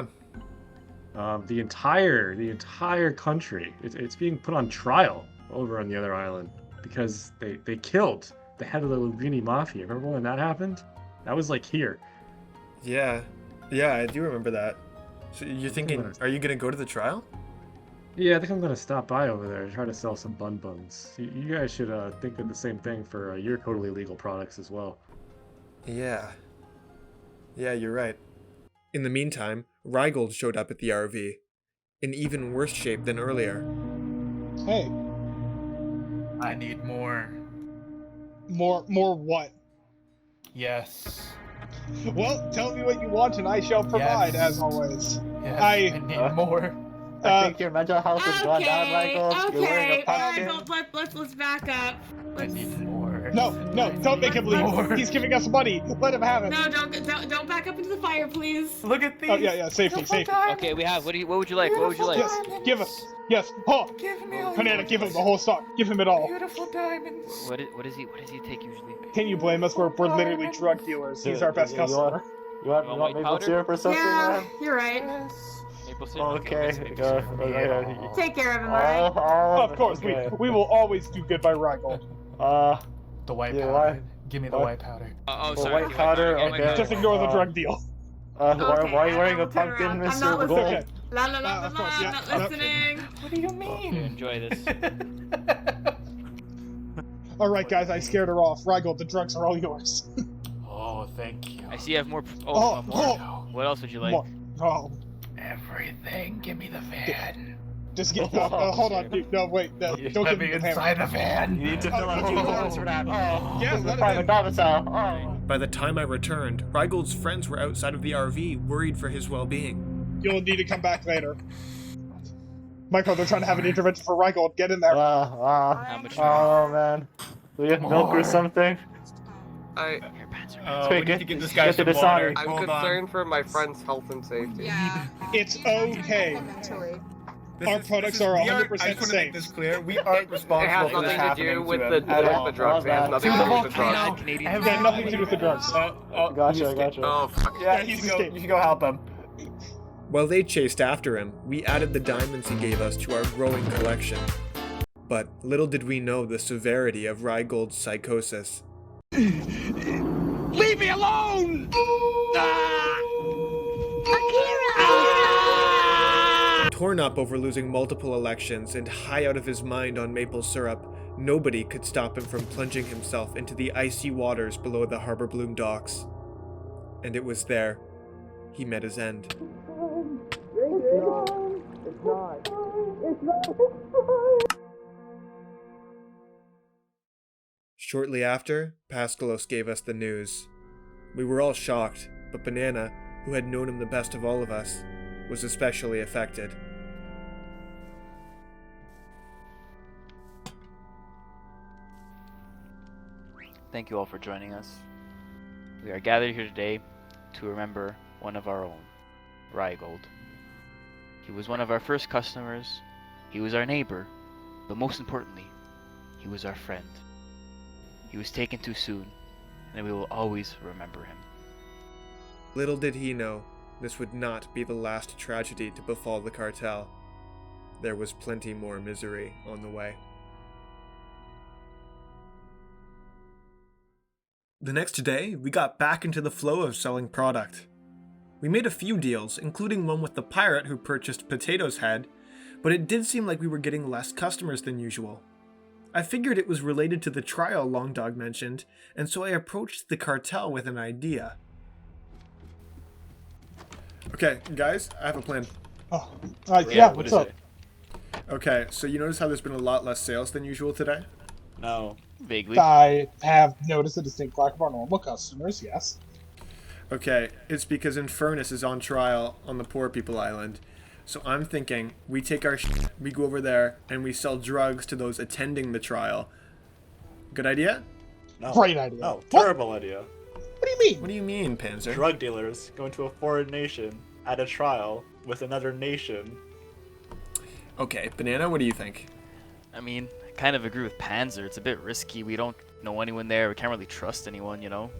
[SPEAKER 1] on?
[SPEAKER 23] The entire country, it's being put on trial over on the other island because they killed the head of the Lugini Mafia. Remember when that happened? That was like here.
[SPEAKER 1] Yeah, I do remember that. So you're thinking, are you gonna go to the trial?
[SPEAKER 23] Yeah, I think I'm gonna stop by over there and try to sell some buns. You guys should think of the same thing for your totally legal products as well.
[SPEAKER 1] Yeah, you're right. In the meantime, Rygold showed up at the RV, in even worse shape than earlier.
[SPEAKER 7] Hey.
[SPEAKER 6] I need more.
[SPEAKER 7] More what?
[SPEAKER 6] Yes.
[SPEAKER 7] Well, tell me what you want and I shall provide, as always.
[SPEAKER 6] Yes, I need more.
[SPEAKER 8] I think your mental health is going down, Michael. You're wearing a pumpkin.
[SPEAKER 22] Let's back up.
[SPEAKER 6] I need more.
[SPEAKER 7] No, don't make him leave. He's giving us money. Let him have it.
[SPEAKER 22] No, don't back up into the fire, please.
[SPEAKER 6] Look at these.
[SPEAKER 7] Oh, yeah, safely.
[SPEAKER 4] Okay, we have. What would you like? What would you like?
[SPEAKER 7] Yes, give us. Yes. Oh,
[SPEAKER 22] give me all.
[SPEAKER 7] Banana, give him the whole stock. Give him it all.
[SPEAKER 22] Beautiful diamonds.
[SPEAKER 4] What does he take usually?
[SPEAKER 7] Can you blame us? We're literally drug dealers. He's our best customer.
[SPEAKER 8] You want maple syrup or something?
[SPEAKER 22] Yeah, you're right.
[SPEAKER 4] Maple syrup.
[SPEAKER 8] Okay.
[SPEAKER 22] Take care of him, alright?
[SPEAKER 7] Of course, we will always do good by Rygold.
[SPEAKER 6] The white powder. Give me the white powder.
[SPEAKER 4] Oh,
[SPEAKER 8] the
[SPEAKER 4] sorry.
[SPEAKER 8] white powder. Okay.
[SPEAKER 7] Just ignore the drug deal.
[SPEAKER 8] Why are you wearing a pumpkin,
[SPEAKER 22] I'm
[SPEAKER 8] Mr.
[SPEAKER 22] not
[SPEAKER 8] Gold?
[SPEAKER 22] listening. La la la
[SPEAKER 7] of
[SPEAKER 22] la
[SPEAKER 7] course,
[SPEAKER 22] la,
[SPEAKER 7] yeah.
[SPEAKER 22] I'm not listening. What do you mean?
[SPEAKER 4] Enjoy this.
[SPEAKER 7] Alright, guys, I scared her off. Rygold, the drugs are all yours.
[SPEAKER 6] Oh, thank you.
[SPEAKER 4] I see you have more.
[SPEAKER 7] Oh,
[SPEAKER 4] more. What else would you like?
[SPEAKER 7] Oh.
[SPEAKER 6] Everything. Give me the van.
[SPEAKER 7] Just get. Hold on, dude. No, wait. No, don't
[SPEAKER 6] Let
[SPEAKER 7] give
[SPEAKER 6] me
[SPEAKER 7] me the
[SPEAKER 6] inside the van.
[SPEAKER 8] You need to fill out 2 forms for that.
[SPEAKER 7] Yeah,
[SPEAKER 8] the private domicile.
[SPEAKER 1] By the time I returned, Rygold's friends were outside of the RV, worried for his well-being.
[SPEAKER 7] You'll need to come back later. Michael, they're trying to have an intervention for Rygold. Get in there.
[SPEAKER 8] Oh man. Do you have milk or something?
[SPEAKER 3] We
[SPEAKER 8] Quick,
[SPEAKER 3] need to get this guy
[SPEAKER 8] get
[SPEAKER 3] some
[SPEAKER 8] the
[SPEAKER 3] water.
[SPEAKER 8] dishonor.
[SPEAKER 3] Hold on.
[SPEAKER 10] concerned for my friend's health and safety.
[SPEAKER 22] Yeah.
[SPEAKER 7] It's okay. Our products are
[SPEAKER 3] I
[SPEAKER 7] 100%
[SPEAKER 3] just want to make
[SPEAKER 7] safe.
[SPEAKER 3] this clear. We aren't responsible
[SPEAKER 10] It has
[SPEAKER 3] for this
[SPEAKER 10] nothing to
[SPEAKER 3] happening
[SPEAKER 10] do with
[SPEAKER 3] to
[SPEAKER 10] the
[SPEAKER 3] him at all.
[SPEAKER 10] drugs. It has nothing to do with the drugs.
[SPEAKER 7] It has nothing to do with the drugs.
[SPEAKER 8] Gotcha.
[SPEAKER 10] Oh, fuck.
[SPEAKER 3] Yeah, you should go help him.
[SPEAKER 1] While they chased after him, we added the diamonds he gave us to our growing collection. But little did we know the severity of Rygold's psychosis.
[SPEAKER 15] Leave me alone!
[SPEAKER 1] Torn up over losing multiple elections and high out of his mind on maple syrup, nobody could stop him from plunging himself into the icy waters below the Harbor Bloom docks. And it was there he met his end. Shortly after, Pascalos gave us the news. We were all shocked, but Banana, who had known him the best of all of us, was especially affected.
[SPEAKER 4] Thank you all for joining us. We are gathered here today to remember one of our own, Rygold. He was one of our first customers, he was our neighbor, but most importantly, he was our friend. He was taken too soon, and we will always remember him.
[SPEAKER 1] Little did he know, this would not be the last tragedy to befall the cartel. There was plenty more misery on the way. The next day, we got back into the flow of selling product. We made a few deals, including one with the pirate who purchased Potato's head, but it did seem like we were getting less customers than usual. I figured it was related to the trial Long Dog mentioned, and so I approached the cartel with an idea. Okay, guys, I have a plan.
[SPEAKER 7] What's up?
[SPEAKER 1] Okay, so you notice how there's been a lot less sales than usual today?
[SPEAKER 8] No.
[SPEAKER 4] Vaguely.
[SPEAKER 7] I have noticed a distinct lack of our normal customers, yes.
[SPEAKER 1] Okay, it's because Infernus is on trial on the Poor People Island. So I'm thinking we take our we go over there and we sell drugs to those attending the trial. Good idea?
[SPEAKER 8] No.
[SPEAKER 7] Great idea.
[SPEAKER 8] No, terrible idea.
[SPEAKER 7] What do you mean?
[SPEAKER 1] What do you mean, Panzer?
[SPEAKER 8] Drug dealers go into a foreign nation at a trial with another nation.
[SPEAKER 1] Okay, Banana, what do you think?
[SPEAKER 4] I mean, I kind of agree with Panzer. It's a bit risky. We don't know anyone there. We can't really trust anyone, you know?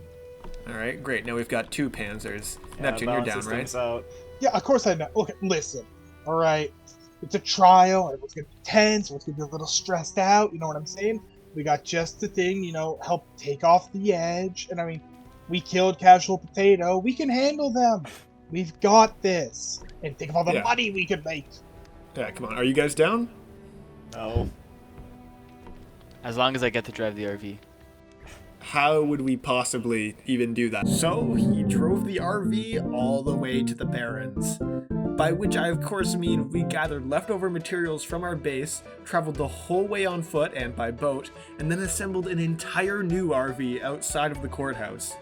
[SPEAKER 1] Alright, great. Now we've got two Panzers.
[SPEAKER 8] Yeah,
[SPEAKER 1] Neptune, you're down,
[SPEAKER 8] balances
[SPEAKER 1] right?
[SPEAKER 8] things out.
[SPEAKER 7] Yeah, of course I know. Okay, listen. Alright. It's a trial. Everyone's gonna be tense. Everyone's gonna be a little stressed out. You know what I'm saying? We got just the thing, help take off the edge. And I mean, we killed Casual Potato. We can handle them. We've got this. And think of all the money we could make.
[SPEAKER 1] Yeah, come on. Are you guys down?
[SPEAKER 8] No.
[SPEAKER 4] As long as I get to drive the RV.
[SPEAKER 1] How would we possibly even do that? So he drove the RV all the way to the Barrens. By which I of course mean we gathered leftover materials from our base, traveled the whole way on foot and by boat, and then assembled an entire new RV outside of the courthouse.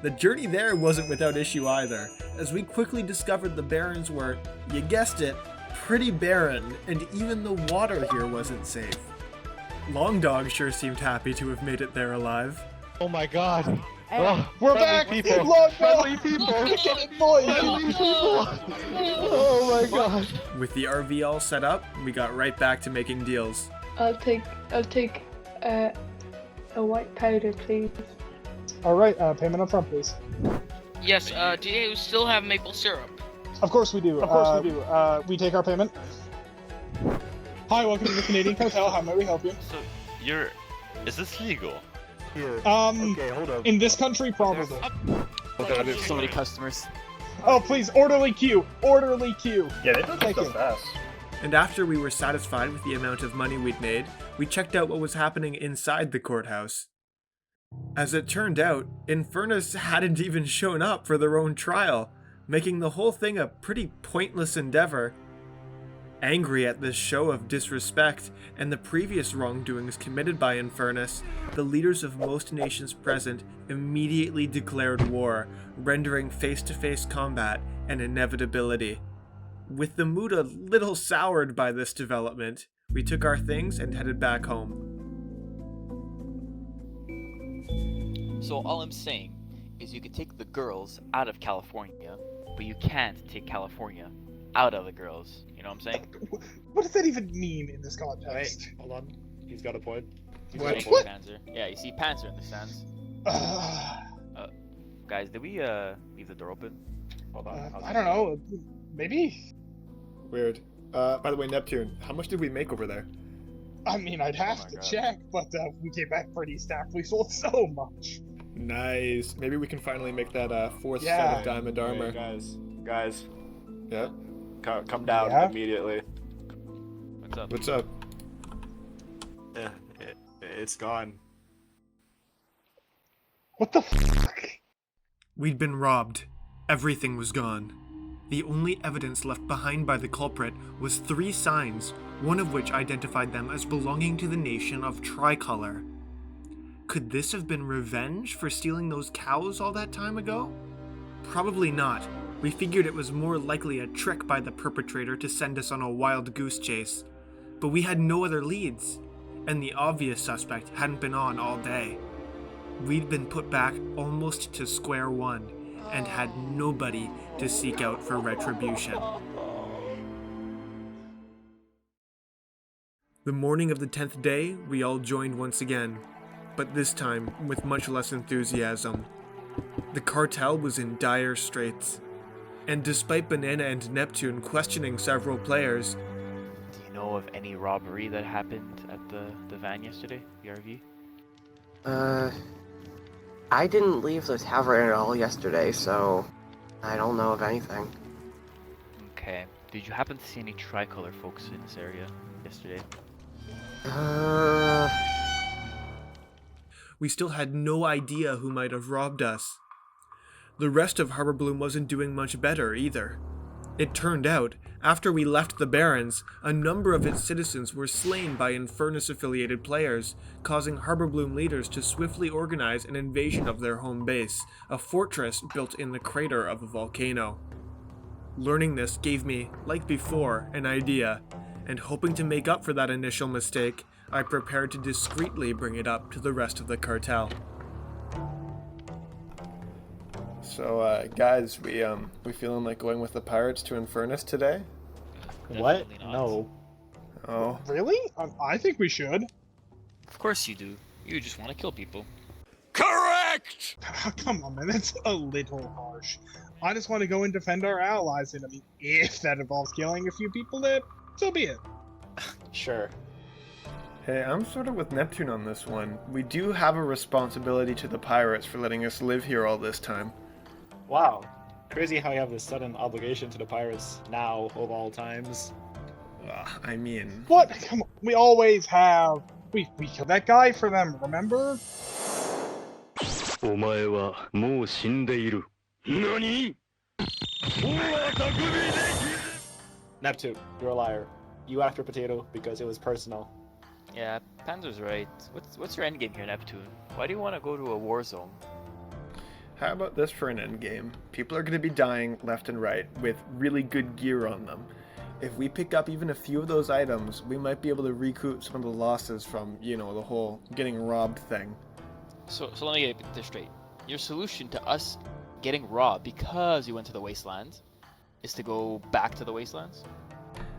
[SPEAKER 1] The journey there wasn't without issue either, as we quickly discovered the Barrens were, you guessed it, pretty barren, and even the water here wasn't safe. Long Dog sure seemed happy to have made it there alive.
[SPEAKER 19] Oh my god.
[SPEAKER 7] We're back!
[SPEAKER 19] People.
[SPEAKER 7] Long
[SPEAKER 19] Friendly people!
[SPEAKER 7] Get it, boys!
[SPEAKER 19] Friendly people! Oh my god.
[SPEAKER 1] With the RV all set up, we got right back to making deals.
[SPEAKER 18] I'll take a white powder, please.
[SPEAKER 7] Alright, payment up front, please.
[SPEAKER 11] Yes, do you still have maple syrup?
[SPEAKER 7] Of course we do. We take our payment. Hi, welcome to the Canadian Cartel. How may we help you?
[SPEAKER 14] So, is this legal?
[SPEAKER 7] Okay, hold up. In this country, probably.
[SPEAKER 4] There's so many customers.
[SPEAKER 7] Oh, please, orderly queue! Orderly queue!
[SPEAKER 13] Get it?
[SPEAKER 7] Thank you.
[SPEAKER 13] Fast.
[SPEAKER 1] And after we were satisfied with the amount of money we'd made, we checked out what was happening inside the courthouse. As it turned out, Infernus hadn't even shown up for their own trial, making the whole thing a pretty pointless endeavor. Angry at this show of disrespect and the previous wrongdoings committed by Infernus, the leaders of most nations present immediately declared war, rendering face-to-face combat an inevitability. With the mood a little soured by this development, we took our things and headed back home.
[SPEAKER 4] So all I'm saying is you can take the girls out of California, but you can't take California out of the girls. You know what I'm saying?
[SPEAKER 7] What does that even mean in this context?
[SPEAKER 8] Wait, hold on. He's got a point.
[SPEAKER 7] What?
[SPEAKER 4] Panzer. Yeah, you see Panzer in the stands. Guys, did we leave the door open?
[SPEAKER 8] Hold on.
[SPEAKER 7] I don't know. Maybe.
[SPEAKER 3] Weird. By the way, Neptune, how much did we make over there?
[SPEAKER 7] I mean, I'd have to check, but we came back pretty stacked. We sold so much.
[SPEAKER 3] Nice. Maybe we can finally make that fourth set of diamond armor.
[SPEAKER 8] Hey, guys.
[SPEAKER 3] Yeah?
[SPEAKER 8] Come down immediately.
[SPEAKER 4] What's up?
[SPEAKER 3] What's up?
[SPEAKER 8] Yeah, it's gone.
[SPEAKER 7] What the fuck?
[SPEAKER 1] We'd been robbed. Everything was gone. The only evidence left behind by the culprit was 3 signs, one of which identified them as belonging to the nation of Tricolor. Could this have been revenge for stealing those cows all that time ago? Probably not. We figured it was more likely a trick by the perpetrator to send us on a wild goose chase. But we had no other leads, and the obvious suspect hadn't been on all day. We'd been put back almost to square one, and had nobody to seek out for retribution. The morning of the 10th day, we all joined once again, but this time with much less enthusiasm. The cartel was in dire straits, and despite Banana and Neptune questioning several players,
[SPEAKER 4] do you know of any robbery that happened at the van yesterday, the RV?
[SPEAKER 10] I didn't leave the tavern at all yesterday, so I don't know of anything.
[SPEAKER 4] Okay. Did you happen to see any Tricolor folks in this area yesterday?
[SPEAKER 1] We still had no idea who might have robbed us. The rest of Harbor Bloom wasn't doing much better either. It turned out, after we left the Barrens, a number of its citizens were slain by Infernus-affiliated players, causing Harbor Bloom leaders to swiftly organize an invasion of their home base, a fortress built in the crater of a volcano. Learning this gave me, like before, an idea, and hoping to make up for that initial mistake, I prepared to discreetly bring it up to the rest of the cartel.
[SPEAKER 3] So, guys, we feeling like going with the pirates to Infernus today?
[SPEAKER 8] What? No.
[SPEAKER 3] Oh.
[SPEAKER 7] Really? I think we should.
[SPEAKER 11] Of course you do. You just want to kill people.
[SPEAKER 15] Correct!
[SPEAKER 7] Come on, man. That's a little harsh. I just want to go and defend our allies, and I mean, if that involves killing a few people, then so be it.
[SPEAKER 8] Sure.
[SPEAKER 3] Hey, I'm sort of with Neptune on this one. We do have a responsibility to the pirates for letting us live here all this time.
[SPEAKER 8] Wow. Crazy how you have this sudden obligation to the pirates now of all times.
[SPEAKER 3] I mean...
[SPEAKER 7] What? Come on. We always have. We killed that guy for them, remember?
[SPEAKER 8] Neptune, you're a liar. You after Potato because it was personal.
[SPEAKER 4] Yeah, Panzer's right. What's your endgame here, Neptune? Why do you want to go to a war zone?
[SPEAKER 3] How about this for an endgame? People are going to be dying left and right with really good gear on them. If we pick up even a few of those items, we might be able to recoup some of the losses from, the whole getting robbed thing.
[SPEAKER 4] So let me get this straight. Your solution to us getting robbed because you went to the wastelands is to go back to the wastelands?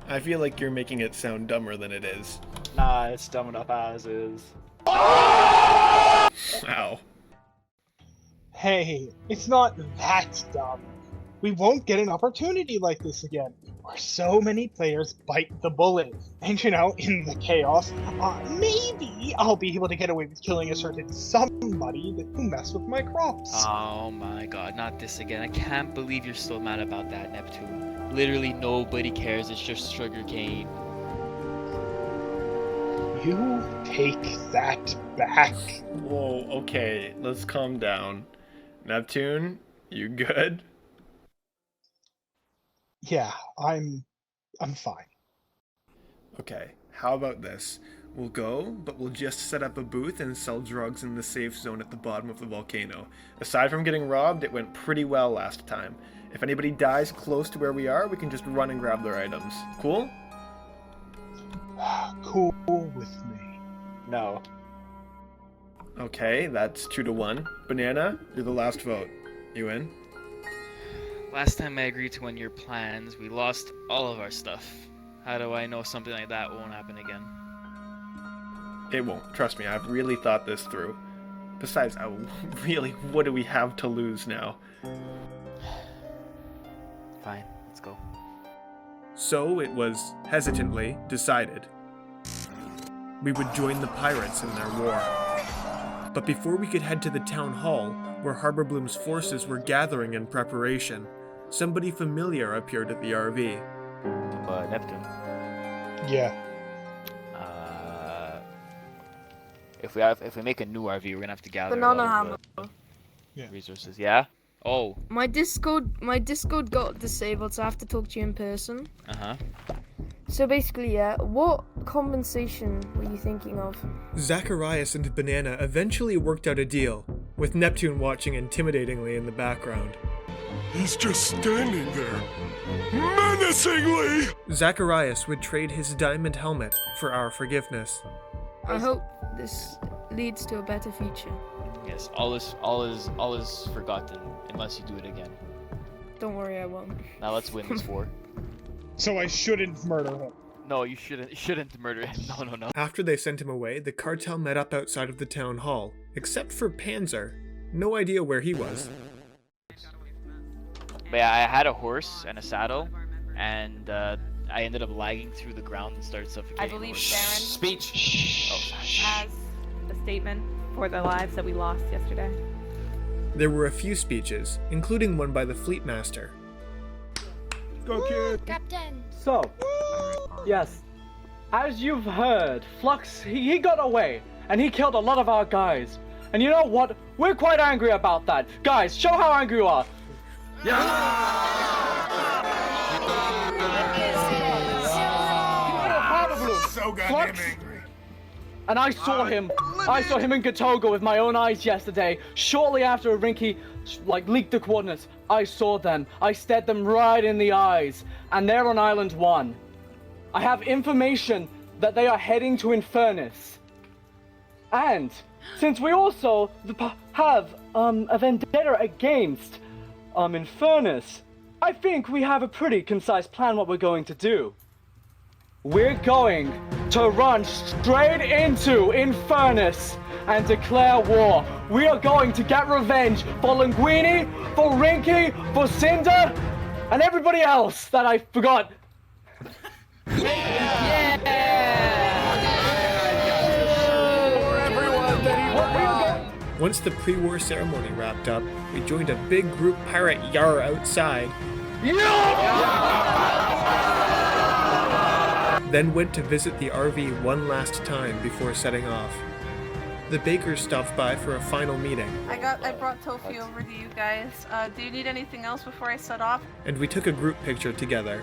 [SPEAKER 3] I feel like you're making it sound dumber than it is.
[SPEAKER 8] Nah, it's dumb enough as is.
[SPEAKER 3] Ow.
[SPEAKER 7] Hey, it's not that dumb. We won't get an opportunity like this again, where so many players bite the bullet. And in the chaos, maybe I'll be able to get away with killing a certain somebody who messed with my crops.
[SPEAKER 11] Oh my god, not this again. I can't believe you're still mad about that, Neptune. Literally nobody cares, it's just sugarcane.
[SPEAKER 7] You take that back.
[SPEAKER 3] Whoa, okay, let's calm down. Neptune, you good?
[SPEAKER 7] Yeah, I'm fine.
[SPEAKER 3] Okay, how about this? We'll go, but we'll just set up a booth and sell drugs in the safe zone at the bottom of the volcano. Aside from getting robbed, it went pretty well last time. If anybody dies close to where we are, we can just run and grab their items. Cool?
[SPEAKER 7] Cool with me.
[SPEAKER 8] No.
[SPEAKER 3] Okay, that's 2-1. Banana, you're the last vote. You in?
[SPEAKER 11] Last time I agreed to one of your plans, we lost all of our stuff. How do I know something like that won't happen again?
[SPEAKER 3] It won't. Trust me, I've really thought this through. Besides, what do we have to lose now?
[SPEAKER 11] Fine, let's go.
[SPEAKER 1] So it was hesitantly decided. We would join the pirates in their war. But before we could head to the town hall, where Harbor Bloom's forces were gathering in preparation, somebody familiar appeared at the RV.
[SPEAKER 4] Neptune.
[SPEAKER 7] Yeah.
[SPEAKER 4] If we make a new RV, we're gonna have to gather
[SPEAKER 18] Banana
[SPEAKER 4] a lot
[SPEAKER 18] hammer.
[SPEAKER 4] of resources. Yeah. Oh.
[SPEAKER 18] My Discord got disabled, so I have to talk to you in person. So basically, yeah, what compensation were you thinking of?
[SPEAKER 1] Zacharias and Banana eventually worked out a deal, with Neptune watching intimidatingly in the background.
[SPEAKER 2] He's just standing there, menacingly!
[SPEAKER 1] Zacharias would trade his diamond helmet for our forgiveness.
[SPEAKER 18] I hope this leads to a better future.
[SPEAKER 4] Yes, all is forgotten unless you do it again.
[SPEAKER 18] Don't worry, I won't.
[SPEAKER 4] Now let's win this war.
[SPEAKER 7] So I shouldn't murder him.
[SPEAKER 4] No, you shouldn't murder him. No.
[SPEAKER 1] After they sent him away, the cartel met up outside of the town hall, except for Panzer. No idea where he was.
[SPEAKER 4] But yeah, I had a horse and a saddle, and I ended up lagging through the ground and started suffocating.
[SPEAKER 17] I believe Baron
[SPEAKER 4] Speech.
[SPEAKER 17] has a statement for the lives that we lost yesterday.
[SPEAKER 1] There were a few speeches, including one by the Fleet Master.
[SPEAKER 21] Go, kid!
[SPEAKER 22] Captain!
[SPEAKER 20] So, yes, as you've heard, Flux, he got away, and he killed a lot of our guys. And you know what? We're quite angry about that. Guys, show how angry you are.
[SPEAKER 21] So goddamn
[SPEAKER 20] Flux?
[SPEAKER 21] angry.
[SPEAKER 20] And I saw him in Katoga with my own eyes yesterday, shortly after Rinky, leaked the coordinates. I saw them. I stared them right in the eyes. And they're on Island 1. I have information that they are heading to Infernus. And, since we also have a vendetta against Infernus, I think we have a pretty concise plan what we're going to do. We're going to run straight into Infernus and declare war. We are going to get revenge for Linguini, for Rinky, for Cinder, and everybody else that I forgot.
[SPEAKER 1] Once the pre-war ceremony wrapped up, we joined a big group pirate yar outside. Then went to visit the RV one last time before setting off. The bakers stopped by for a final meeting.
[SPEAKER 22] I brought Tofi over to you guys. Do you need anything else before I set off?
[SPEAKER 1] And we took a group picture together.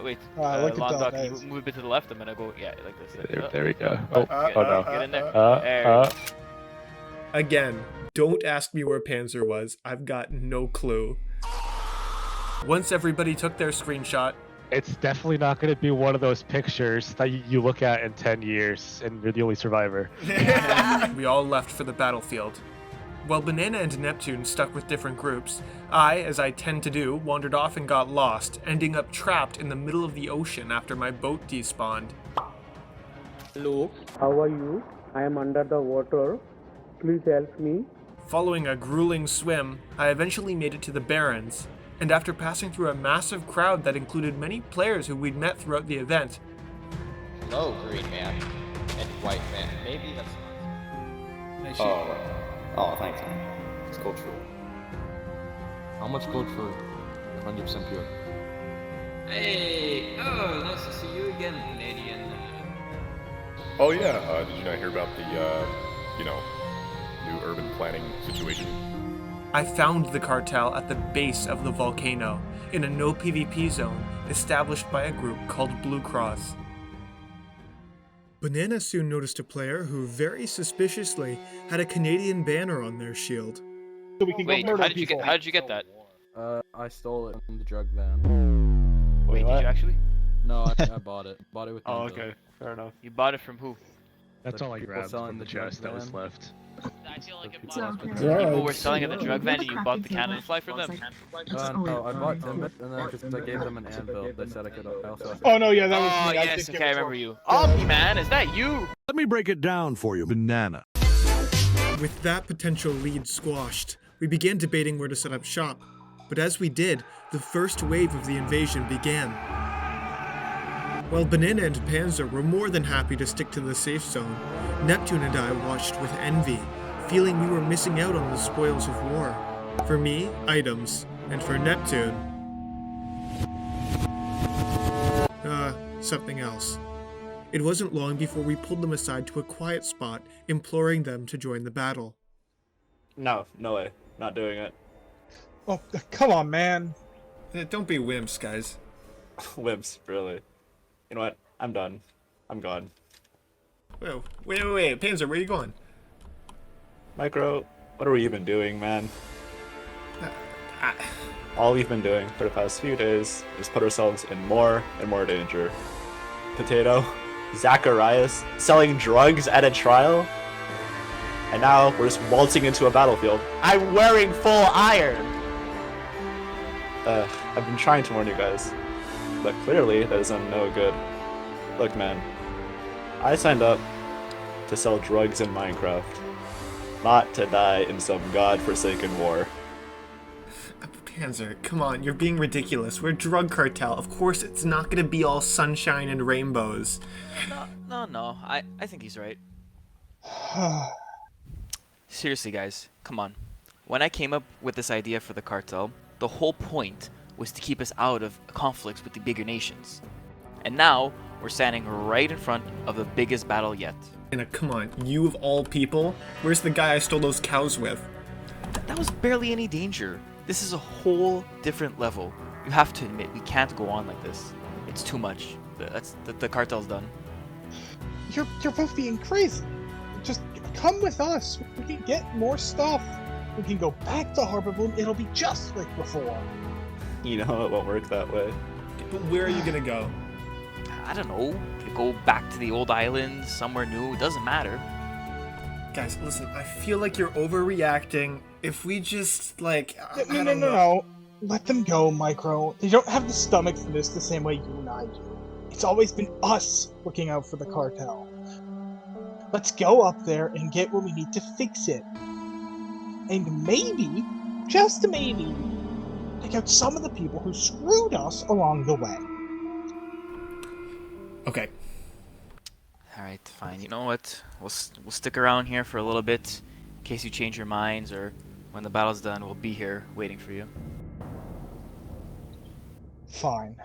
[SPEAKER 4] Wait.
[SPEAKER 7] Look at
[SPEAKER 4] Londog,
[SPEAKER 7] that,
[SPEAKER 4] can you
[SPEAKER 7] guys.
[SPEAKER 4] move a bit to the left? I'm gonna go, yeah, like this.
[SPEAKER 19] There we go. Oh no.
[SPEAKER 4] Get in there. There.
[SPEAKER 1] Again, don't ask me where Panzer was. I've got no clue. Once everybody took their screenshot,
[SPEAKER 19] It's definitely not going to be one of those pictures that you look at in 10 years and you're the only survivor.
[SPEAKER 1] we all left for the battlefield. While Banana and Neptune stuck with different groups, I, as I tend to do, wandered off and got lost, ending up trapped in the middle of the ocean after my boat despawned.
[SPEAKER 20] Hello, how are you? I am under the water. Please help me.
[SPEAKER 1] Following a grueling swim, I eventually made it to the Barrens, and after passing through a massive crowd that included many players who we'd met throughout the event.
[SPEAKER 5] Hello, green man and white man. Maybe that's not.
[SPEAKER 24] Oh, thanks, man. It's cultural. How much gold for 100% pure?
[SPEAKER 25] Hey! Oh, nice to see you again, Canadian.
[SPEAKER 13] Oh yeah, did you not hear about the, new urban planning situation?
[SPEAKER 1] I found the cartel at the base of the volcano, in a no PvP zone established by a group called Blue Cross. Banana soon noticed a player who very suspiciously had a Canadian banner on their shield.
[SPEAKER 7] So we can
[SPEAKER 4] Wait,
[SPEAKER 7] go murder
[SPEAKER 4] how did you
[SPEAKER 7] people.
[SPEAKER 4] get that?
[SPEAKER 24] I stole it from the drug van.
[SPEAKER 4] Wait, did you actually?
[SPEAKER 24] No, I bought it. Bought it with
[SPEAKER 8] Oh,
[SPEAKER 24] my bill.
[SPEAKER 8] okay. Fair enough.
[SPEAKER 4] You bought it from who?
[SPEAKER 19] That's all I
[SPEAKER 24] people
[SPEAKER 19] grabbed
[SPEAKER 24] selling
[SPEAKER 19] from the
[SPEAKER 24] drug
[SPEAKER 19] chest that was
[SPEAKER 24] van.
[SPEAKER 19] left.
[SPEAKER 4] People were selling at the drug van and you bought the cannon fly from them?
[SPEAKER 24] No, I bought them and then I gave them an anvil. They said I could also...
[SPEAKER 7] Oh no, yeah, that was
[SPEAKER 4] Oh
[SPEAKER 7] me. I
[SPEAKER 4] yes,
[SPEAKER 7] did
[SPEAKER 4] okay,
[SPEAKER 7] give
[SPEAKER 4] I
[SPEAKER 7] it to
[SPEAKER 4] remember
[SPEAKER 7] him.
[SPEAKER 4] you. Omni-Man, is that you?
[SPEAKER 2] Let me break it down for you, banana.
[SPEAKER 1] With that potential lead squashed, we began debating where to set up shop. But as we did, the first wave of the invasion began. While Banana and Panzer were more than happy to stick to the safe zone, Neptune and I watched with envy, feeling we were missing out on the spoils of war. For me, items, and for Neptune, something else. It wasn't long before we pulled them aside to a quiet spot, imploring them to join the battle.
[SPEAKER 8] No way. Not doing it.
[SPEAKER 7] Oh, come on, man.
[SPEAKER 1] Don't be wimps, guys.
[SPEAKER 8] Wimps, really. You know what? I'm done. I'm gone.
[SPEAKER 1] Whoa, wait. Panzer, where are you going?
[SPEAKER 8] Micro, what are we even doing, man? All we've been doing for the past few days is put ourselves in more and more danger. Potato, Zacharias, selling drugs at a trial? And now we're just waltzing into a battlefield.
[SPEAKER 4] I'm wearing full iron!
[SPEAKER 8] I've been trying to warn you guys, but clearly that is no good. Look, man, I signed up to sell drugs in Minecraft, not to die in some godforsaken war.
[SPEAKER 1] Panzer, come on, you're being ridiculous. We're drug cartel. Of course it's not gonna be all sunshine and rainbows.
[SPEAKER 4] No, I think he's right. Seriously, guys, come on. When I came up with this idea for the cartel, the whole point was to keep us out of conflicts with the bigger nations. And now, we're standing right in front of the biggest battle yet.
[SPEAKER 1] And come on, you of all people? Where's the guy I stole those cows with?
[SPEAKER 4] That was barely any danger. This is a whole different level. You have to admit, we can't go on like this. It's too much. The cartel's done.
[SPEAKER 7] You're both being crazy. Just come with us. We can get more stuff. We can go back to Harbor Bloom. It'll be just like before.
[SPEAKER 8] You know, it won't work that way.
[SPEAKER 1] But where are you gonna go?
[SPEAKER 4] I don't know. Go back to the old island, somewhere new. It doesn't matter.
[SPEAKER 1] Guys, listen, I feel like you're overreacting. If we just, like...
[SPEAKER 7] No. Let them go, Micro. They don't have the stomach for this the same way you and I do. It's always been us looking out for the cartel. Let's go up there and get what we need to fix it. And maybe, just maybe, take out some of the people who screwed us along the way.
[SPEAKER 1] Okay.
[SPEAKER 4] Alright, fine. You know what? We'll stick around here for a little bit, in case you change your minds, or when the battle's done, we'll be here waiting for you.
[SPEAKER 7] Fine.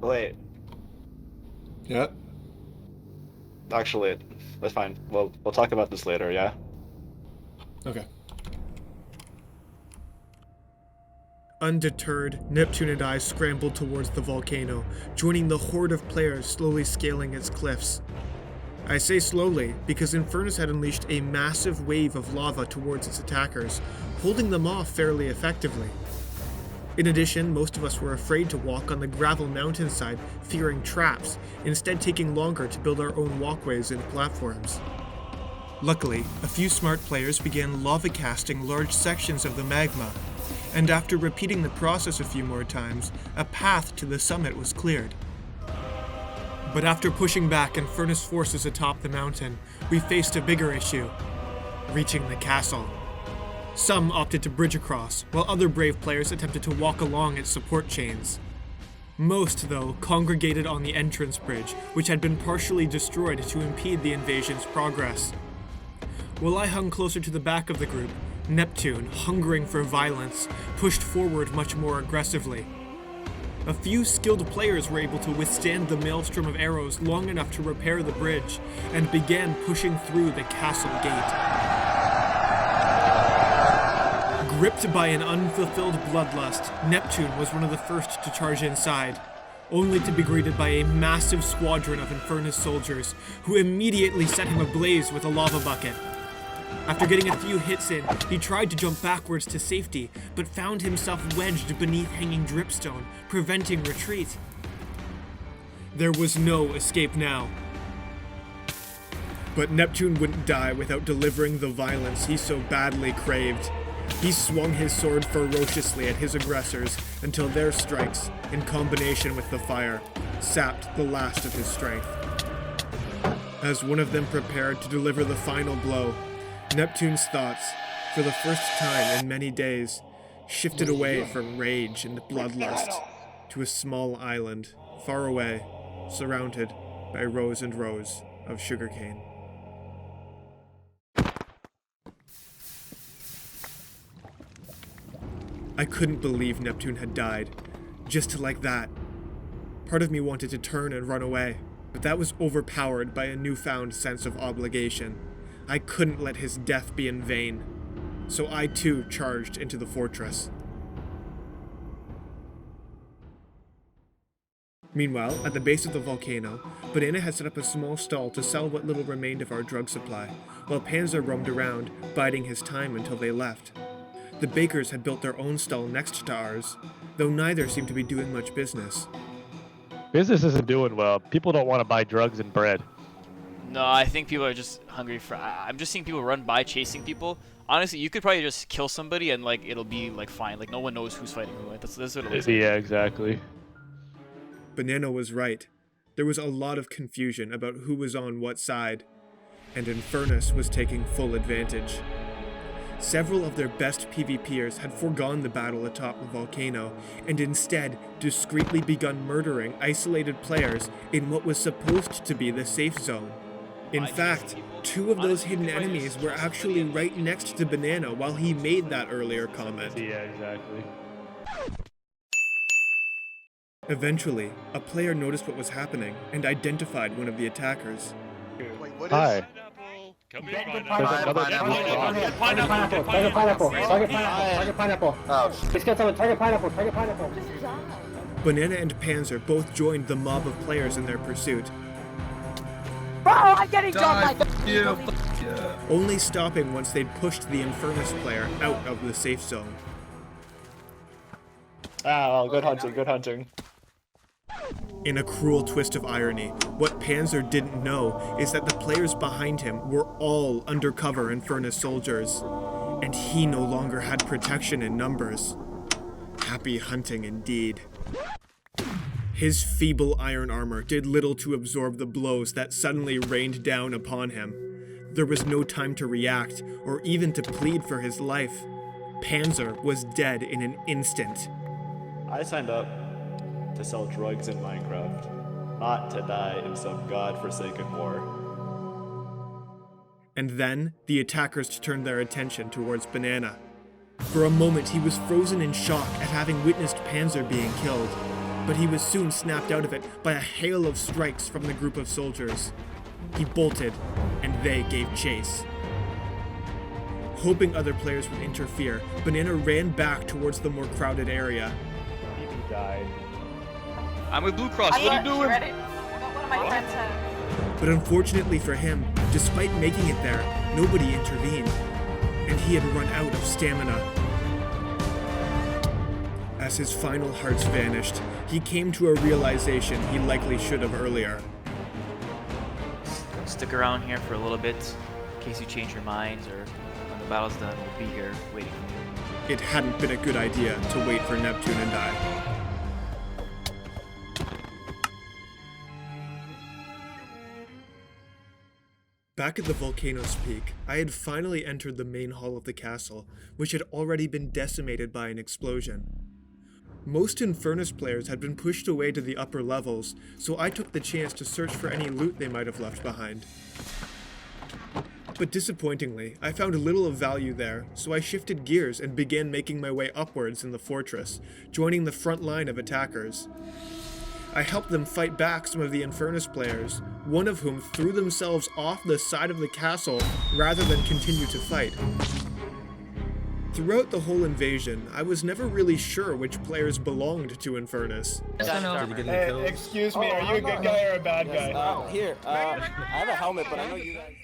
[SPEAKER 8] Wait.
[SPEAKER 1] Yeah?
[SPEAKER 8] Actually, that's fine. We'll talk about this later, yeah?
[SPEAKER 1] Okay. Undeterred, Neptune and I scrambled towards the volcano, joining the horde of players slowly scaling its cliffs. I say slowly because Infernus had unleashed a massive wave of lava towards its attackers, holding them off fairly effectively. In addition, most of us were afraid to walk on the gravel mountainside, fearing traps, instead taking longer to build our own walkways and platforms. Luckily, a few smart players began lava casting large sections of the magma, and after repeating the process a few more times, a path to the summit was cleared. But after pushing back Infernus forces atop the mountain, we faced a bigger issue: reaching the castle. Some opted to bridge across, while other brave players attempted to walk along its support chains. Most, though, congregated on the entrance bridge, which had been partially destroyed to impede the invasion's progress. While I hung closer to the back of the group, Neptune, hungering for violence, pushed forward much more aggressively. A few skilled players were able to withstand the maelstrom of arrows long enough to repair the bridge, and began pushing through the castle gate. Gripped by an unfulfilled bloodlust, Neptune was one of the first to charge inside, only to be greeted by a massive squadron of Infernus soldiers, who immediately set him ablaze with a lava bucket. After getting a few hits in, he tried to jump backwards to safety, but found himself wedged beneath hanging dripstone, preventing retreat. There was no escape now. But Neptune wouldn't die without delivering the violence he so badly craved. He swung his sword ferociously at his aggressors until their strikes, in combination with the fire, sapped the last of his strength. As one of them prepared to deliver the final blow, Neptune's thoughts, for the first time in many days, shifted away from rage and bloodlust to a small island, far away, surrounded by rows and rows of sugarcane. I couldn't believe Neptune had died, just like that. Part of me wanted to turn and run away, but that was overpowered by a newfound sense of obligation. I couldn't let his death be in vain, so I too charged into the fortress. Meanwhile, at the base of the volcano, Banana had set up a small stall to sell what little remained of our drug supply, while Panzer roamed around, biding his time until they left. The bakers had built their own stall next to ours, though neither seemed to be doing much business.
[SPEAKER 19] Business isn't doing well. People don't want to buy drugs and bread.
[SPEAKER 4] No, I think people are just hungry for... I'm just seeing people run by chasing people. Honestly, you could probably just kill somebody and, like, it'll be, like, fine. Like, no one knows who's fighting who. That's what it is.
[SPEAKER 19] Yeah, exactly.
[SPEAKER 1] Banana was right. There was a lot of confusion about who was on what side, and Infernus was taking full advantage. Several of their best PvPers had foregone the battle atop the volcano, and instead discreetly begun murdering isolated players in what was supposed to be the safe zone. In fact, two of those hidden enemies were actually right next to Banana while he made that earlier comment.
[SPEAKER 19] Yeah, exactly.
[SPEAKER 1] Eventually, a player noticed what was happening and identified one of the attackers.
[SPEAKER 19] Hi.
[SPEAKER 1] Banana and Panzer both joined the mob of players in their pursuit.
[SPEAKER 6] Bro, I'm getting jumped like
[SPEAKER 1] Only stopping once they'd pushed the Infernus player out of the safe zone.
[SPEAKER 8] Oh, good hunting, good hunting.
[SPEAKER 1] In a cruel twist of irony, what Panzer didn't know is that the players behind him were all undercover Infernus soldiers, and he no longer had protection in numbers. Happy hunting indeed. His feeble iron armor did little to absorb the blows that suddenly rained down upon him. There was no time to react, or even to plead for his life. Panzer was dead in an instant.
[SPEAKER 8] I signed up to sell drugs in Minecraft, not to die in some godforsaken war.
[SPEAKER 1] And then, the attackers turned their attention towards Banana. For a moment, he was frozen in shock at having witnessed Panzer being killed, but he was soon snapped out of it by a hail of strikes from the group of soldiers. He bolted, and they gave chase. Hoping other players would interfere, Banana ran back towards the more crowded area.
[SPEAKER 8] He died.
[SPEAKER 11] I'm with Blue Cross. What are you doing?
[SPEAKER 17] Ready? One of my friends have.
[SPEAKER 1] But unfortunately for him, despite making it there, nobody intervened, and he had run out of stamina. As his final hearts vanished, he came to a realization he likely should have earlier.
[SPEAKER 4] Stick around here for a little bit, in case you change your minds, or when the battle's done, we'll be here waiting for you.
[SPEAKER 1] It hadn't been a good idea to wait for Neptune and I. Back at the volcano's peak, I had finally entered the main hall of the castle, which had already been decimated by an explosion. Most Infernus players had been pushed away to the upper levels, so I took the chance to search for any loot they might have left behind. But disappointingly, I found little of value there, so I shifted gears and began making my way upwards in the fortress, joining the front line of attackers. I helped them fight back some of the Infernus players, one of whom threw themselves off the side of the castle rather than continue to fight. Throughout the whole invasion, I was never really sure which players belonged to Infernus.
[SPEAKER 3] Hey, excuse me, are you a good guy or a bad guy?
[SPEAKER 10] Here, I have a helmet, but I know you guys...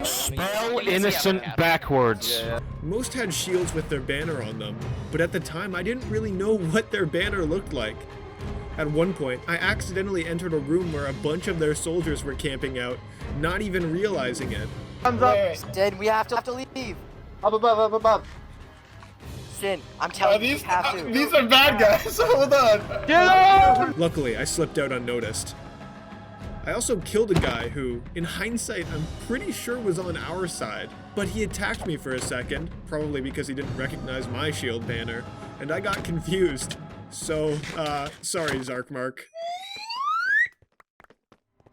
[SPEAKER 4] Spell
[SPEAKER 9] innocent backwards.
[SPEAKER 1] Most had shields with their banner on them, but at the time I didn't really know what their banner looked like. At one point, I accidentally entered a room where a bunch of their soldiers were camping out, not even realizing it.
[SPEAKER 6] Thumbs up. Sin, we have to leave. Up above. Sin, I'm telling you, we have to.
[SPEAKER 3] These are bad guys. Hold on.
[SPEAKER 1] Get out! Luckily, I slipped out unnoticed. I also killed a guy who, in hindsight, I'm pretty sure was on our side. But he attacked me for a second, probably because he didn't recognize my shield banner, and I got confused. So, sorry, Zarkmark.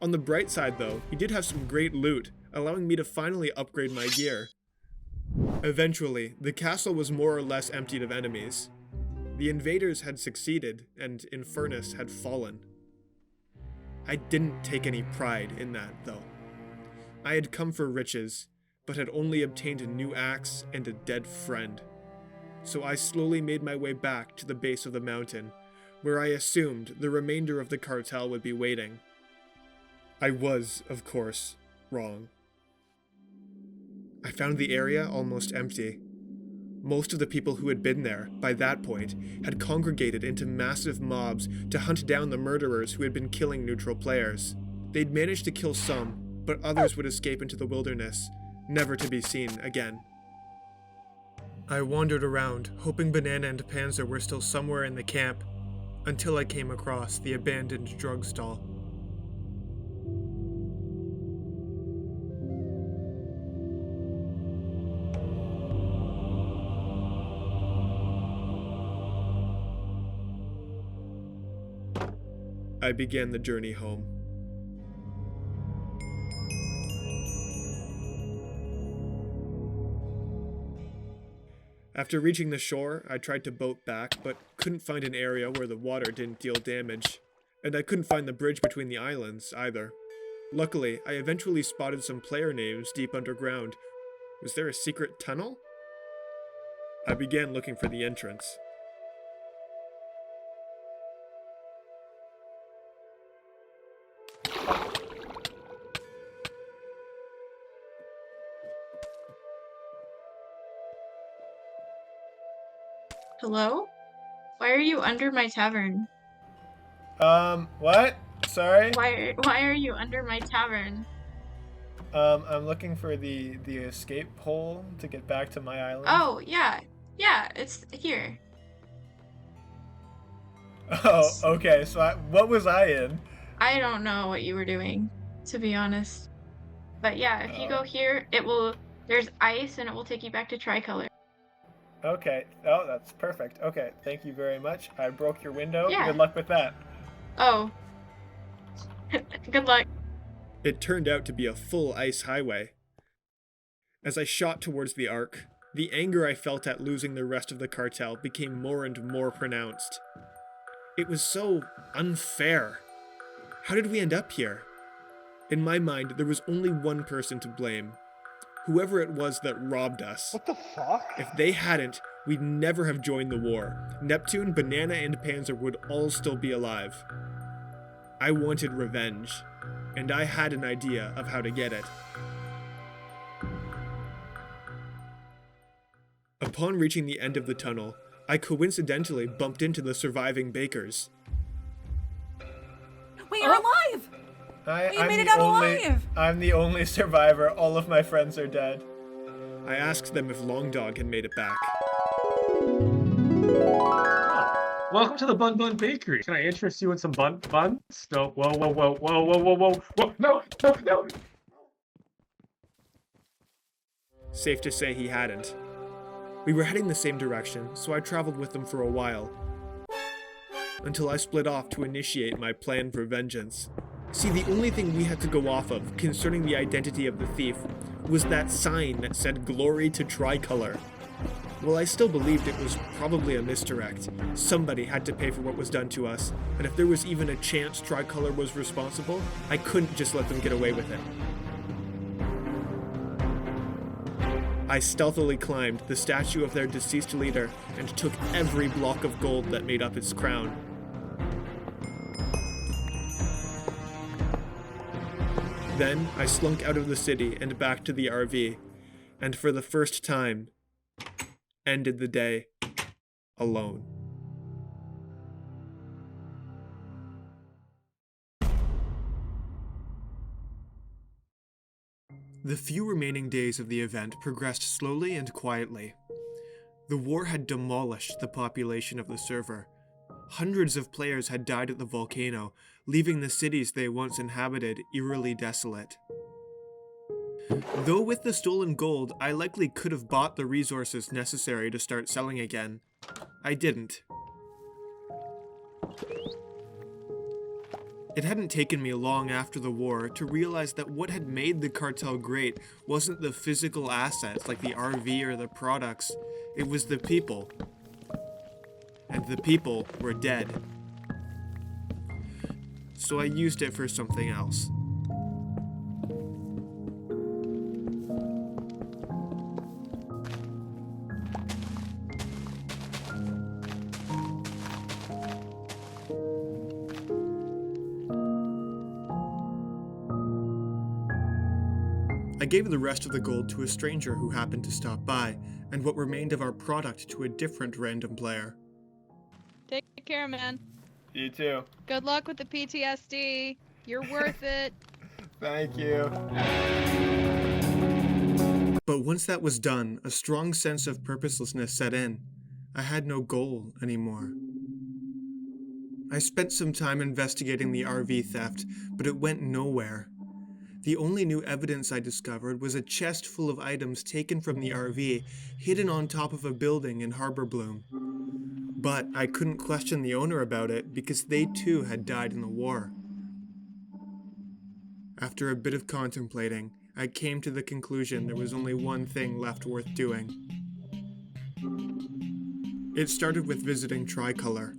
[SPEAKER 1] On the bright side, though, he did have some great loot, allowing me to finally upgrade my gear. Eventually, the castle was more or less emptied of enemies. The invaders had succeeded, and Infernus had fallen. I didn't take any pride in that, though. I had come for riches, but had only obtained a new axe and a dead friend. So I slowly made my way back to the base of the mountain, where I assumed the remainder of the cartel would be waiting. I was, of course, wrong. I found the area almost empty. Most of the people who had been there, by that point, had congregated into massive mobs to hunt down the murderers who had been killing neutral players. They'd managed to kill some, but others would escape into the wilderness, never to be seen again. I wandered around, hoping Banana and Panzer were still somewhere in the camp, until I came across the abandoned drug stall. I began the journey home. After reaching the shore, I tried to boat back, but couldn't find an area where the water didn't deal damage, and I couldn't find the bridge between the islands either. Luckily, I eventually spotted some player names deep underground. Was there a secret tunnel? I began looking for the entrance.
[SPEAKER 12] Hello? Why are you under my tavern?
[SPEAKER 3] What? Sorry?
[SPEAKER 12] Why are you under my tavern?
[SPEAKER 3] I'm looking for the escape hole to get back to my island.
[SPEAKER 12] Oh, yeah. Yeah, it's here.
[SPEAKER 3] Oh, okay, so what was I in?
[SPEAKER 12] I don't know what you were doing, to be honest. But yeah, if you go here, there's ice and it will take you back to Tricolor.
[SPEAKER 3] Okay. Oh, that's perfect. Okay, thank you very much. I broke your window.
[SPEAKER 12] Yeah.
[SPEAKER 3] Good luck with that.
[SPEAKER 12] Oh. Good luck.
[SPEAKER 1] It turned out to be a full ice highway. As I shot towards the Ark, the anger I felt at losing the rest of the cartel became more and more pronounced. It was so unfair. How did we end up here? In my mind, there was only one person to blame. Whoever it was that robbed us.
[SPEAKER 7] What the fuck?
[SPEAKER 1] If they hadn't, we'd never have joined the war. Neptune, Banana, and Panzer would all still be alive. I wanted revenge, and I had an idea of how to get it. Upon reaching the end of the tunnel, I coincidentally bumped into the surviving bakers.
[SPEAKER 14] Wait, you're alive! You made it out alive!
[SPEAKER 3] I'm the only survivor. All of my friends are dead.
[SPEAKER 1] I asked them if Long Dog had made it back.
[SPEAKER 16] Welcome to the Bun Bun Bakery. Can I interest you in some buns? No, whoa, no!
[SPEAKER 1] Safe to say he hadn't. We were heading the same direction, so I traveled with them for a while, until I split off to initiate my plan for vengeance. See, the only thing we had to go off of concerning the identity of the thief was that sign that said "Glory to Tricolor." Well, I still believed it was probably a misdirect. Somebody had to pay for what was done to us, and if there was even a chance Tricolor was responsible, I couldn't just let them get away with it. I stealthily climbed the statue of their deceased leader and took every block of gold that made up its crown. Then I slunk out of the city and back to the RV, and for the first time, ended the day alone. The few remaining days of the event progressed slowly and quietly. The war had demolished the population of the server. Hundreds of players had died at the volcano, leaving the cities they once inhabited eerily desolate. Though with the stolen gold, I likely could have bought the resources necessary to start selling again, I didn't. It hadn't taken me long after the war to realize that what had made the cartel great wasn't the physical assets like the RV or the products, it was the people. And the people were dead. So I used it for something else. I gave the rest of the gold to a stranger who happened to stop by, and what remained of our product to a different random player.
[SPEAKER 15] Take care, man.
[SPEAKER 3] You too.
[SPEAKER 15] Good luck with the PTSD. You're worth it.
[SPEAKER 3] Thank you.
[SPEAKER 1] But once that was done, a strong sense of purposelessness set in. I had no goal anymore. I spent some time investigating the RV theft, but it went nowhere. The only new evidence I discovered was a chest full of items taken from the RV, hidden on top of a building in Harbor Bloom. But I couldn't question the owner about it because they too had died in the war. After a bit of contemplating, I came to the conclusion there was only one thing left worth doing. It started with visiting Tricolor.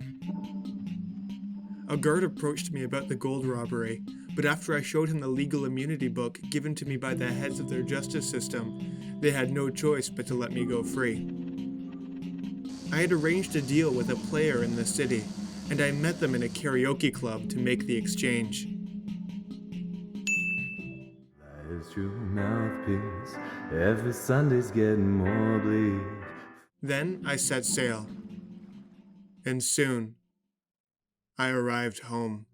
[SPEAKER 1] A guard approached me about the gold robbery, but after I showed him the legal immunity book given to me by the heads of their justice system, they had no choice but to let me go free. I had arranged a deal with a player in the city, and I met them in a karaoke club to make the exchange.
[SPEAKER 18] Life's true mouthpiece, every Sunday's getting more bleak.
[SPEAKER 1] Then I set sail, and soon I arrived home.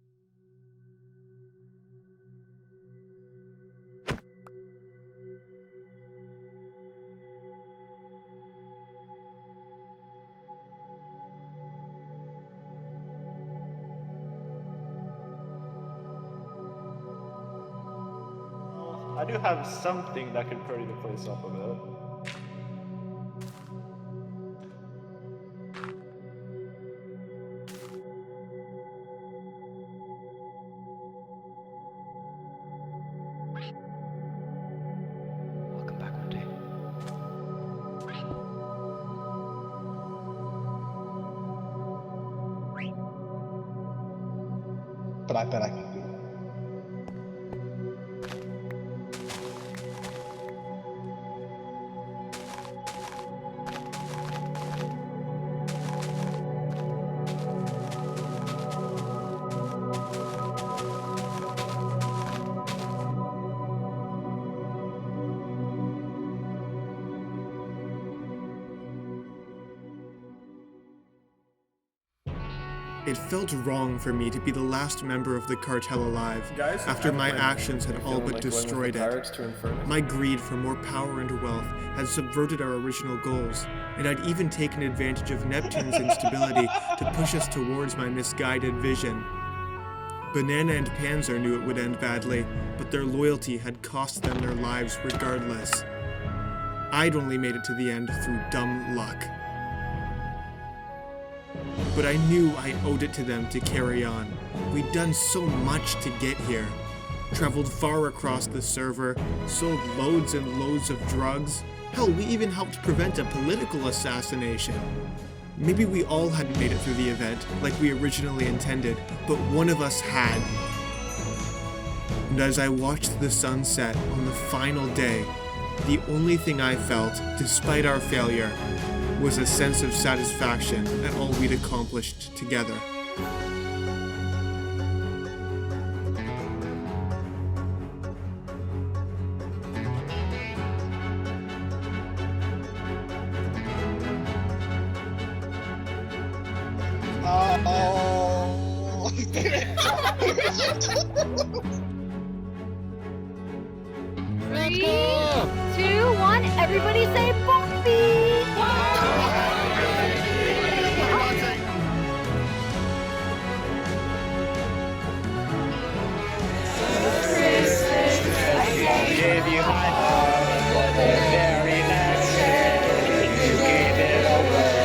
[SPEAKER 8] I do have something that can pretty the place up a bit.
[SPEAKER 11] Welcome back one day.
[SPEAKER 7] But I bet I can do it.
[SPEAKER 1] It felt wrong for me to be the last member of the cartel alive,
[SPEAKER 3] Guys,
[SPEAKER 1] after my
[SPEAKER 3] I'm
[SPEAKER 1] actions had all but destroyed it. My greed for more power and wealth had subverted our original goals, and I'd even taken advantage of Neptune's instability to push us towards my misguided vision. Banana and Panzer knew it would end badly, but their loyalty had cost them their lives regardless. I'd only made it to the end through dumb luck. But I knew I owed it to them to carry on. We'd done so much to get here. Traveled far across the server, sold loads and loads of drugs. Hell, we even helped prevent a political assassination. Maybe we all hadn't made it through the event like we originally intended, but one of us had. And as I watched the sun set on the final day, the only thing I felt, despite our failure, was a sense of satisfaction at all we'd accomplished together.
[SPEAKER 5] Three, 2, 1, everybody say Bumpy!
[SPEAKER 4] Gave you my heart, but the very next day you gave it away.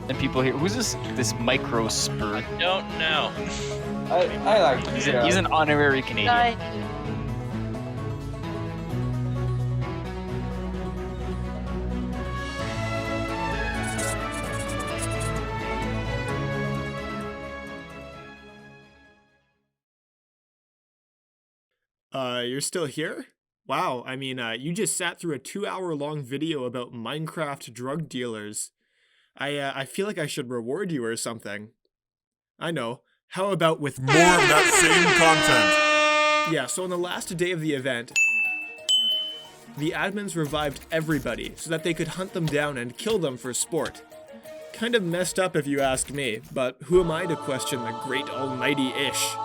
[SPEAKER 4] And people here, who's this micro spur?
[SPEAKER 11] I don't know.
[SPEAKER 24] I like him.
[SPEAKER 4] He's an honorary Canadian.
[SPEAKER 1] You're still here? Wow, I mean, you just sat through a 2-hour-long video about Minecraft drug dealers. I feel like I should reward you or something. I know. How about with more of that same content? Yeah, so on the last day of the event, the admins revived everybody so that they could hunt them down and kill them for sport. Kind of messed up if you ask me, but who am I to question the great almighty Ish?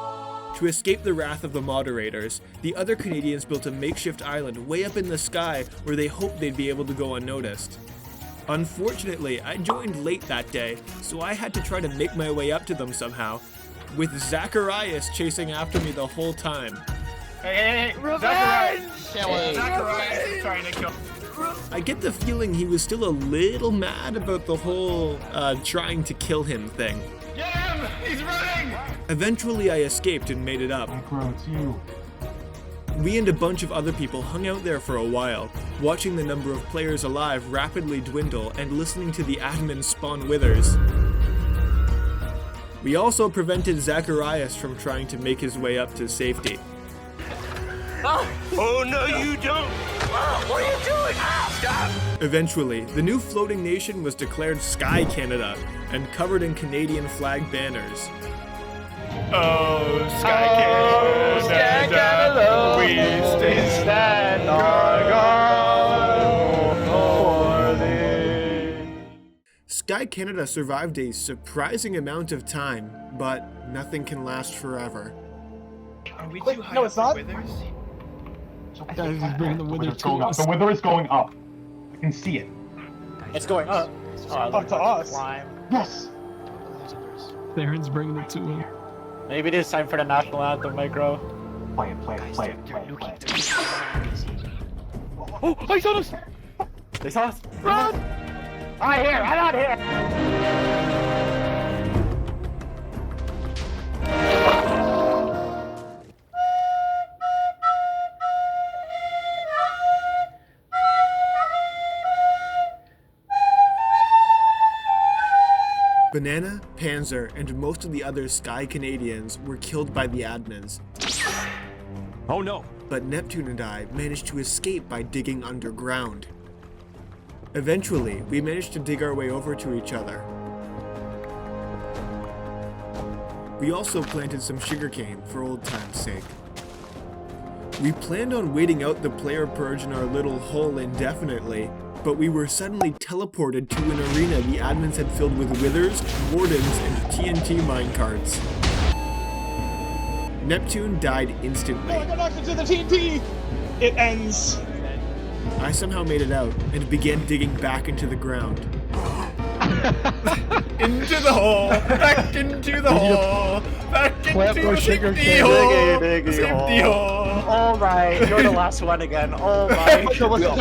[SPEAKER 1] To escape the wrath of the moderators, the other Canadians built a makeshift island way up in the sky where they hoped they'd be able to go unnoticed. Unfortunately, I joined late that day, so I had to try to make my way up to them somehow, with Zacharias chasing after me the whole time.
[SPEAKER 3] Hey, Zacharias is trying to kill.
[SPEAKER 1] I get the feeling he was still a little mad about the whole trying to kill him thing.
[SPEAKER 3] Get him! He's running!
[SPEAKER 1] Eventually I escaped and made it up.
[SPEAKER 16] It's you.
[SPEAKER 1] We and a bunch of other people hung out there for a while, watching the number of players alive rapidly dwindle and listening to the admin spawn withers. We also prevented Zacharias from trying to make his way up to safety.
[SPEAKER 20] Oh no, you don't! What are you doing? Stop!
[SPEAKER 1] Eventually, the new floating nation was declared Sky Canada and covered in Canadian flag banners.
[SPEAKER 3] Oh, Sky Canada, we stand our guard for thee.
[SPEAKER 1] Sky Canada survived a surprising amount of time, but nothing can last forever.
[SPEAKER 3] Are we too high up for withers?
[SPEAKER 16] Guys, he's bringing the wither to us. The wither is going up. I can see it.
[SPEAKER 8] It's going up.
[SPEAKER 7] Up to us.
[SPEAKER 16] Yes!
[SPEAKER 19] Theron's bringing it to him.
[SPEAKER 8] Maybe it is time for the national anthem, Micro.
[SPEAKER 16] Play it.
[SPEAKER 8] Oh, they saw us! They saw us! Run! I'm out here!
[SPEAKER 1] Banana, Panzer, and most of the other Sky Canadians were killed by the admins.
[SPEAKER 2] Oh no!
[SPEAKER 1] But Neptune and I managed to escape by digging underground. Eventually, we managed to dig our way over to each other. We also planted some sugarcane for old time's sake. We planned on waiting out the player purge in our little hole indefinitely, but we were suddenly teleported to an arena the admins had filled with withers, wardens, and TNT minecarts. Neptune died instantly.
[SPEAKER 7] I got knocked into the TNT! It ends.
[SPEAKER 1] I somehow made it out and began digging back into the ground.
[SPEAKER 3] Into the hole! Back into the hole! Back into the safety hole! Safety hole!
[SPEAKER 8] All right, you're the last one again. All right.
[SPEAKER 7] Micro, what's the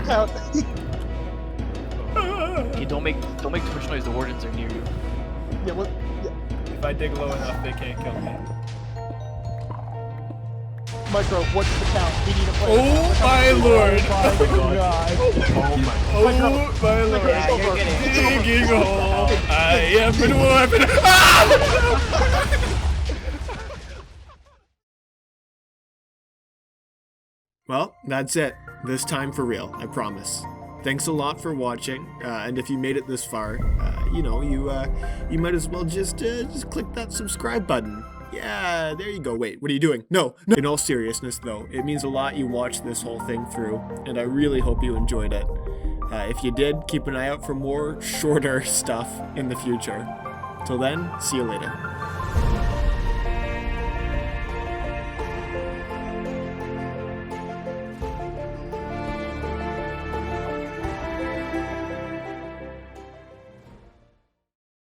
[SPEAKER 7] count?
[SPEAKER 4] Hey, don't make too much noise. The wardens are near you.
[SPEAKER 7] Yeah, what?
[SPEAKER 3] If I dig low enough, they can't kill me.
[SPEAKER 7] Micro, what's the count? We need a play.
[SPEAKER 3] Oh my lord!
[SPEAKER 7] Oh
[SPEAKER 3] my lord!
[SPEAKER 8] Yeah, you're getting
[SPEAKER 3] Digging hole! I am a dwarf! Ah!
[SPEAKER 1] Well, that's it. This time for real, I promise. Thanks a lot for watching, and if you made it this far, you might as well just click that subscribe button. Yeah, there you go. Wait, what are you doing? No. In all seriousness, though, it means a lot you watched this whole thing through, and I really hope you enjoyed it. If you did, keep an eye out for more shorter stuff in the future. Till then, see you later.